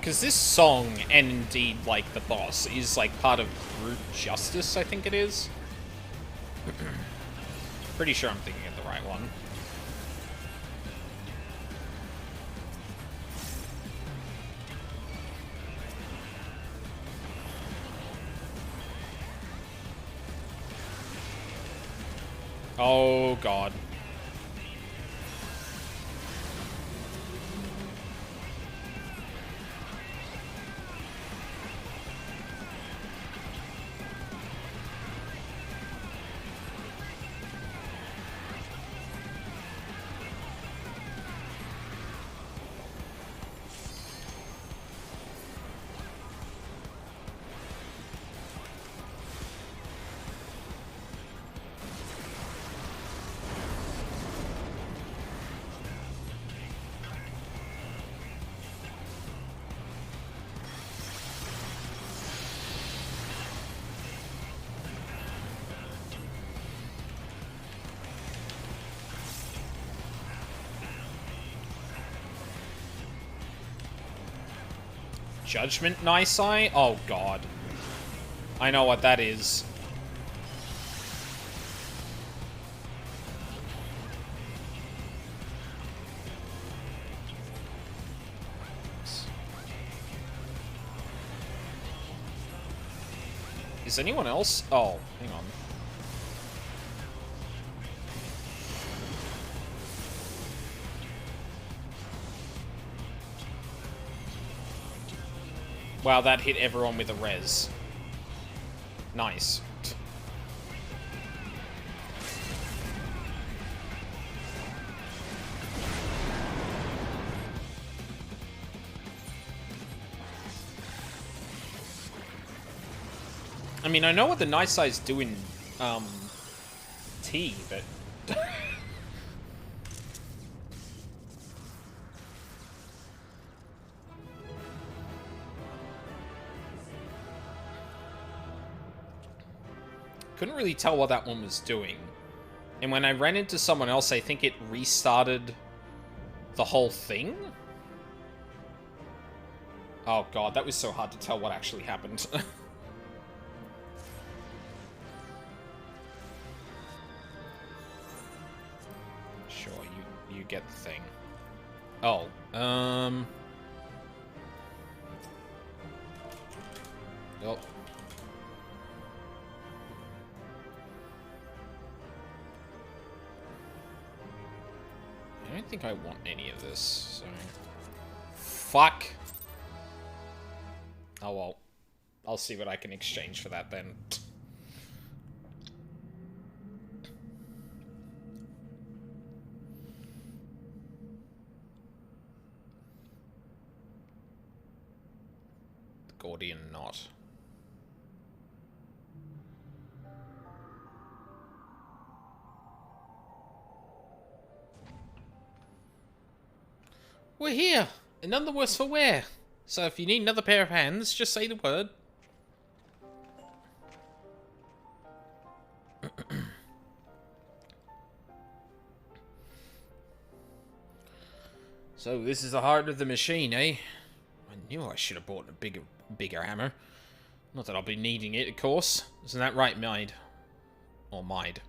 Because this song, and indeed, like, the boss, is, like, part of Brute Justice, I think it is. Pretty sure I'm thinking of the right one. Oh, God. Judgment Nice Eye? Oh, God. I know what that is. Is anyone else? Oh, hang on. Wow, that hit everyone with a res. Nice. I mean, I know what the Nice Eyes do in, T, but... Couldn't really tell what that one was doing. And when I ran into someone else, I think it restarted the whole thing? Oh god, that was so hard to tell what actually happened. Sure, you get the thing. Oh, oh. I don't think I want any of this, so... Fuck! Oh well. I'll see what I can exchange for that then. The Gordian Knot. We're here, and none the worse for wear. So if you need another pair of hands, just say the word. So this is the heart of the machine, eh? I knew I should have bought a bigger hammer. Not that I'll be needing it, of course. Isn't that right, Maid? Or Maid?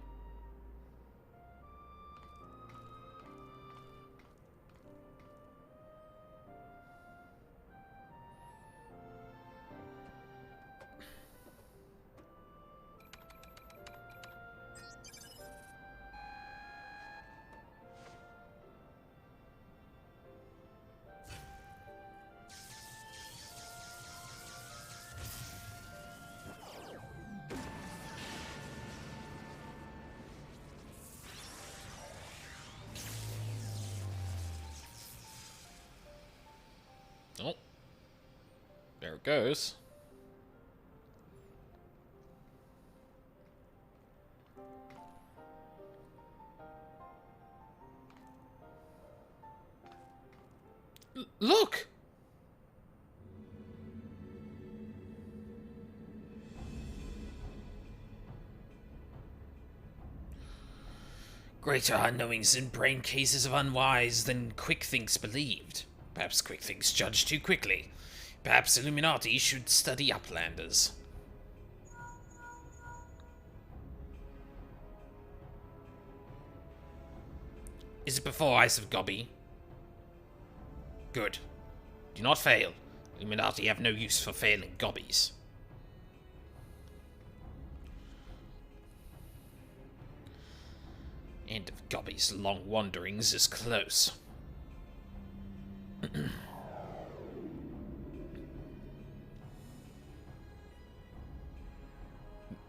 Oh. There it goes. Look! Greater unknowings and brain cases of unwise than Quick Thinks believed. Perhaps Quick Thinks judged too quickly. Perhaps Illuminati should study Uplanders. Is it before Ice of Gobby? Good. Do not fail. Illuminati have no use for failing Gobbies. End of Gobby's long wanderings is close.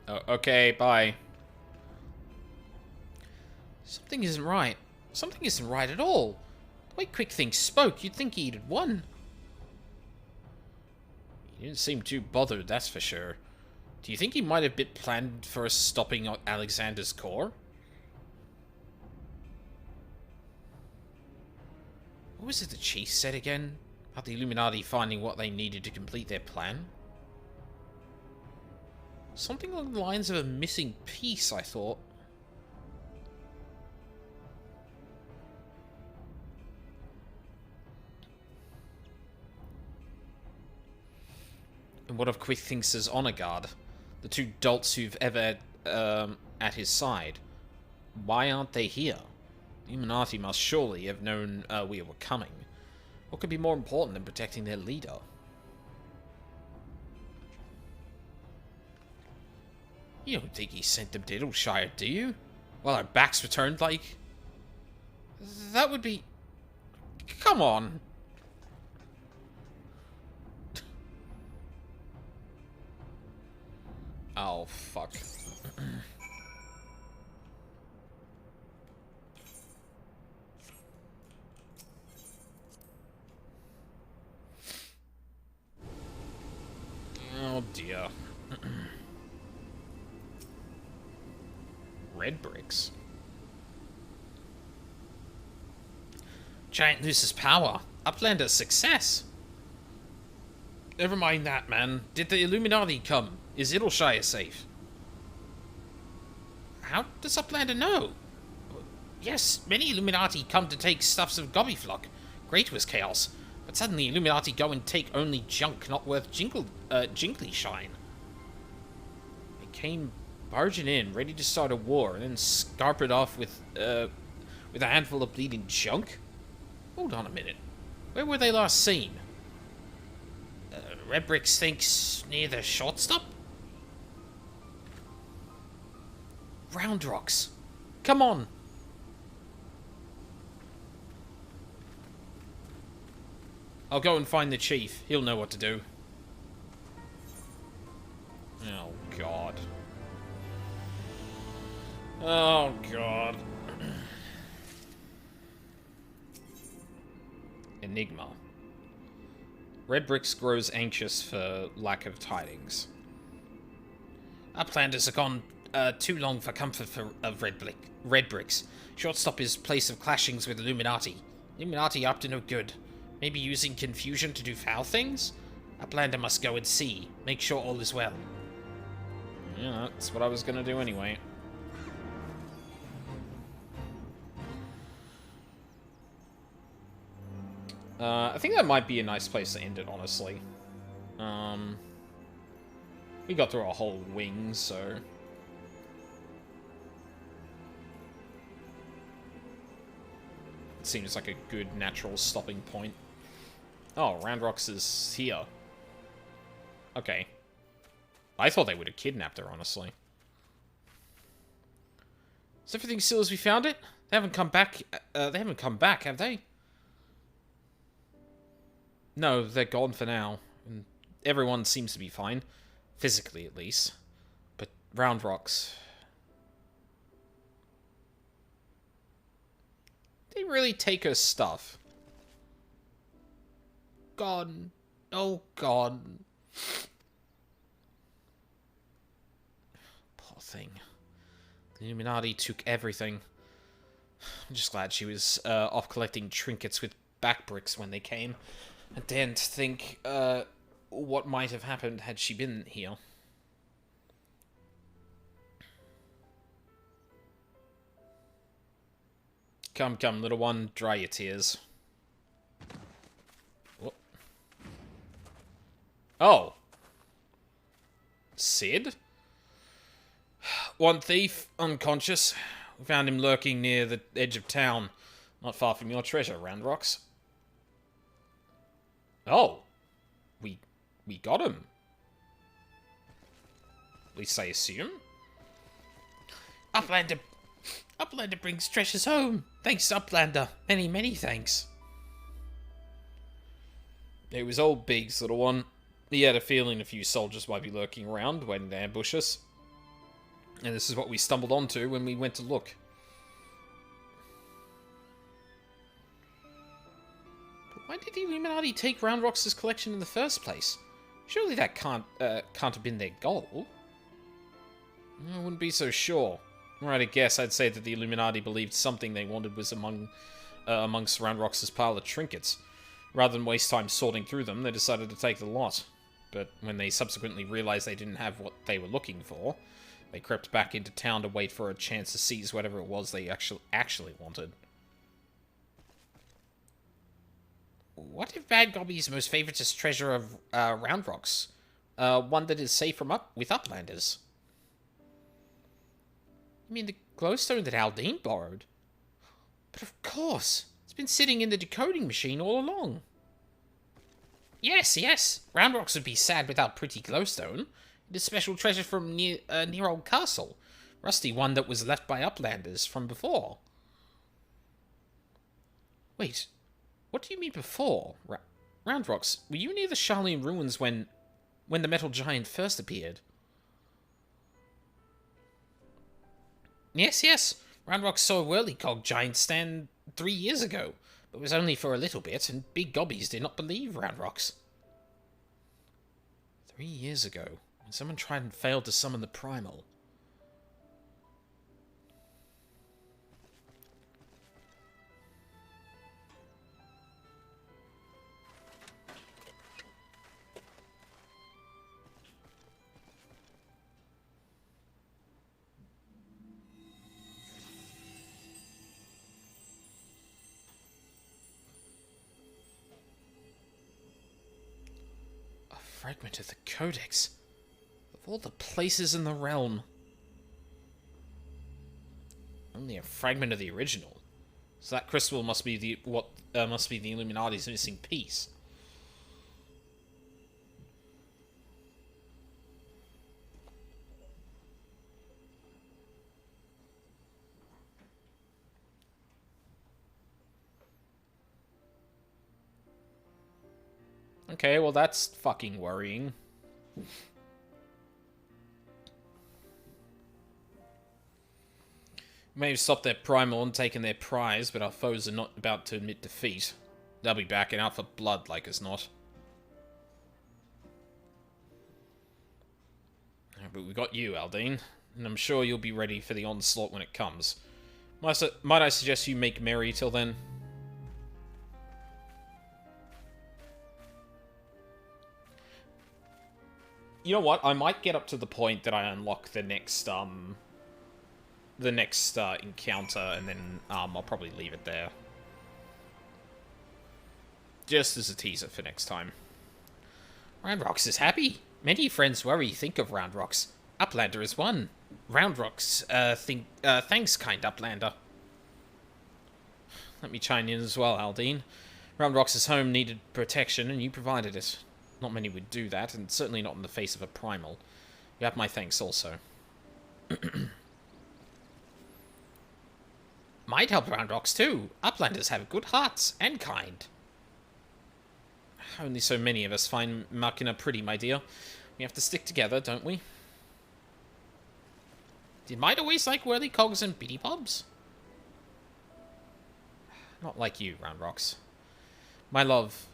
Oh, okay, bye. Something isn't right. Something isn't right at all. The way Quick Things spoke, you'd think he'd won. He didn't seem too bothered, that's for sure. Do you think he might have been planned for us stopping Alexander's core? What was it the chief said again? About the Illuminati finding what they needed to complete their plan? Something along the lines of a missing piece, I thought. And what of Quick Thinks' honor guard? The two dolts who've ever at his side. Why aren't they here? The Illuminati must surely have known we were coming. What could be more important than protecting their leader? You don't think he sent them to Idleshire, do you? While our backs were turned, like... That would be... Come on. Oh, fuck. Oh, dear. Red bricks. Giant loses power. Uplander's success. Never mind that, man. Did the Illuminati come? Is Idleshire safe? How does Uplander know? Yes, many Illuminati come to take stuffs of Gobbyflock. Great was chaos. But suddenly Illuminati go and take only junk not worth jingly shine. They came barging in, ready to start a war, and then scarpered off with a handful of bleeding junk? Hold on a minute. Where were they last seen? Red Bricks thinks near the shortstop? Round Rocks. Come on. I'll go and find the chief. He'll know what to do. Oh, God. Oh, God. Enigma. Red Bricks grows anxious for lack of tidings. Uplanders have gone too long for comfort of Red Bricks. Shortstop is place of clashings with Illuminati. Illuminati up to no good. Maybe using confusion to do foul things? Uplander must go and see. Make sure all is well. Yeah, that's what I was gonna do anyway. I think that might be a nice place to end it, honestly. We got through a whole wing, so... It seems like a good natural stopping point. Oh, Roundrocks is here. Okay. I thought they would have kidnapped her, honestly. Is everything still as we found it? They haven't come back, have they? No, they're gone for now. And everyone seems to be fine. Physically, at least. But Roundrocks... They really take her stuff. Gone. Oh, gone. Poor thing. The Illuminati took everything. I'm just glad she was off collecting trinkets with back bricks when they came. I daren't think what might have happened had she been here. Come, come, little one, dry your tears. Whoop. Oh. Sid? One thief, unconscious. We found him lurking near the edge of town, not far from your treasure, Roundrocks. Oh. We got him. At least I assume. Uplander brings treasures home. Thanks, Uplander. Many, many thanks. It was old Biggs, little one. He had a feeling a few soldiers might be lurking around, waiting to ambush us. And this is what we stumbled onto when we went to look. But why did the Illuminati take Roundrocks' collection in the first place? Surely that can't have been their goal. I wouldn't be so sure. Right, I guess I'd say that the Illuminati believed something they wanted was amongst Roundrocks' pile of trinkets. Rather than waste time sorting through them, they decided to take the lot. But when they subsequently realized they didn't have what they were looking for, they crept back into town to wait for a chance to seize whatever it was they actually wanted. What if Bad Gobby's most favoritist treasure of Roundrocks? One that is safe with Uplanders? You mean the glowstone that Aldine borrowed? But of course! It's been sitting in the decoding machine all along. Yes, yes. Roundrocks would be sad without pretty glowstone. It is special treasure from near old castle. Rusty one that was left by Uplanders from before. Wait, what do you mean before? Roundrocks, were you near the Charlene ruins when the metal giant first appeared? Yes, yes. Roundrock saw a whirlycog giant stand 3 years ago, but it was only for a little bit, and big gobbies did not believe Roundrocks. 3 years ago, when someone tried and failed to summon the Primal. A fragment of the Codex. Of all the places in the realm. Only a fragment of the original. So that crystal must be the Illuminati's missing piece. Okay, well that's fucking worrying. May have stopped their Primal and taken their prize, but our foes are not about to admit defeat. They'll be backing out for blood like as not. But we got you, Aldine, and I'm sure you'll be ready for the onslaught when it comes. Might I suggest you make merry till then? You know what? I might get up to the point that I unlock the next encounter, and then I'll probably leave it there. Just as a teaser for next time. Roundrocks is happy. Many friends worry think of Roundrocks. Uplander is one. Roundrocks thanks, kind Uplander. Let me chime in as well, Aldine. Roundrocks' home needed protection, and you provided it. Not many would do that, and certainly not in the face of a Primal. You have my thanks also. Might help Roundrocks too. Uplanders have good hearts and kind. Only so many of us find Machina pretty, my dear. We have to stick together, don't we? Did Might always like whirlycogs and bitty bobs? Not like you, Roundrocks. My love,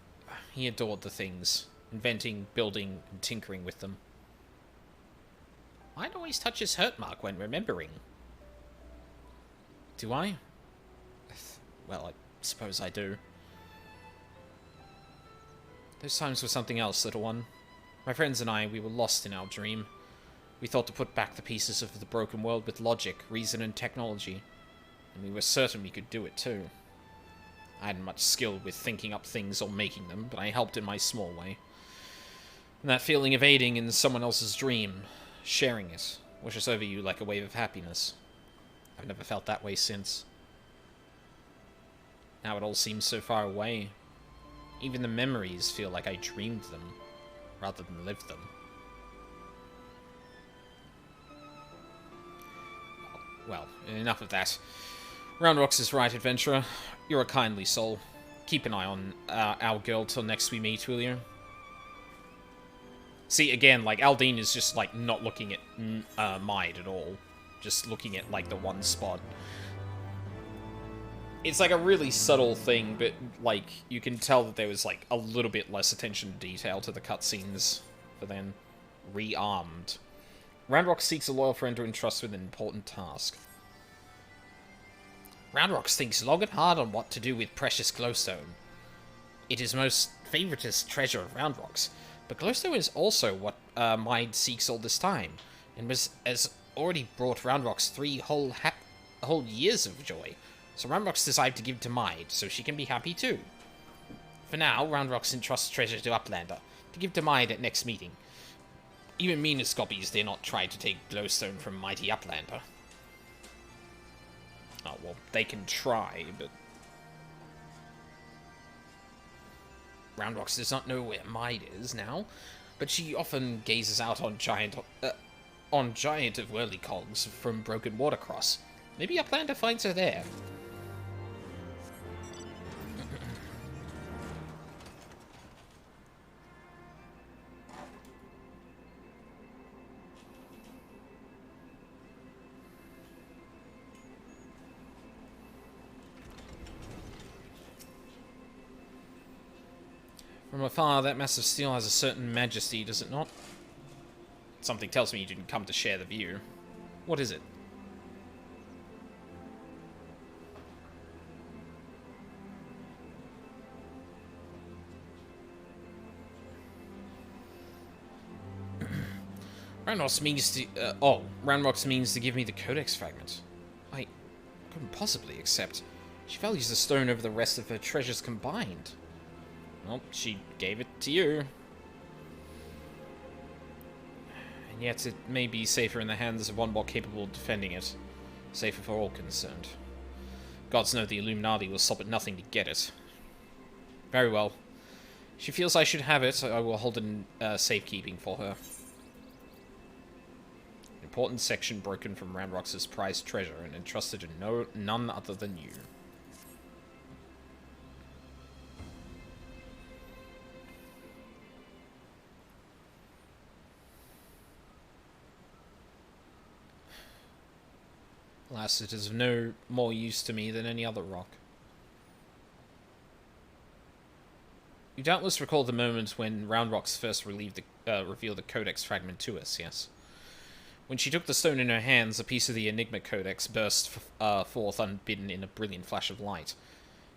he adored the things. Inventing, building, and tinkering with them. Might always touch his hurt mark when remembering. Do I? Well, I suppose I do. Those times were something else, little one. My friends and I, we were lost in our dream. We thought to put back the pieces of the broken world with logic, reason, and technology. And we were certain we could do it too. I hadn't much skill with thinking up things or making them, but I helped in my small way. And that feeling of aiding in someone else's dream, sharing it, washes over you like a wave of happiness. I've never felt that way since. Now it all seems so far away. Even the memories feel like I dreamed them, rather than lived them. Well, enough of that. Roundrocks is right, adventurer. You're a kindly soul. Keep an eye on our girl till next we meet, will you? See, again, like, Aldine is just, like, not looking at Maid at all. Just looking at, like, the one spot. It's, like, a really subtle thing, but, like, you can tell that there was, like, a little bit less attention to detail to the cutscenes for then. Rearmed. Roundrock seeks a loyal friend to entrust with an important task. Roundrocks thinks long and hard on what to do with precious glowstone. It is most favoritist treasure of Roundrocks, but glowstone is also what Maid seeks all this time, and has already brought Roundrocks 3 whole years of joy. So Roundrocks decided to give to Maid, so she can be happy too. For now, Roundrocks entrusts treasure to Uplander, to give to Maid at next meeting. Even meanest gobbies dare not try to take glowstone from mighty Uplander. Oh, well, they can try, but... Roundrocks does not know where Maid is now, but she often gazes out on giant of whirlycogs from Broken Watercross. Maybe Uplander finds her there. From afar, that mass of steel has a certain majesty, does it not? Something tells me you didn't come to share the view. What is it? Ranrox means to... Ranrox means to give me the Codex fragment. I couldn't possibly accept. She values the stone over the rest of her treasures combined. Well, she gave it to you. And yet it may be safer in the hands of one more capable of defending it. Safer for all concerned. Gods know the Illuminati will stop at nothing to get it. Very well. She feels I should have it, so I will hold it in safekeeping for her. Important section broken from Ranrox's prized treasure and entrusted to none other than you. Alas, it is of no more use to me than any other rock. You doubtless recall the moment when Roundrox first revealed the Codex fragment to us, yes? When she took the stone in her hands, a piece of the Enigma Codex burst forth unbidden in a brilliant flash of light.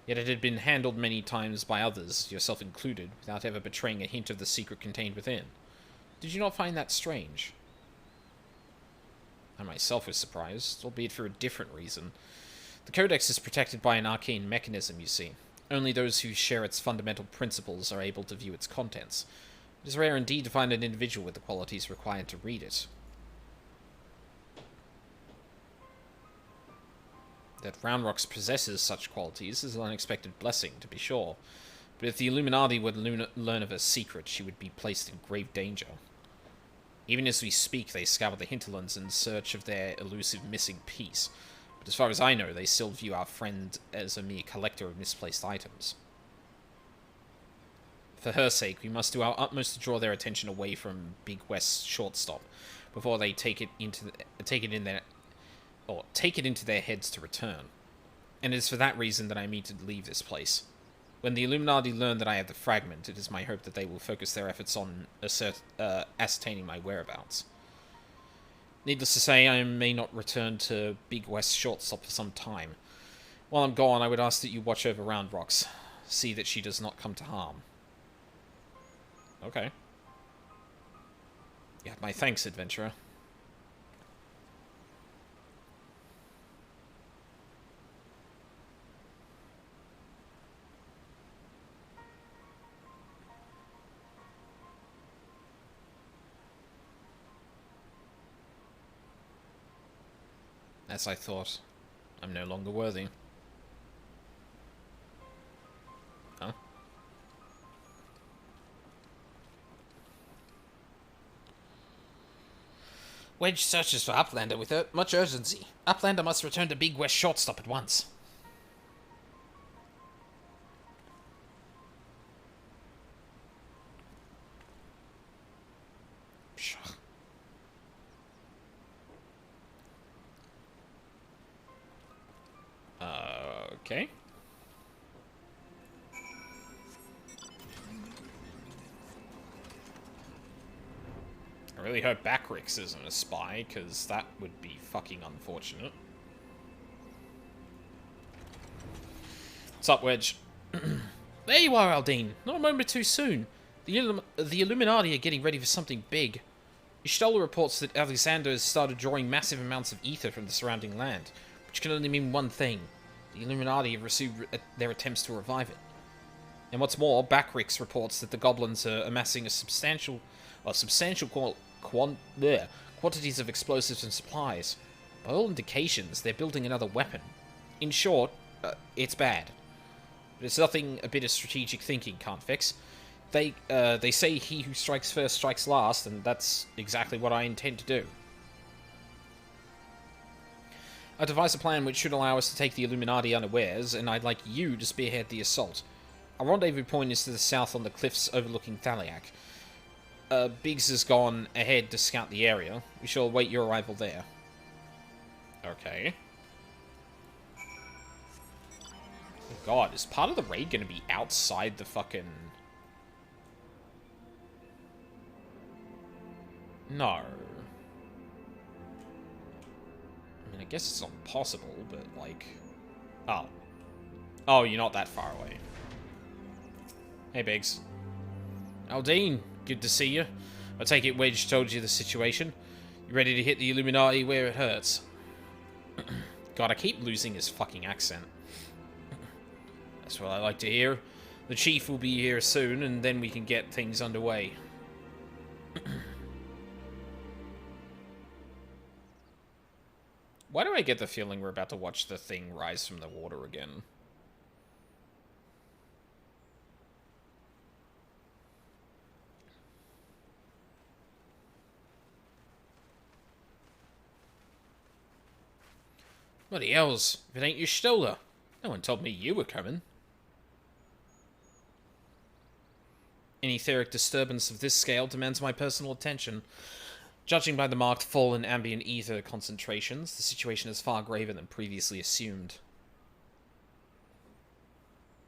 Yet it had been handled many times by others, yourself included, without ever betraying a hint of the secret contained within. Did you not find that strange? I myself was surprised, albeit for a different reason. The Codex is protected by an arcane mechanism, you see. Only those who share its fundamental principles are able to view its contents. It is rare indeed to find an individual with the qualities required to read it. That Roundrox possesses such qualities is an unexpected blessing, to be sure. But if the Illuminati would learn of her secret, she would be placed in grave danger. Even as we speak, they scour the hinterlands in search of their elusive missing piece. But as far as I know, they still view our friend as a mere collector of misplaced items. For her sake, we must do our utmost to draw their attention away from Big West's shortstop before they take it into their heads to return. And it is for that reason that I mean to leave this place. When the Illuminati learn that I have the fragment, it is my hope that they will focus their efforts on ascertaining my whereabouts. Needless to say, I may not return to Big West Shortstop for some time. While I'm gone, I would ask that you watch over Roundrox. See that she does not come to harm. Okay. You have my thanks, adventurer. As I thought, I'm no longer worthy. Huh? Wedge searches for Uplander with much urgency. Uplander must return to Big West Shortstop at once. Okay. I really hope Backrix isn't a spy, because that would be fucking unfortunate. What's up, Wedge? There you are, Aldine. Not a moment too soon. The Illuminati are getting ready for something big. Ishtola reports that Alexander has started drawing massive amounts of ether from the surrounding land, which can only mean one thing. The Illuminati have resumed their attempts to revive it. And what's more, Backrix reports that the goblins are amassing a substantial quantities of explosives and supplies. By all indications, they're building another weapon. In short, it's bad. But it's nothing a bit of strategic thinking can't fix. They say he who strikes first strikes last, and that's exactly what I intend to do. I devised a plan which should allow us to take the Illuminati unawares, and I'd like you to spearhead the assault. Our rendezvous point is to the south on the cliffs overlooking Thaliak. Biggs has gone ahead to scout the area. We shall await your arrival there. Okay. Oh god, is part of the raid going to be outside the fucking... No. I mean, I guess it's not possible, but, like... Oh. Oh, you're not that far away. Hey, Biggs. Aldine, good to see you. I take it Wedge told you the situation. You ready to hit the Illuminati where it hurts? God, I keep losing his fucking accent. That's what I like to hear. The chief will be here soon, and then we can get things underway. Why do I get the feeling we're about to watch the thing rise from the water again? Bloody hells, if it ain't you, Stoller. No one told me you were coming. Any etheric disturbance of this scale demands my personal attention. Judging by the marked fall in ambient ether concentrations, the situation is far graver than previously assumed.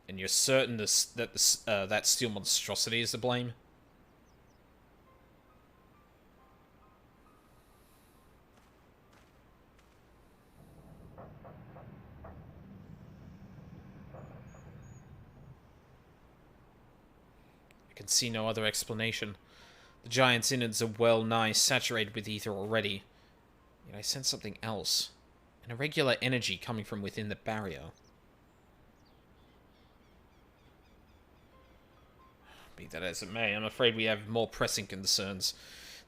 And you're certain that steel monstrosity is to blame? I can see no other explanation. The giant's innards are well nigh saturated with ether already. Yet I sense something else. An irregular energy coming from within the barrier. Be that as it may, I'm afraid we have more pressing concerns.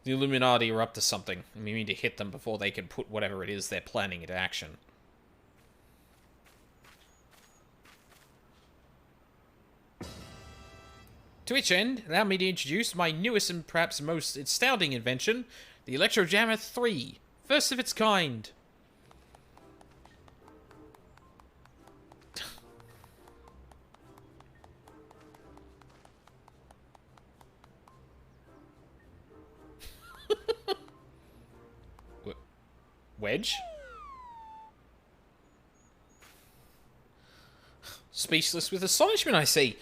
The Illuminati are up to something, and we need to hit them before they can put whatever it is they're planning into action. To which end, allow me to introduce my newest and perhaps most astounding invention, the Electrojammer 3, first of its kind. Wedge? Speechless with astonishment, I see.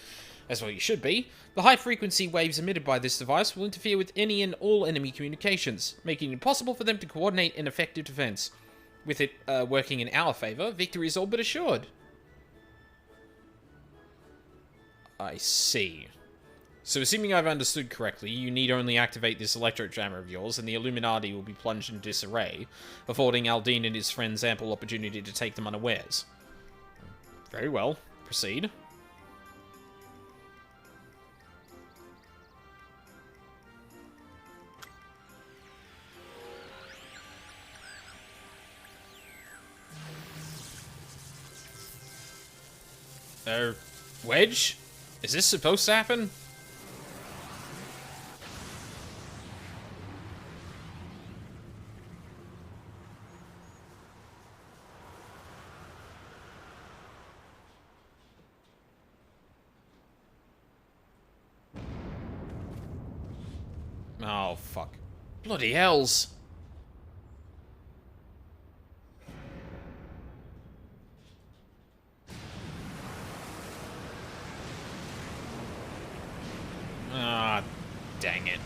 As well you should be. The high-frequency waves emitted by this device will interfere with any and all enemy communications, making it impossible for them to coordinate an effective defense. With it working in our favor, victory is all but assured. I see. So assuming I've understood correctly, you need only activate this electrojammer of yours, and the Illuminati will be plunged in disarray, affording Aldine and his friends ample opportunity to take them unawares. Very well. Proceed. Wedge? Is this supposed to happen? Oh, fuck. Bloody hells. Ah, dang it.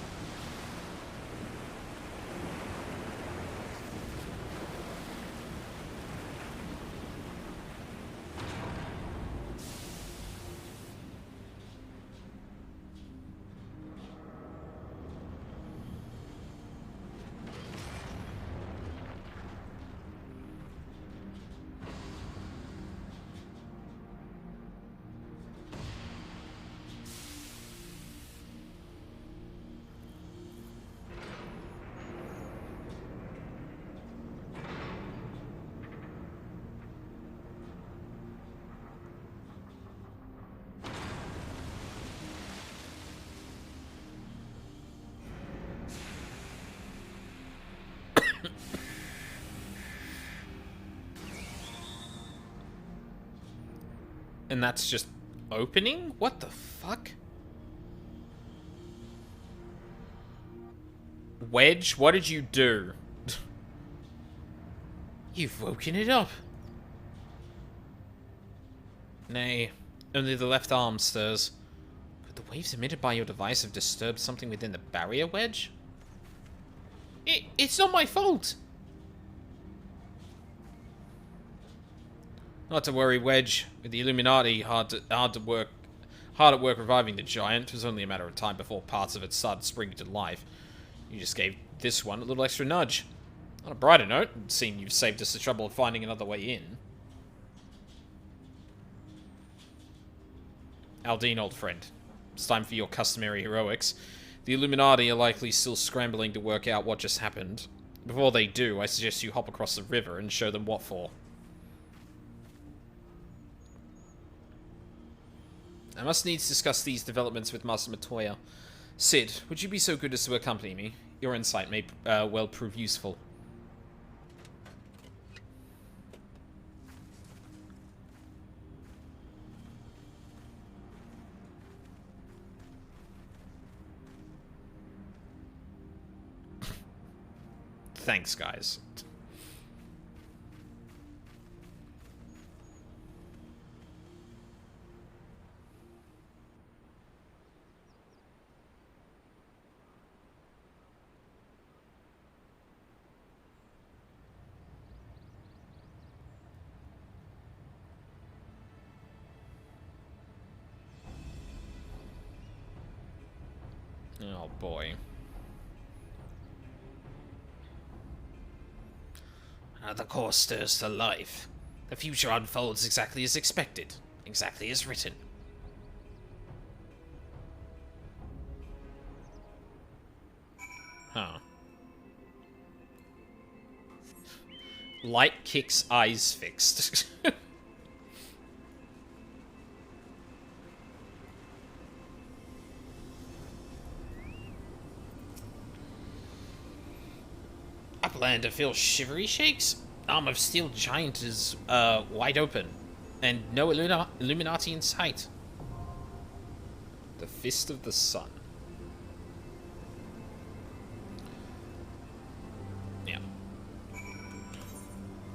And that's just opening? What the fuck? Wedge, what did you do? You've woken it up. Nay, only the left arm stirs. Could the waves emitted by your device have disturbed something within the barrier, Wedge? It's not my fault. Not to worry, Wedge. With the Illuminati hard at work reviving the giant, it was only a matter of time before parts of it started springing to life. You just gave this one a little extra nudge. On a brighter note, it seems you've saved us the trouble of finding another way in. Aldine, old friend. It's time for your customary heroics. The Illuminati are likely still scrambling to work out what just happened. Before they do, I suggest you hop across the river and show them what for. I must needs discuss these developments with Master Matoya. Sid, would you be so good as to accompany me? Your insight may well prove useful. Thanks, guys. Oh boy. The course stirs to life. The future unfolds exactly as expected, exactly as written. Huh. Light kicks, eyes fixed. Uplander feels shivery shakes. Arm of steel giant is wide open, and no Illuminati in sight. The Fist of the Sun. Yeah.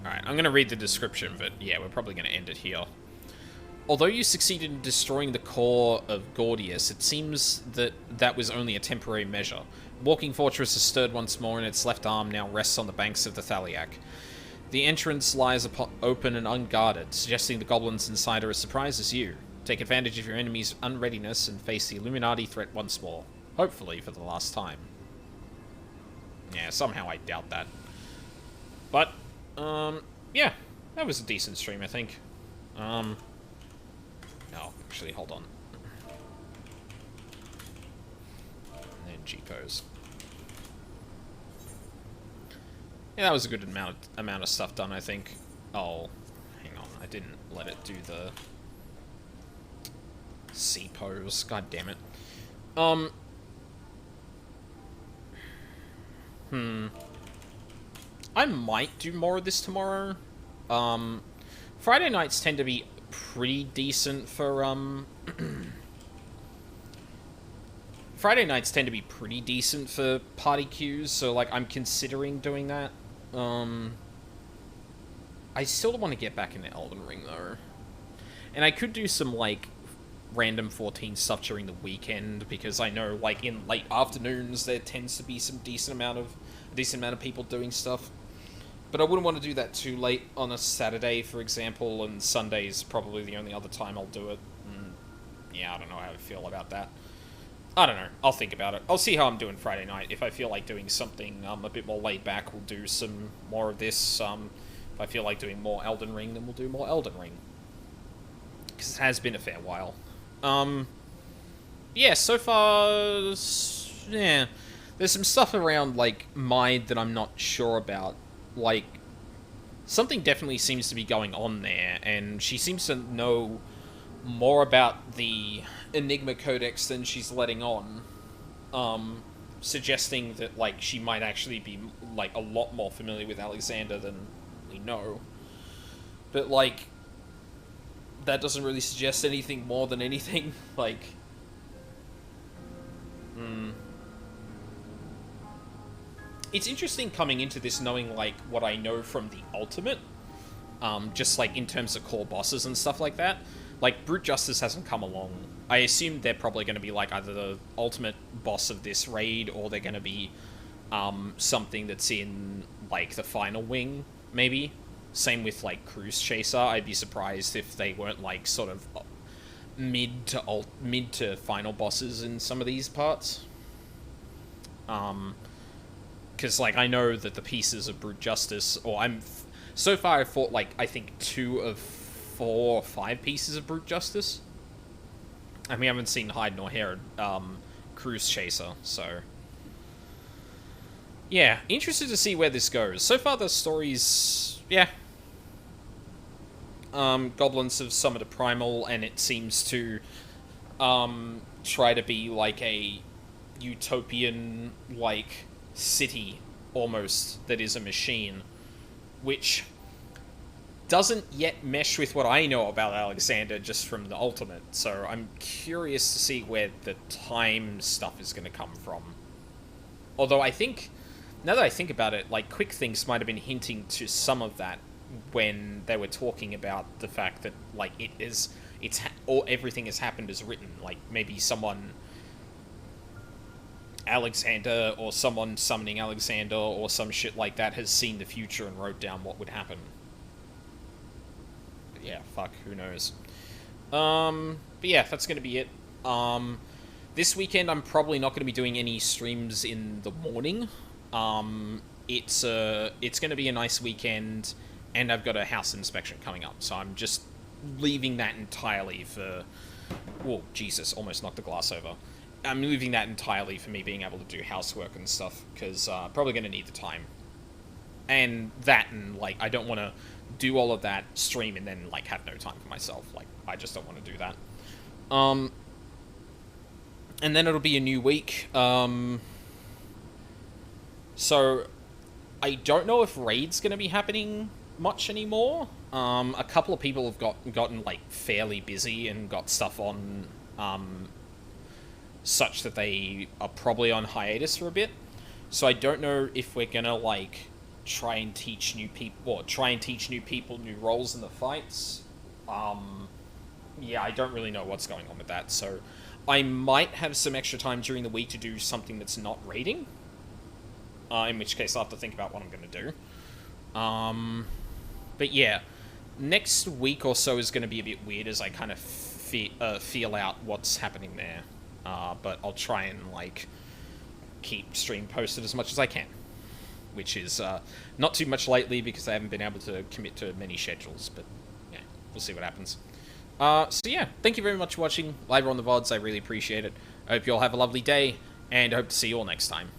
Alright, I'm gonna read the description, but yeah, we're probably gonna end it here. Although you succeeded in destroying the core of Gordius, it seems that that was only a temporary measure. Walking Fortress has stirred once more, and its left arm now rests on the banks of the Thaliak. The entrance lies open and unguarded, suggesting the goblins inside are as surprised as you. Take advantage of your enemy's unreadiness and face the Illuminati threat once more. Hopefully for the last time. Yeah, somehow I doubt that. But, yeah, that was a decent stream, I think. No, actually, hold on. And then G-pose. Yeah, that was a good amount of stuff done, I think. Oh, hang on, I didn't let it do the C pose. God damn it. I might do more of this tomorrow. Friday nights tend to be pretty decent for, Friday nights tend to be pretty decent for party queues, so, like, I'm considering doing that. I still want to get back into Elden Ring, though. And I could do some, like, random 14 stuff during the weekend, because I know, like, in late afternoons, there tends to be some decent amount of people doing stuff. But I wouldn't want to do that too late on a Saturday, for example, and Sunday's probably the only other time I'll do it. Yeah, I don't know how I feel about that. I don't know. I'll think about it. I'll see how I'm doing Friday night. If I feel like doing something a bit more laid back, we'll do some more of this. If I feel like doing more Elden Ring, then we'll do more Elden Ring. Because it has been a fair while. Yeah, so far, yeah. There's some stuff around, like, Mind that I'm not sure about. Like, something definitely seems to be going on there, and she seems to know more about the Enigma Codex than she's letting on. Suggesting that, like, she might actually be, like, a lot more familiar with Alexander than we know. But, like, that doesn't really suggest anything more than anything. Like, it's interesting coming into this knowing, like, what I know from the Ultimate. Just, like, in terms of core bosses and stuff like that. Like, Brute Justice hasn't come along. I assume they're probably going to be, like, either the ultimate boss of this raid, or they're going to be something that's in, like, the final wing, maybe. Same with, like, Cruise Chaser. I'd be surprised if they weren't, like, sort of mid to final bosses in some of these parts. Because, like, I know that the pieces of Brute Justice, so far I've fought, like, I think 2 of 4 or 5 pieces of Brute Justice. And we haven't seen hide nor hair Cruise Chaser, so... Yeah, interested to see where this goes. So far the story's... yeah. Goblins have summoned a Primal, and it seems to try to be like a utopian, like, city, almost, that is a machine. Which doesn't yet mesh with what I know about Alexander just from the Ultimate, so I'm curious to see where the time stuff is going to come from. Although I think, now that I think about it, like, Quick Things might have been hinting to some of that when they were talking about the fact that, like, everything has happened as written. Like, maybe Alexander, or someone summoning Alexander, or some shit like that, has seen the future and wrote down what would happen. But yeah, fuck, who knows. But yeah, that's gonna be it. This weekend I'm probably not gonna be doing any streams in the morning. It's gonna be a nice weekend, and I've got a house inspection coming up, so I'm just leaving that entirely for... Whoa, Jesus, almost knocked the glass over. I'm leaving that entirely for me being able to do housework and stuff, because probably going to need the time. And that, and, like, I don't want to do all of that, stream, and then, like, have no time for myself. Like, I just don't want to do that. And then it'll be a new week. So, I don't know if Raid's going to be happening much anymore. A couple of people have gotten, like, fairly busy and got stuff on, such that they are probably on hiatus for a bit. So I don't know if we're gonna, like, try and teach new people new roles in the fights. Yeah, I don't really know what's going on with that, so I might have some extra time during the week to do something that's not raiding. In which case I'll have to think about what I'm gonna do. But yeah, next week or so is gonna be a bit weird as I kind of feel out what's happening there. But I'll try and, like, keep stream posted as much as I can. Which is not too much lately because I haven't been able to commit to many schedules. But yeah, we'll see what happens. So yeah, thank you very much for watching live or on the VODs. I really appreciate it. I hope you all have a lovely day, and I hope to see you all next time.